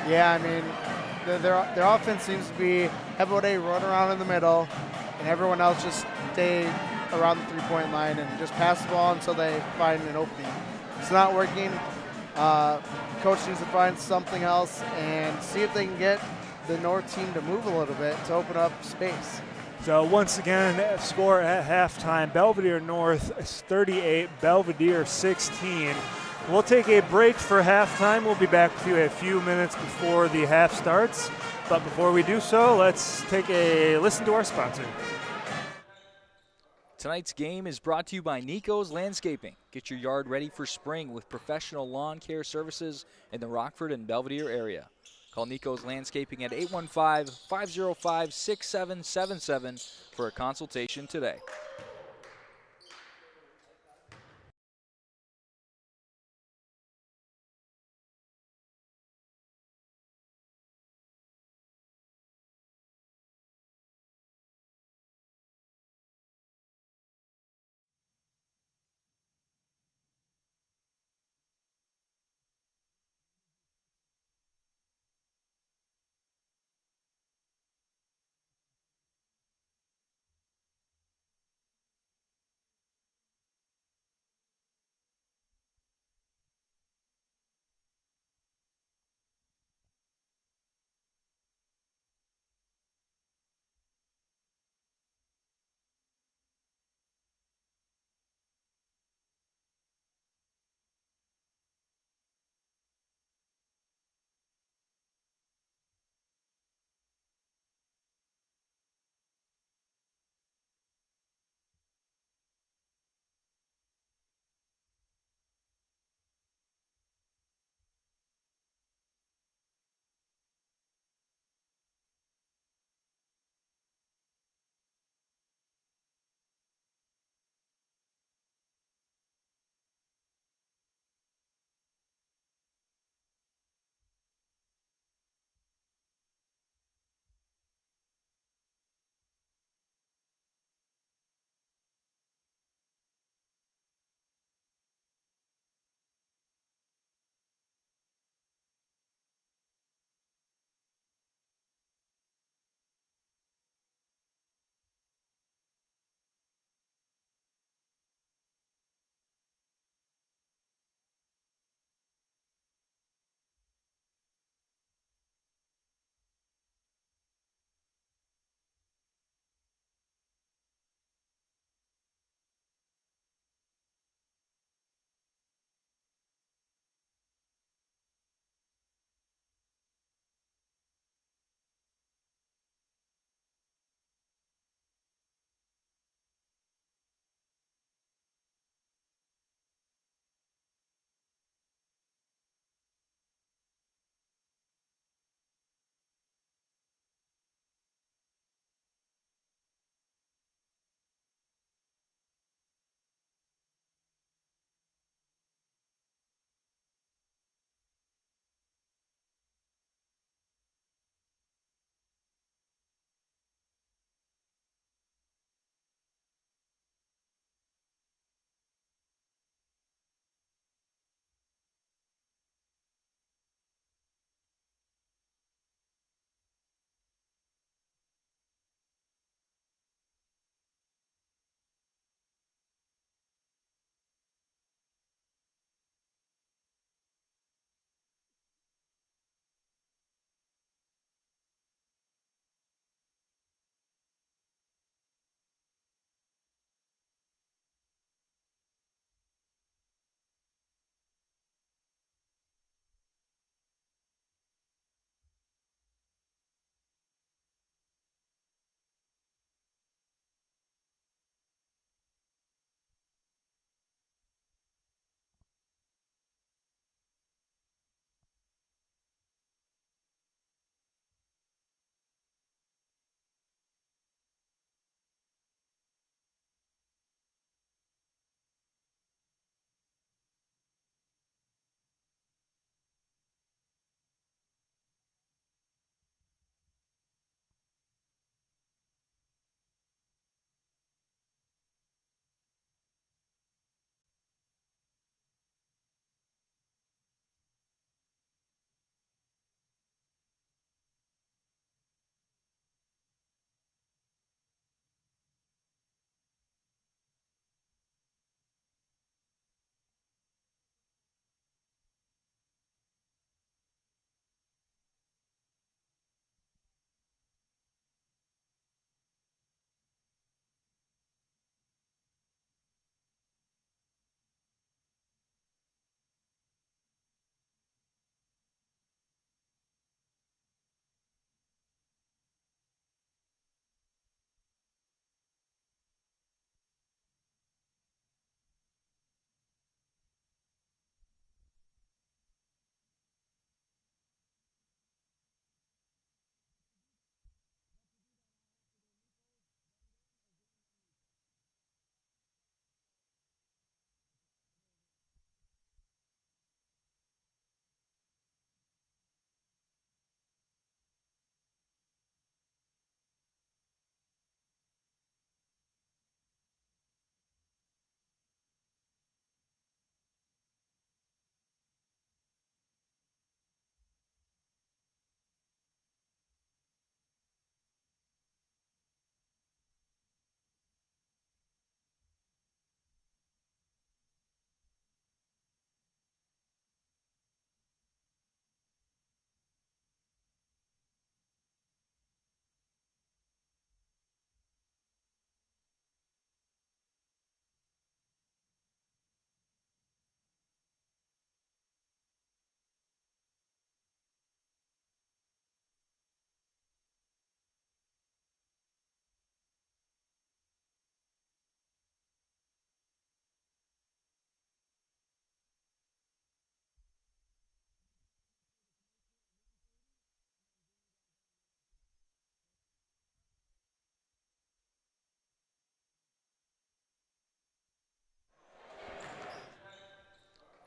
Yeah, I mean, their offense seems to be everybody run around in the middle, and everyone else just stay around the three-point line and just pass the ball until they find an opening. It's not working. Coach needs to find something else and see if they can get the North team to move a little bit to open up space. So once again, score at halftime, Belvidere North 38, Belvidere 16. We'll take a break for halftime. We'll be back with you a few minutes before the half starts. But before we do so, let's take a listen to our sponsor. Tonight's game is brought to you by Nico's Landscaping. Get your yard ready for spring with professional lawn care services in the Rockford and Belvidere area. Call Nico's Landscaping at 815-505-6777 for a consultation today.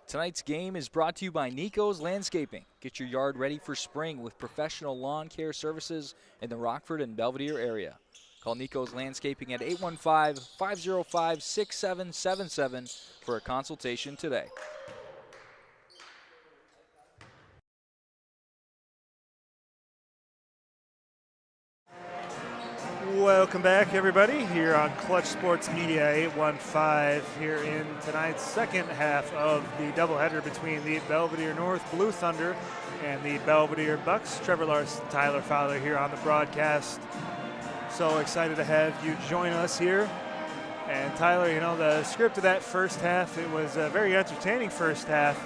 Tonight's game is brought to you by Nico's Landscaping. Get your yard ready for spring with professional lawn care services in the Rockford and Belvidere area. Call Nico's Landscaping at 815-505-6777 for a consultation today. Welcome back, everybody, here on Clutch Sports Media 815 here in tonight's second half of the doubleheader between the Belvidere North Blue Thunder and the Belvidere Bucks. Trevor Larson, Tyler Fowler here on the broadcast. So excited to have you join us here. And Tyler, you know, the script of that first half, it was a very entertaining first half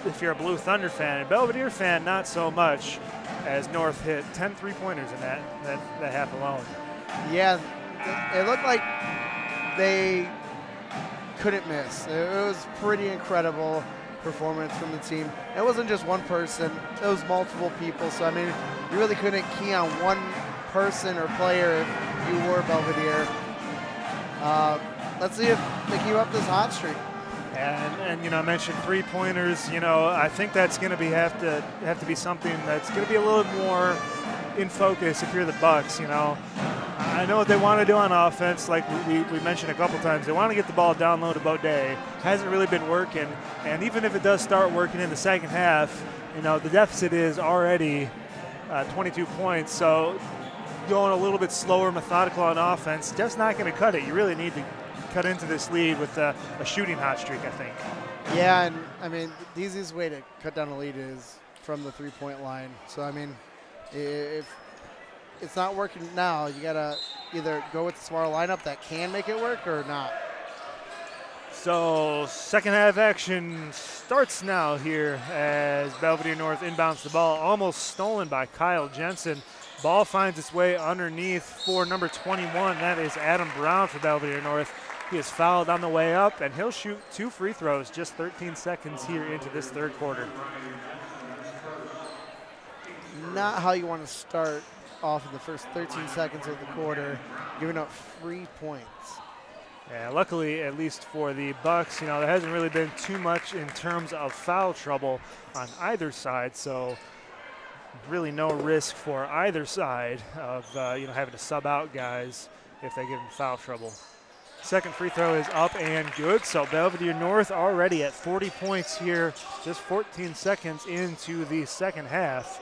if you're a Blue Thunder fan. A Belvidere fan, not so much, as North hit 10 three-pointers in that half alone. Yeah, it looked like they couldn't miss. It was pretty incredible performance from the team. It wasn't just one person, it was multiple people. So, I mean, you really couldn't key on one person or player if you were Belvidere. Let's see if they keep up this hot streak. And you know, I mentioned three-pointers. You know, I think that's going to have to be something that's going to be a little more in focus if you're the Bucks. You know, I know what they want to do on offense, like we mentioned a couple times. They want to get the ball down low to Baudet. Hasn't really been working, and even if it does start working in the second half, you know, the deficit is already 22 points. So going a little bit slower, methodical on offense, just not going to cut it. You really need to cut into this lead with a shooting hot streak, I think. Yeah, and I mean, the easiest way to cut down a lead is from the three-point line. So, I mean, if it's not working now, you got to either go with the smaller lineup that can make it work or not. So, second half action starts now here as Belvidere North inbounds the ball, almost stolen by Kyle Jensen. Ball finds its way underneath for number 21. That is Adam Brown for Belvidere North. He is fouled on the way up, and he'll shoot 2 free throws just 13 seconds here into this third quarter. Not how you want to start off in the first 13 seconds of the quarter, giving up 3 points. Yeah, luckily, at least for the Bucks, you know, there hasn't really been too much in terms of foul trouble on either side, so really no risk for either side of you know, having to sub out guys if they get in foul trouble. Second free throw is up and good. So Belvidere North already at 40 points here, just 14 seconds into the second half.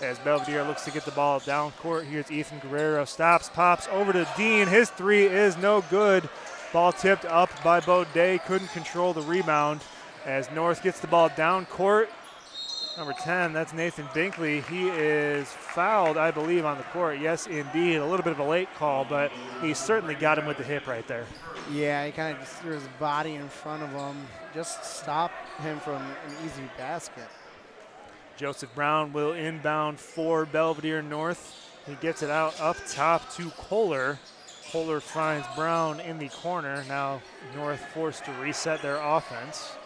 As Belvidere looks to get the ball down court, here's Ethan Guerrero, stops, pops over to Dean. His three is no good. Ball tipped up by Baudet, couldn't control the rebound. As North gets the ball down court, number 10, that's Nathan Binkley. He is fouled, I believe, on the court. Yes, indeed. A little bit of a late call, but he certainly got him with the hip right there. Yeah, he kind of just threw his body in front of him. Just stop him from an easy basket. Joseph Brown will inbound for Belvidere North. He gets it out up top to Kohler. Kohler finds Brown in the corner. Now North forced to reset their offense.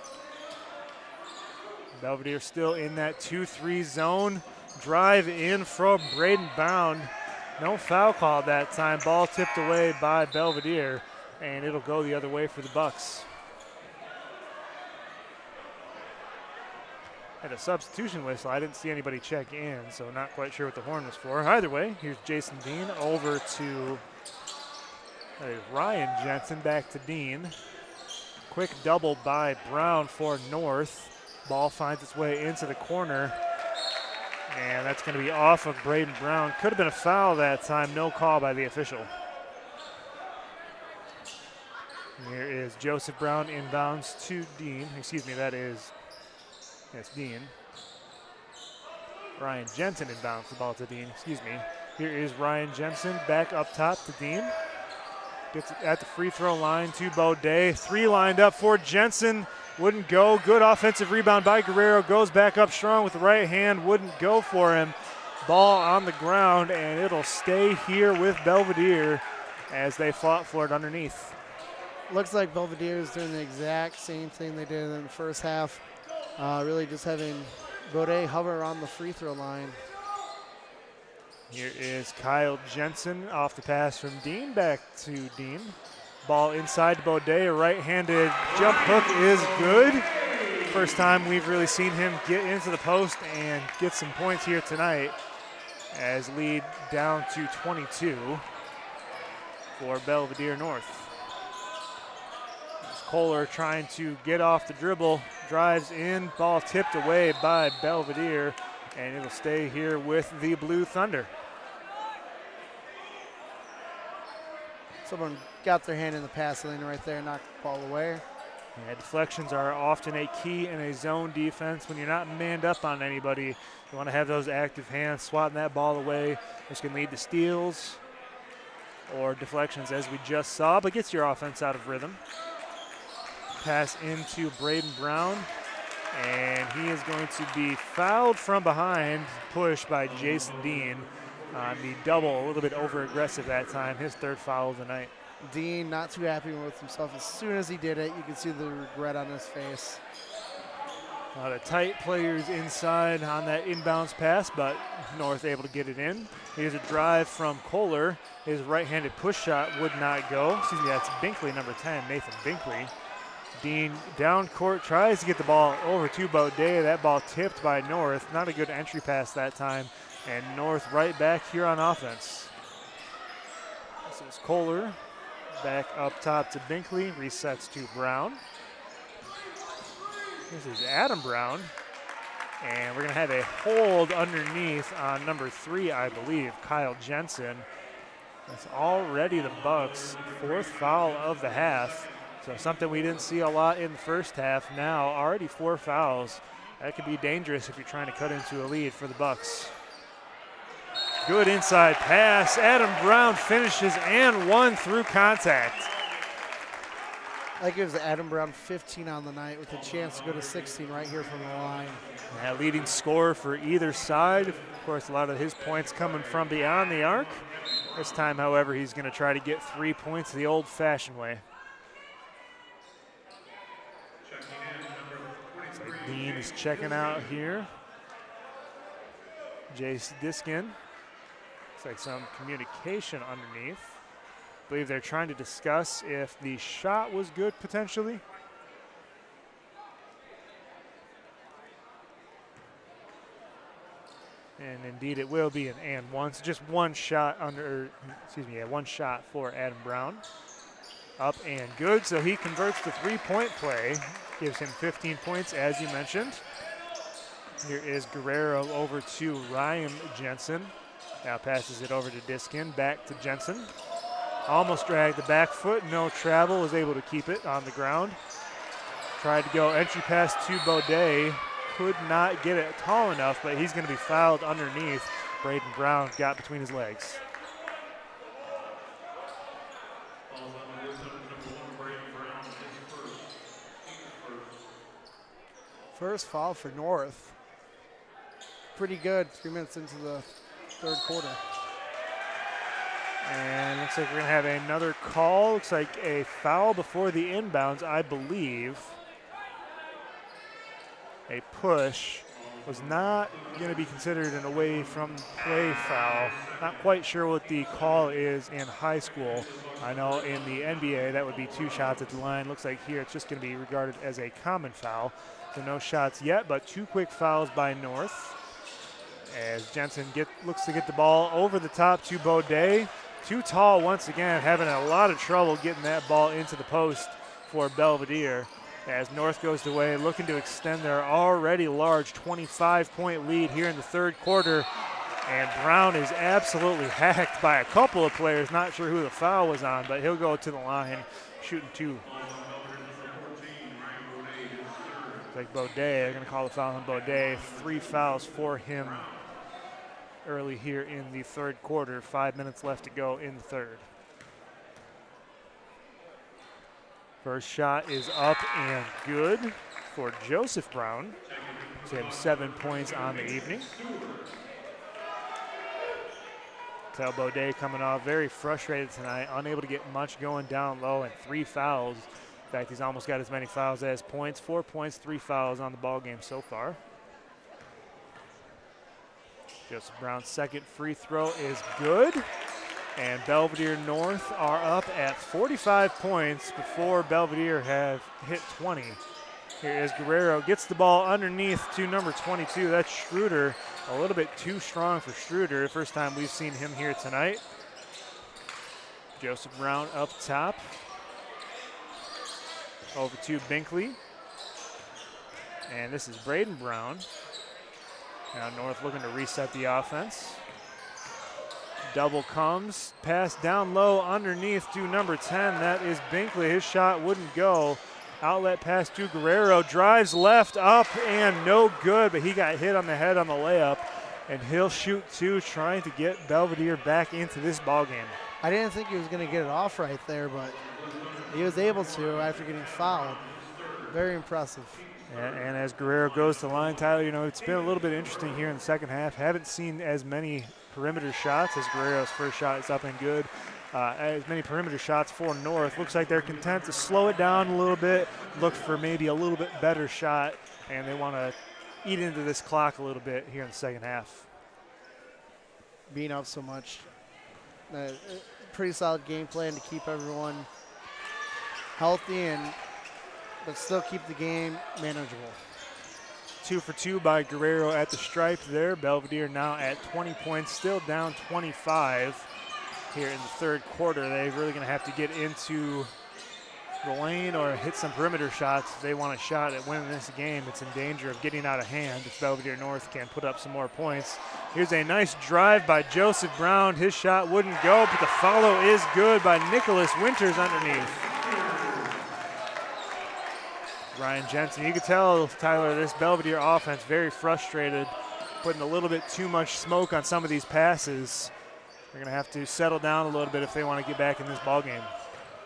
Belvidere still in that 2-3 zone. Drive in from Braden Brown. No foul call that time. Ball tipped away by Belvidere, and it'll go the other way for the Bucks. Had a substitution whistle. I didn't see anybody check in, so not quite sure what the horn was for. Either way, here's Jason Dean over to Ryan Jensen, back to Dean. Quick double by Brown for North. Ball finds its way into the corner, and that's going to be off of Braden Brown. Could have been a foul that time. No call by the official. Here is Joseph Brown inbounds to Dean. Excuse me, that's Dean. Ryan Jensen inbounds the ball to Dean. Excuse me. Here is Ryan Jensen back up top to Dean. Gets it at the free throw line to Baudet. 3 lined up for Jensen. Wouldn't go. Good offensive rebound by Guerrero. Goes back up strong with the right hand. Wouldn't go for him. Ball on the ground, and it'll stay here with Belvidere as they fought for it underneath. Looks like Belvidere is doing the exact same thing they did in the first half. Really just having Baudet hover around the free throw line. Here is Kyle Jensen off the pass from Dean. Back to Dean. Ball inside Baudet. A right-handed jump hook is good. First time we've really seen him get into the post and get some points here tonight, as lead down to 22 for Belvidere North. As Kohler trying to get off the dribble, drives in, ball tipped away by Belvidere, and it'll stay here with the Blue Thunder. Someone got their hand in the pass lane right there, knocked the ball away. Yeah, deflections are often a key in a zone defense. When you're not manned up on anybody, you want to have those active hands swatting that ball away, which can lead to steals or deflections, as we just saw, but gets your offense out of rhythm. Pass into Braden Brown, and he is going to be fouled from behind, pushed by Jason Dean on the double, a little bit over-aggressive that time, his third foul of the night. Dean not too happy with himself. As soon as he did it, you can see the regret on his face. A lot of tight players inside on that inbounds pass, but North able to get it in. Here's a drive from Kohler. His right-handed push shot would not go. Excuse me, that's Binkley, number 10, Nathan Binkley. Dean down court, tries to get the ball over to Baudet. That ball tipped by North. Not a good entry pass that time. And North right back here on offense. This is Kohler. Back up top to Binkley, resets to Brown. This is Adam Brown. And we're going to have a hold underneath on number 3, I believe, Kyle Jensen. That's already the Bucks' 4th foul of the half. So something we didn't see a lot in the first half. Now already 4 fouls. That could be dangerous if you're trying to cut into a lead for the Bucks. Good inside pass. Adam Brown finishes and 1 through contact. That gives Adam Brown 15 on the night with a chance to go to 16 right here from the line. Yeah, leading scorer for either side. Of course, a lot of his points coming from beyond the arc. This time, however, he's going to try to get 3 points the old-fashioned way. Looks like Dean is checking out here. Jace Diskin. Looks like some communication underneath. I believe they're trying to discuss if the shot was good potentially. And indeed it will be an and one. So just one shot one shot for Adam Brown. Up and good, so he converts the 3-point play. Gives him 15 points, as you mentioned. Here is Guerrero over to Ryan Jensen. Now passes it over to Diskin, back to Jensen. Almost dragged the back foot, no travel, was able to keep it on the ground. Tried to go entry pass to Baudet, could not get it tall enough, but he's going to be fouled underneath. Braden Brown got between his legs. First foul for North. Pretty good, 3 minutes into the third quarter. And looks like we're going to have another call. Looks like a foul before the inbounds, I believe. A push was not going to be considered an away from play foul. Not quite sure what the call is in high school. I know in the NBA that would be 2 shots at the line. Looks like here it's just going to be regarded as a common foul. So no shots yet, but 2 quick fouls by North. As Jensen looks to get the ball over the top to Baudet. Too tall once again, having a lot of trouble getting that ball into the post for Belvidere. As North goes away, looking to extend their already large 25-point lead here in the third quarter. And Brown is absolutely hacked by a couple of players. Not sure who the foul was on, but he'll go to the line, shooting 2. Like Baudet, they're going to call the foul on Baudet. 3 fouls for him early here in the third quarter. 5 minutes left to go in the third. First shot is up and good for Joseph Brown. He's had 7 points on the evening. Tell Baudet coming off very frustrated tonight, unable to get much going down low, and 3 fouls. In fact, he's almost got as many fouls as points. 4 points, 3 fouls on the ball game so far. Joseph Brown's second free throw is good. And Belvidere North are up at 45 points before Belvidere have hit 20. Here is Guerrero, gets the ball underneath to number 22. That's Schroeder. A little bit too strong for Schroeder. First time we've seen him here tonight. Joseph Brown up top. Over to Binkley. And this is Braden Brown. Now North looking to reset the offense. Double comes, pass down low underneath to number 10. That is Binkley. His shot wouldn't go. Outlet pass to Guerrero. Drives left, up, and no good, but he got hit on the head on the layup. And he'll shoot two, trying to get Belvidere back into this ball game. I didn't think he was going to get it off right there, but he was able to after getting fouled. Very impressive. And as Guerrero goes to the line, Tyler, you know, it's been a little bit interesting here in the second half. Haven't seen as many perimeter shots as Guerrero's first shot is up and good. As many perimeter shots for North. Looks like they're content to slow it down a little bit, look for maybe a little bit better shot, and they want to eat into this clock a little bit here in the second half. Being up so much. Pretty solid game plan to keep everyone healthy but still keep the game manageable. 2 for 2 by Guerrero at the stripe there. Belvidere now at 20 points, still down 25 here in the third quarter. They're really going to have to get into the lane or hit some perimeter shots if they want a shot at winning this game. It's in danger of getting out of hand if Belvidere North can put up some more points. Here's a nice drive by Joseph Brown. His shot wouldn't go, but the follow is good by Nicholas Winters underneath. Ryan Jensen, you can tell, Tyler, this Belvidere offense very frustrated, putting a little bit too much smoke on some of these passes. They're going to have to settle down a little bit if they want to get back in this ball game.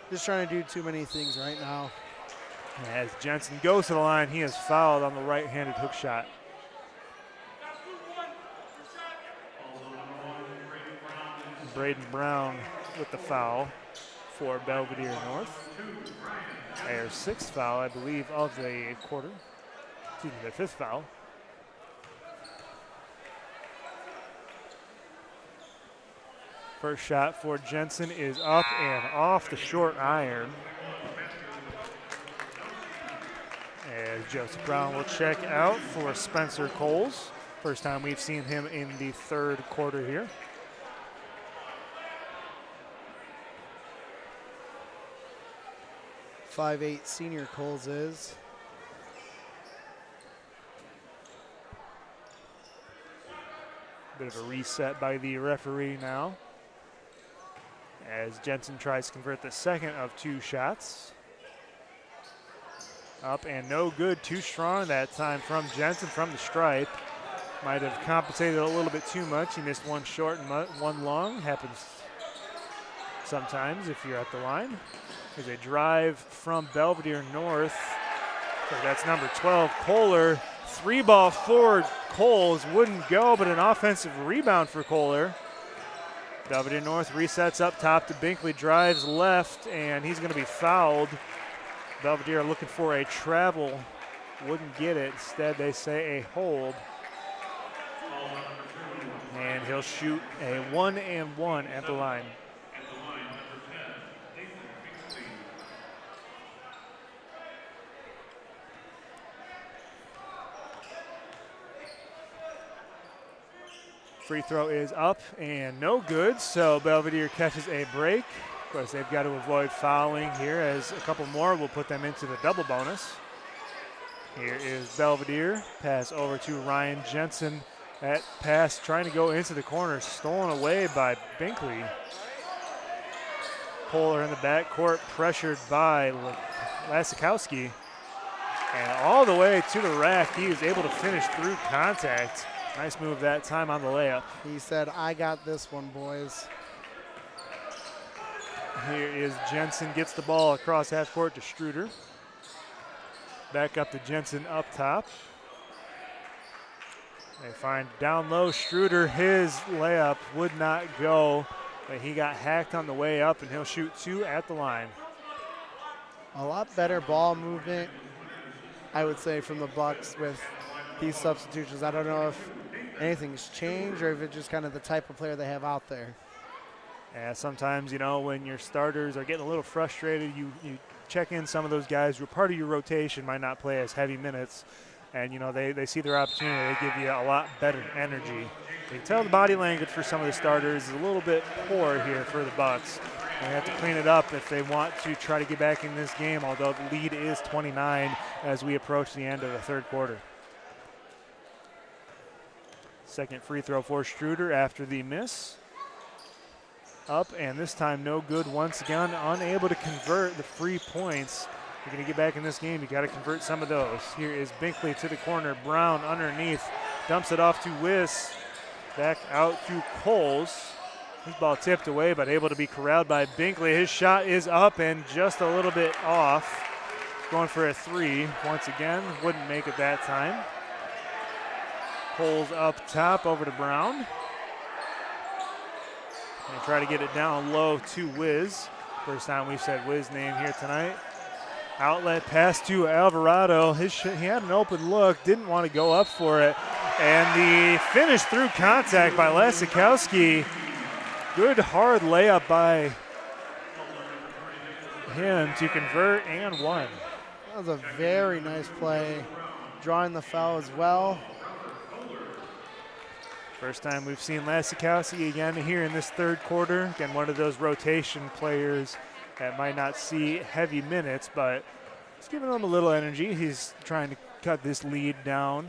Just trying to do too many things right now. As Jensen goes to the line, he is fouled on the right-handed hook shot. Braden Brown with the foul for Belvidere North. Their sixth foul, I believe, of the quarter. Excuse me, their fifth foul. First shot for Jensen is up and off the short iron. As Joseph Brown will check out for Spencer Coles. First time we've seen him in the third quarter here. .58 senior Coles is. Bit of a reset by the referee now, as Jensen tries to convert the second of two shots. Up and no good, too strong that time from Jensen from the stripe. Might have compensated a little bit too much. He missed one short and one long. Happens sometimes if you're at the line. There's a drive from Belvidere North. So that's number 12, Kohler. Three ball forward, Coles wouldn't go, but an offensive rebound for Kohler. Belvidere North resets up top to Binkley, drives left, and he's going to be fouled. Belvidere looking for a travel, wouldn't get it. Instead, they say a hold. And he'll shoot a 1-and-1 at the line. Free throw is up and no good, so Belvidere catches a break. Of course, they've got to avoid fouling here, as a couple more will put them into the double bonus. Here is Belvidere, pass over to Ryan Jensen. That pass trying to go into the corner, stolen away by Binkley. Kohler in the backcourt, pressured by Lasikowski. And all the way to the rack, he is able to finish through contact. Nice move that time on the layup. He said, I got this one, boys. Here is Jensen, gets the ball across half court to Schroeder. Back up to Jensen up top. They find down low Schroeder. His layup would not go, but he got hacked on the way up, and he'll shoot two at the line. A lot better ball movement, I would say, from the Bucks with these substitutions. I don't know if anything's changed or if it's just kind of the type of player they have out there. Yeah, sometimes, you know, when your starters are getting a little frustrated, you check in some of those guys who are part of your rotation, might not play as heavy minutes, and they see their opportunity. They give you a lot better energy. You can tell the body language for some of the starters is a little bit poor here for the Bucks. They have to clean it up if they want to try to get back in this game, although the lead is 29 as we approach the end of the third quarter. Second free throw for Struder after the miss. Up, and this time no good once again, unable to convert the free points. You're going to get back in this game, you got to convert some of those. Here is Binkley to the corner, Brown underneath, dumps it off to Wiss, back out to Coles. His ball tipped away, but able to be corralled by Binkley. His shot is up and just a little bit off. Going for a three once again, wouldn't make it that time. Coles up top over to Brown. And try to get it down low to Wiz. First time we've said Wiz name here tonight. Outlet pass to Alvarado. He had an open look, didn't want to go up for it. And the finish through contact by Lasikowski. Good hard layup by him to convert and one. That was a very nice play, drawing the foul as well. First time we've seen Lasikowski again here in this third quarter. Again, one of those rotation players that might not see heavy minutes, but it's giving him a little energy. He's trying to cut this lead down,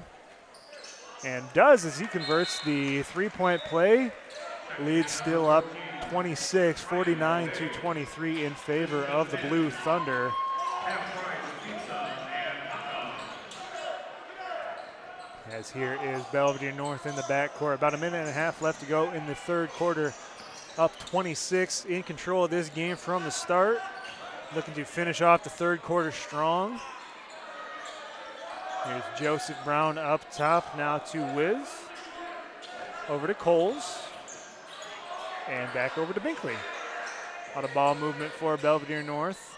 and does as he converts the three-point play. Lead still up 26, 49 to 23 in favor of the Blue Thunder. As here is Belvidere North in the backcourt. About a minute and a half left to go in the third quarter. Up 26, in control of this game from the start. Looking to finish off the third quarter strong. Here's Joseph Brown up top, now to Wiz. Over to Coles. And back over to Binkley. A lot of ball movement for Belvidere North.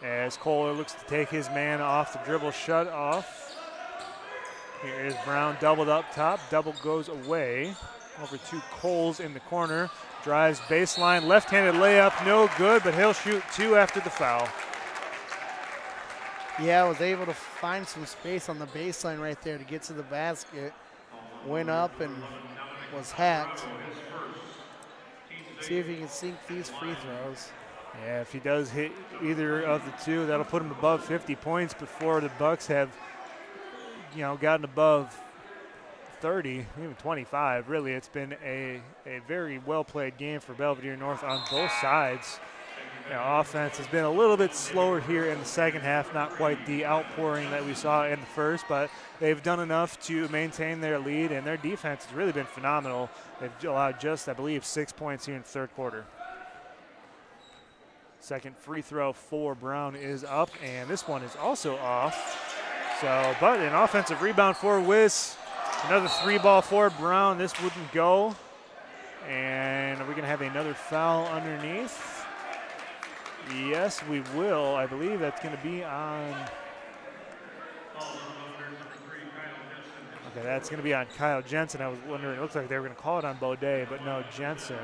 As Kohler looks to take his man off the dribble shut off. Here is Brown doubled up top. Double goes away. Over to Coles in the corner. Drives baseline. Left-handed layup. No good, but he'll shoot two after the foul. Yeah, was able to find some space on the baseline right there to get to the basket. Went up and was hacked. See if he can sink these free throws. Yeah, if he does hit either of the two, that'll put him above 50 points before the Bucks have gotten above 30, even 25. Really, it's been a very well-played game for Belvidere North on both sides. Offense has been a little bit slower here in the second half, not quite the outpouring that we saw in the first, but they've done enough to maintain their lead, and their defense has really been phenomenal. They've allowed just, I believe, 6 points here in the third quarter. Second free throw for Brown is up, and this one is also off. But an offensive rebound for Wiss. Another three ball for Brown. This wouldn't go. And are we going to have another foul underneath? Yes, we will. I believe that's going to be on. Okay, that's going to be on Kyle Jensen. I was wondering, it looks like they were going to call it on Baudet, but no, Jensen.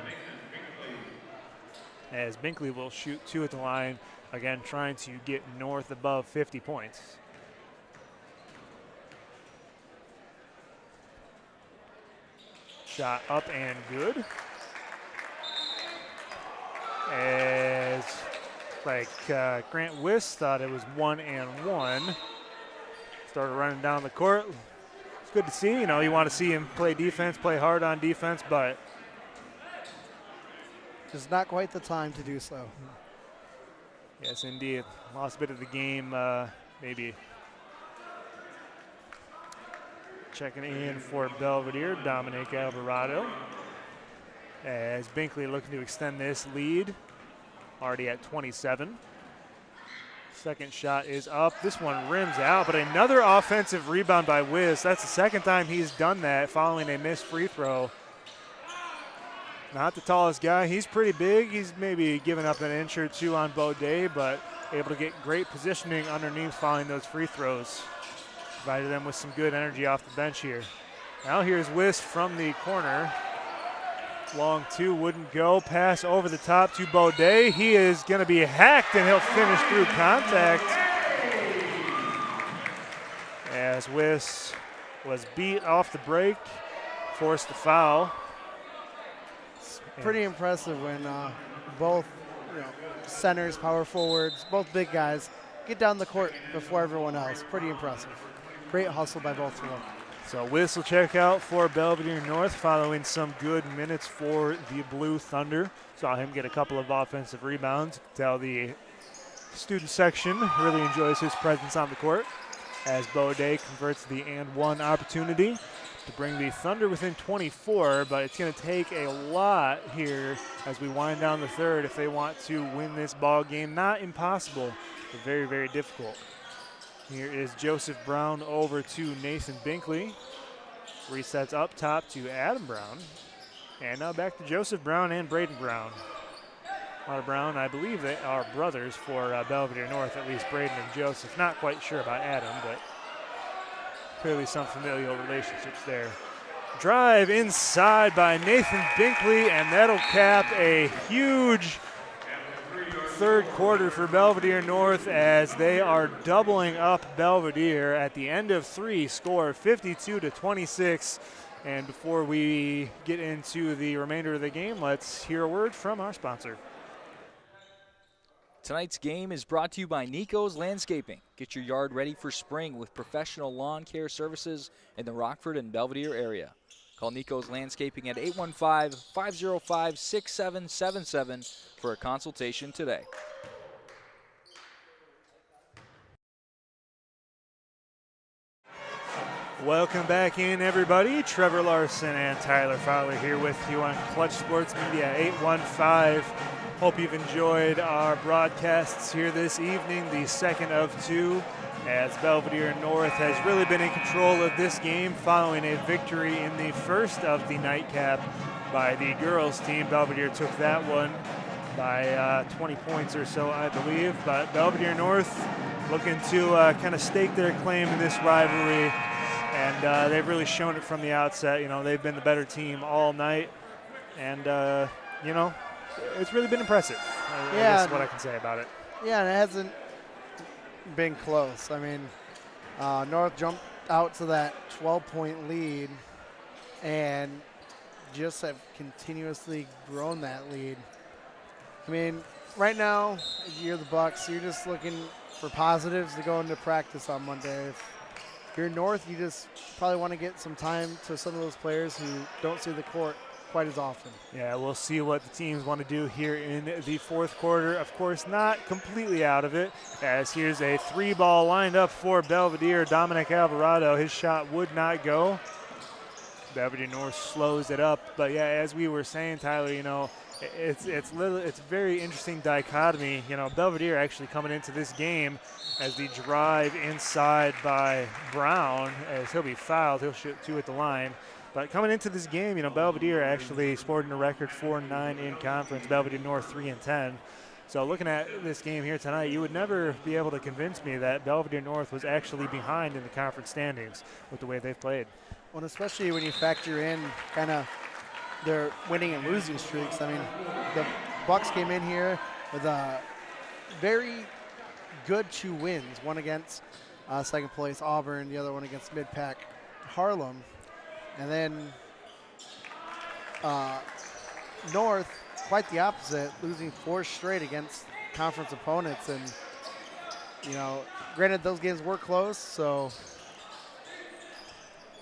As Binkley will shoot two at the line. Again, trying to get north above 50 points. Shot up and good. As Grant Wiss thought it was 1-and-1. Started running down the court. It's good to see. You want to see him play defense, play hard on defense, but just not quite the time to do so. Yes, indeed. Lost a bit of the game, maybe. Checking in for Belvidere, Dominic Alvarado. As Binkley looking to extend this lead, already at 27. Second shot is up. This one rims out, but another offensive rebound by Wiz. That's the second time he's done that following a missed free throw. Not the tallest guy. He's pretty big. He's maybe given up an inch or two on Baudet, but able to get great positioning underneath following those free throws. Provided them with some good energy off the bench here. Now here's Wiss from the corner. Long two wouldn't go. Pass over the top to Baudet. He is going to be hacked, and he'll finish through contact. As Wiss was beat off the break, forced the foul. It's pretty impressive when both centers, power forwards, both big guys get down the court before everyone else. Pretty impressive. Great hustle by both of them. So Wiss will check out for Belvidere North following some good minutes for the Blue Thunder. Saw him get a couple of offensive rebounds. Tell the student section really enjoys his presence on the court as Baudet converts the and one opportunity to bring the Thunder within 24, but it's going to take a lot here as we wind down the third if they want to win this ball game. Not impossible, but very, very difficult. Here is Joseph Brown over to Nathan Binkley. Resets up top to Adam Brown. And now back to Joseph Brown and Braden Brown. Brown, I believe they are brothers for Belvidere North, at least Braden and Joseph. Not quite sure about Adam, but clearly some familial relationships there. Drive inside by Nathan Binkley, and that'll cap a huge third quarter for Belvidere North as they are doubling up Belvidere at the end of three, score 52-26. And before we get into the remainder of the game, let's hear a word from our sponsor. Tonight's game is brought to you by Nico's Landscaping. Get your yard ready for spring with professional lawn care services in the Rockford and Belvidere area. Call Nico's Landscaping at 815-505-6777 for a consultation today. Welcome back in, everybody. Trevor Larson and Tyler Fowler here with you on Clutch Sports Media 815. Hope you've enjoyed our broadcasts here this evening, the second of two, as Belvidere North has really been in control of this game following a victory in the first of the nightcap by the girls team. Belvidere took that one by 20 points or so, I believe. But Belvidere North looking to kind of stake their claim in this rivalry, and they've really shown it from the outset. You know, they've been the better team all night, and, you know, it's really been impressive. I guess what I can say about it. Yeah, and it hasn't been close. I mean, North jumped out to that 12-point lead and just have continuously grown that lead. I mean, right now, if you're the Bucks, you're just looking for positives to go into practice on Monday. If you're North, you just probably want to get some time to some of those players who don't see the court quite as often. Yeah, we'll see what the teams want to do here in the fourth quarter. Of course, not completely out of it, as here's a three ball lined up for Belvidere. Dominic Alvarado, his shot would not go. Belvidere North slows it up. But yeah, as we were saying, Tyler, you know, it's very interesting dichotomy. You know, Belvidere actually coming into this game as the drive inside by Brown, as he'll be fouled. He'll shoot two at the line. But coming into this game, you know, Belvidere actually sporting a record 4-9 in conference. Belvidere North 3-10. So looking at this game here tonight, you would never be able to convince me that Belvidere North was actually behind in the conference standings with the way they've played. Well, especially when you factor in kind of their winning and losing streaks. I mean, the Bucks came in here with a very good 2 wins, one against second place Auburn, the other one against mid-pack Harlem. And then North, quite the opposite, losing 4 straight against conference opponents. And, you know, granted those games were close, so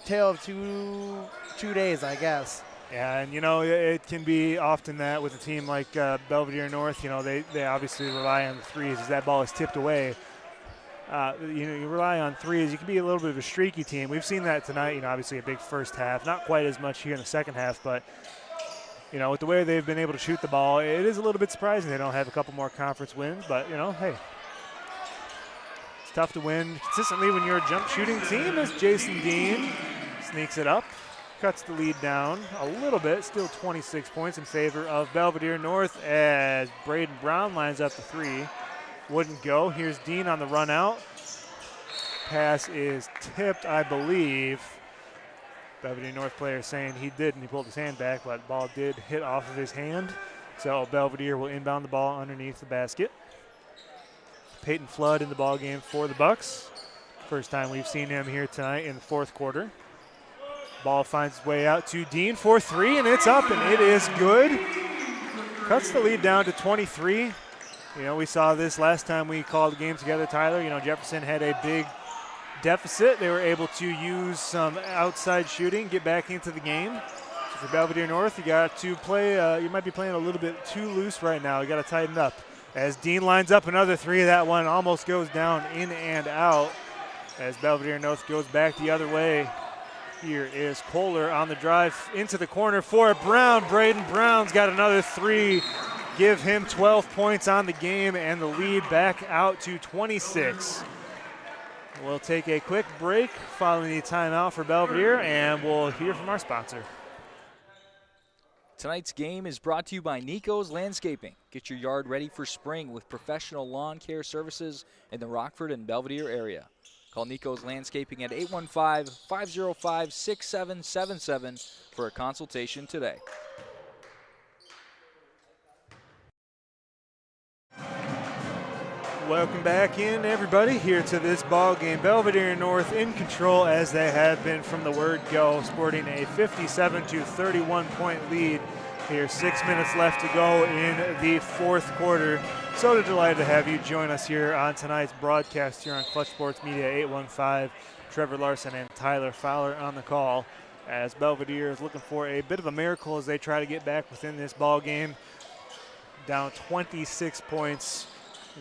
tale of two days, I guess. Yeah, and, you know, it can be often that with a team like Belvidere North, you know, they obviously rely on the threes as that ball is tipped away. You know, you rely on threes. You can be a little bit of a streaky team. We've seen that tonight. You know, obviously a big first half. Not quite as much here in the second half, but, you know, with the way they've been able to shoot the ball, it is a little bit surprising they don't have a couple more conference wins. But, you know, hey, it's tough to win consistently when you're a jump shooting team, as Jason Dean sneaks it up, cuts the lead down a little bit. Still 26 points in favor of Belvidere North as Braden Brown lines up the three. Wouldn't go. Here's Dean on the run out. Pass is tipped, I believe. Belvidere North player saying he did, and he pulled his hand back, but the ball did hit off of his hand. So Belvidere will inbound the ball underneath the basket. Peyton Flood in the ball game for the Bucks. First time we've seen him here tonight in the fourth quarter. Ball finds its way out to Dean for three, and it's up, and it is good. Cuts the lead down to 23. You know, we saw this last time we called the game together, Tyler. You know, Jefferson had a big deficit. They were able to use some outside shooting, get back into the game. So for Belvidere North, you got to play, you might be playing a little bit too loose right now. You got to tighten up. As Dean lines up another three, that one almost goes down in and out. As Belvidere North goes back the other way. Here is Kohler on the drive into the corner for Brown. Braden Brown's got another three. Give him 12 points on the game and the lead back out to 26. We'll take a quick break following the timeout for Belvidere, and we'll hear from our sponsor. Tonight's game is brought to you by Nico's Landscaping. Get your yard ready for spring with professional lawn care services in the Rockford and Belvidere area. Call Nico's Landscaping at 815-505-6777 for a consultation today. Welcome back in, everybody, here to this ball game. Belvidere North in control as they have been from the word go, sporting a 57-31 point lead. Here, 6 minutes left to go in the fourth quarter. So delighted to have you join us here on tonight's broadcast here on Clutch Sports Media. 815, Trevor Larson and Tyler Fowler on the call, as Belvidere is looking for a bit of a miracle as they try to get back within this ball game. Down 26 points.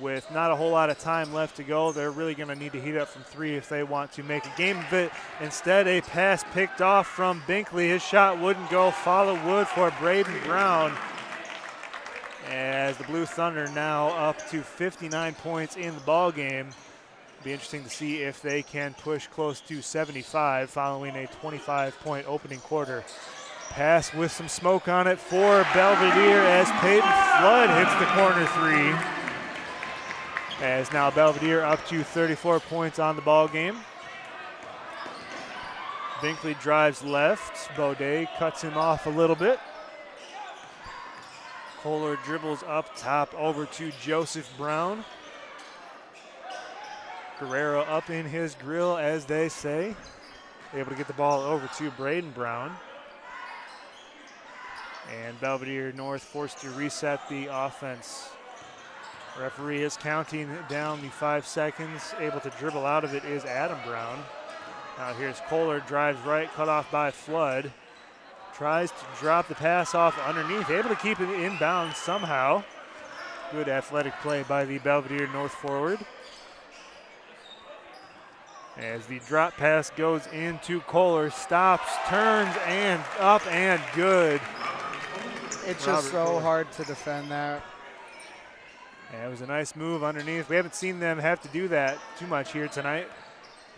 With not a whole lot of time left to go, they're really going to need to heat up from three if they want to make a game of it. Instead, a pass picked off from Binkley. His shot wouldn't go. Follow wood for Braden Brown. As the Blue Thunder now up to 59 points in the ball game. Be interesting to see if they can push close to 75 following a 25-point opening quarter. Pass with some smoke on it for Belvidere as Peyton Flood hits the corner three. As now Belvidere up to 34 points on the ball game. Binkley drives left. Baudet cuts him off a little bit. Kohler dribbles up top over to Joseph Brown. Guerrero up in his grill, as they say. Able to get the ball over to Braden Brown. And Belvidere North forced to reset the offense. Referee is counting down the 5 seconds. Able to dribble out of it is Adam Brown. Now here's Kohler, drives right, cut off by Flood. Tries to drop the pass off underneath, able to keep it inbound somehow. Good athletic play by the Belvidere North forward. As the drop pass goes into Kohler, stops, turns, and up and good. It's just so hard to defend that. Yeah, it was a nice move underneath. We haven't seen them have to do that too much here tonight,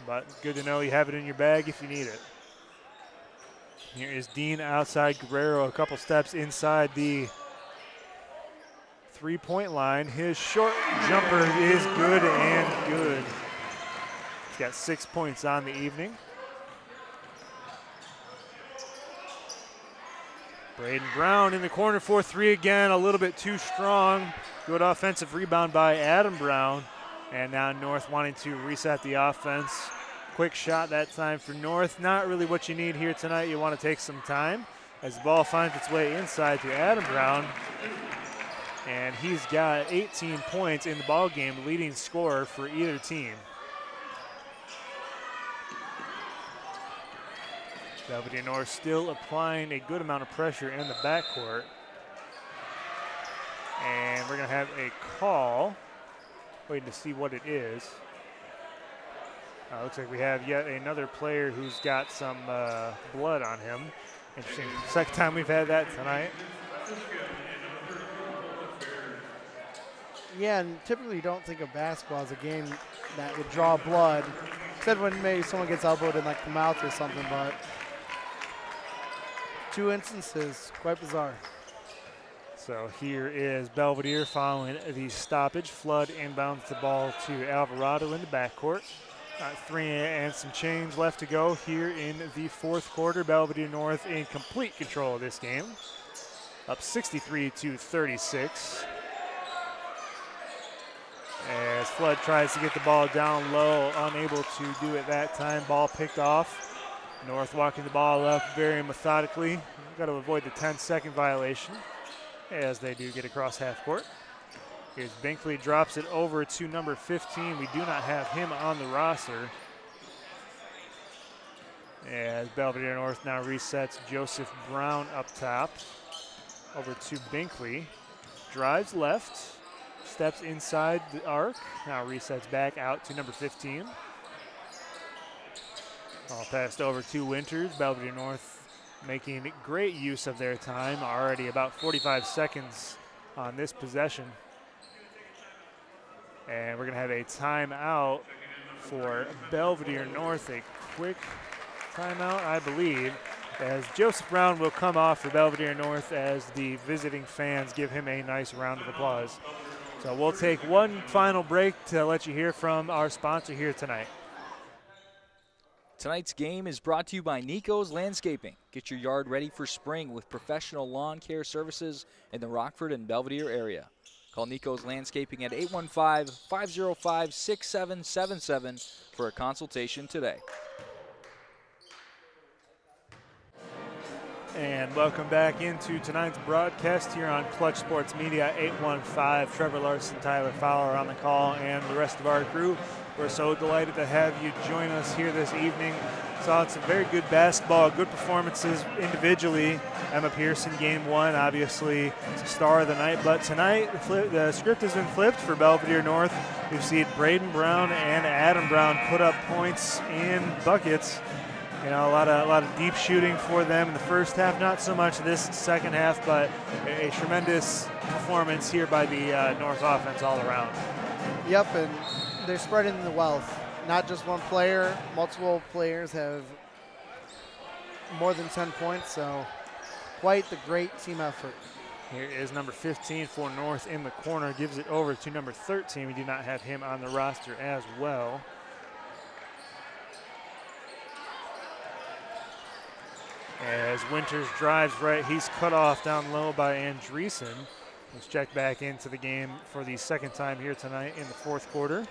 but good to know you have it in your bag if you need it. Here is Dean outside Guerrero, a couple steps inside the three-point line. His short jumper is good and good. He's got 6 points on the evening. Braden Brown in the corner for three again, a little bit too strong. Good offensive rebound by Adam Brown. And now North wanting to reset the offense. Quick shot that time for North. Not really what you need here tonight. You want to take some time as the ball finds its way inside to Adam Brown. And he's got 18 points in the ball game, leading scorer for either team. Belvidere North still applying a good amount of pressure in the backcourt. And we're going to have a call. Waiting to see what it is. Looks like we have yet another player who's got some blood on him. Interesting. Second time we've had that tonight. Yeah, and typically you don't think of basketball as a game that would draw blood, except when maybe someone gets elbowed in like the mouth or something, but 2 instances, quite bizarre. So here is Belvidere following the stoppage. Flood inbounds the ball to Alvarado in the backcourt. 3 and some change left to go here in the fourth quarter. Belvidere North in complete control of this game, up 63-36. As Flood tries to get the ball down low, unable to do it that time. Ball picked off. North walking the ball up very methodically. Got to avoid the 10-second violation as they do get across half court. Here's Binkley, drops it over to number 15. We do not have him on the roster. As Belvidere North now resets Joseph Brown up top. Over to Binkley. Drives left. Steps inside the arc. Now resets back out to number 15. All passed over to Winters. Belvidere North making great use of their time. Already about 45 seconds on this possession. And we're going to have a timeout for Belvidere North. A quick timeout, I believe, as Joseph Brown will come off for Belvidere North as the visiting fans give him a nice round of applause. So we'll take one final break to let you hear from our sponsor here tonight. Tonight's game is brought to you by Nico's Landscaping. Get your yard ready for spring with professional lawn care services in the Rockford and Belvidere area. Call Nico's Landscaping at 815-505-6777 for a consultation today. And welcome back into tonight's broadcast here on Clutch Sports Media. 815, Trevor Larson, Tyler Fowler on the call, and the rest of our crew. We're so delighted to have you join us here this evening. Saw some very good basketball, good performances individually. Emma Pearson, game one, obviously star of the night. But tonight, the script has been flipped for Belvidere North. We've seen Braden Brown and Adam Brown put up points in buckets. You know, a lot of deep shooting for them in the first half. Not so much this second half, but a tremendous performance here by the North offense all around. Yep, and they're spreading the wealth. Not just one player, multiple players have more than 10 points, so quite the great team effort. Here is number 15 for North in the corner, gives it over to number 13. We do not have him on the roster as well. As Winters drives right, he's cut off down low by Andreessen. Let's check back into the game for the second time here tonight in the fourth quarter.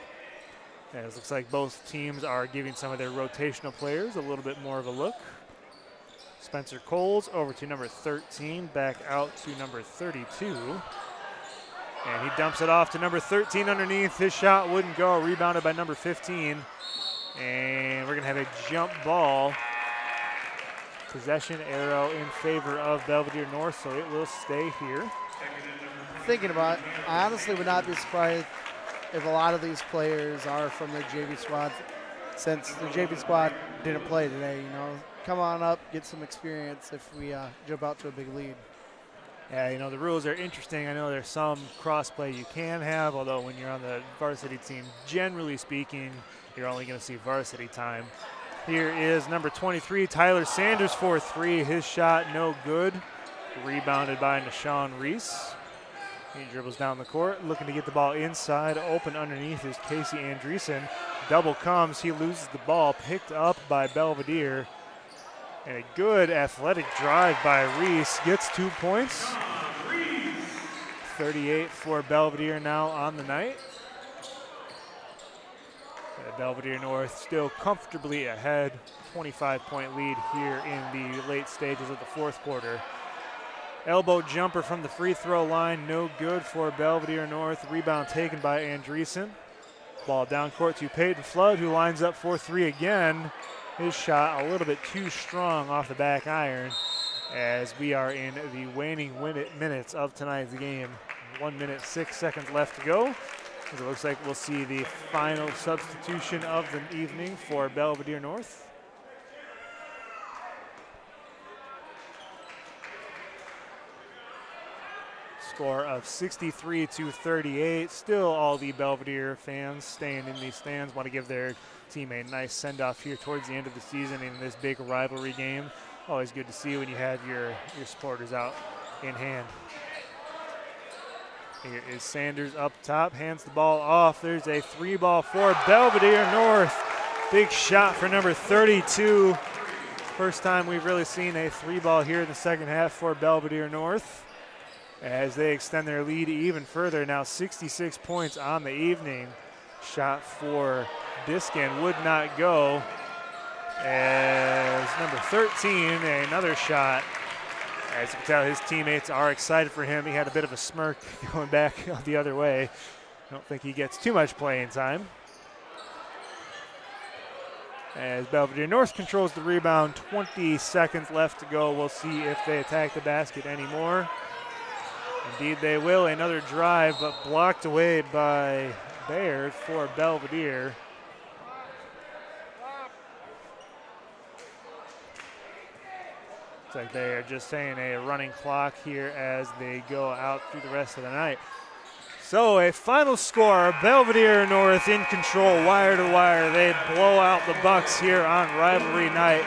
As it looks like both teams are giving some of their rotational players a little bit more of a look. Spencer Coles over to number 13, back out to number 32. And he dumps it off to number 13 underneath. His shot wouldn't go, rebounded by number 15. And we're gonna have a jump ball. Possession arrow in favor of Belvidere North, so it will stay here. Thinking about it, I honestly would not be surprised if a lot of these players are from the JV squad, since the JV squad didn't play today. You know, come on up, get some experience if we jump out to a big lead. Yeah, you know, the rules are interesting. I know there's some cross-play you can have, although when you're on the varsity team, generally speaking, you're only going to see varsity time. Here is number 23, Tyler Sanders for three. His shot no good. Rebounded by Nashawn Reese. He dribbles down the court, looking to get the ball inside. Open underneath is Casey Andreessen. Double comes, he loses the ball, picked up by Belvidere. And a good athletic drive by Reese, gets 2 points. 38 for Belvidere now on the night. Belvidere North still comfortably ahead, 25-point lead here in the late stages of the fourth quarter. Elbow jumper from the free throw line, no good for Belvidere North. Rebound taken by Andreessen. Ball down court to Peyton Flood, who lines up for three again. His shot a little bit too strong off the back iron as we are in the waning minutes of tonight's game. 1 minute, 6 seconds left to go. It looks like we'll see the final substitution of the evening for Belvidere North. Score of 63-38. Still all the Belvidere fans staying in these stands. Want to give their team a nice send-off here towards the end of the season in this big rivalry game. Always good to see when you have your supporters out in hand. Here is Sanders up top, hands the ball off. There's a three ball for Belvidere North. Big shot for number 32. First time we've really seen a 3-ball here in the second half for Belvidere North as they extend their lead even further. Now 66 points on the evening. Shot for Diskin would not go as number 13, another shot. As you can tell, his teammates are excited for him. He had a bit of a smirk going back the other way. I don't think he gets too much playing time. As Belvidere North controls the rebound, 20 seconds left to go. We'll see if they attack the basket anymore. Indeed they will. Another drive, but blocked away by Baird for Belvidere. Looks like they are just saying a running clock here as they go out through the rest of the night. So a final score, Belvidere North in control, wire to wire. They blow out the Bucks here on rivalry night.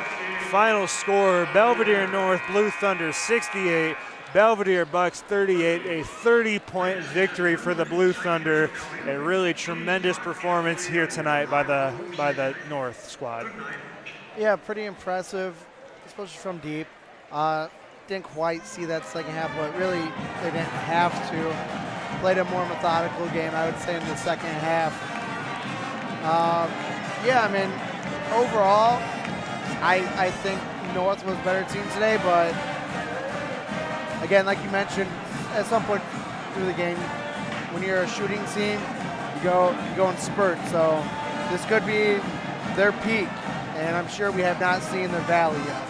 Final score, Belvidere North Blue Thunder 68, Belvidere Bucks 38, a 30-point victory for the Blue Thunder. A really tremendous performance here tonight by the North squad. Yeah, pretty impressive, especially from deep. Didn't quite see that second half, but really they didn't have to. Played a more methodical game, I would say, in the second half. Yeah, I mean, overall, I think North was a better team today, but again, like you mentioned, at some point through the game, when you're a shooting team, you go in spurts. So this could be their peak, and I'm sure we have not seen the valley yet.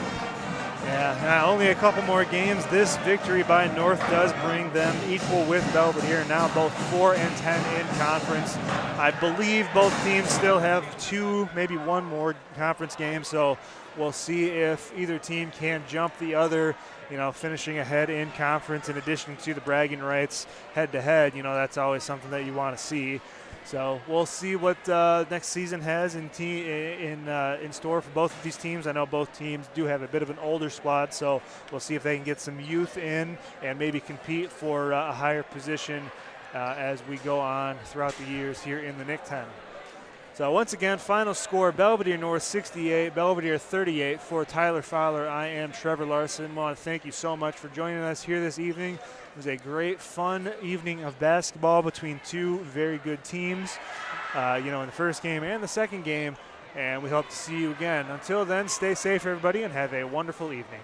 Yeah, only a couple more games. This victory by North does bring them equal with Belvidere, now both 4 and 10 in conference. I believe both teams still have 2, maybe 1 more conference game, so we'll see if either team can jump the other, finishing ahead in conference in addition to the bragging rights head-to-head. That's always something that you want to see. So we'll see what next season has in store for both of these teams. I know both teams do have a bit of an older squad, so we'll see if they can get some youth in and maybe compete for a higher position as we go on throughout the years here in the NIC-10. So once again, final score, Belvidere North 68, Belvidere 38. For Tyler Fowler, I am Trevor Larson. I want to thank you so much for joining us here this evening. It was a great, fun evening of basketball between 2 very good teams, in the first game and the second game, and we hope to see you again. Until then, stay safe, everybody, and have a wonderful evening.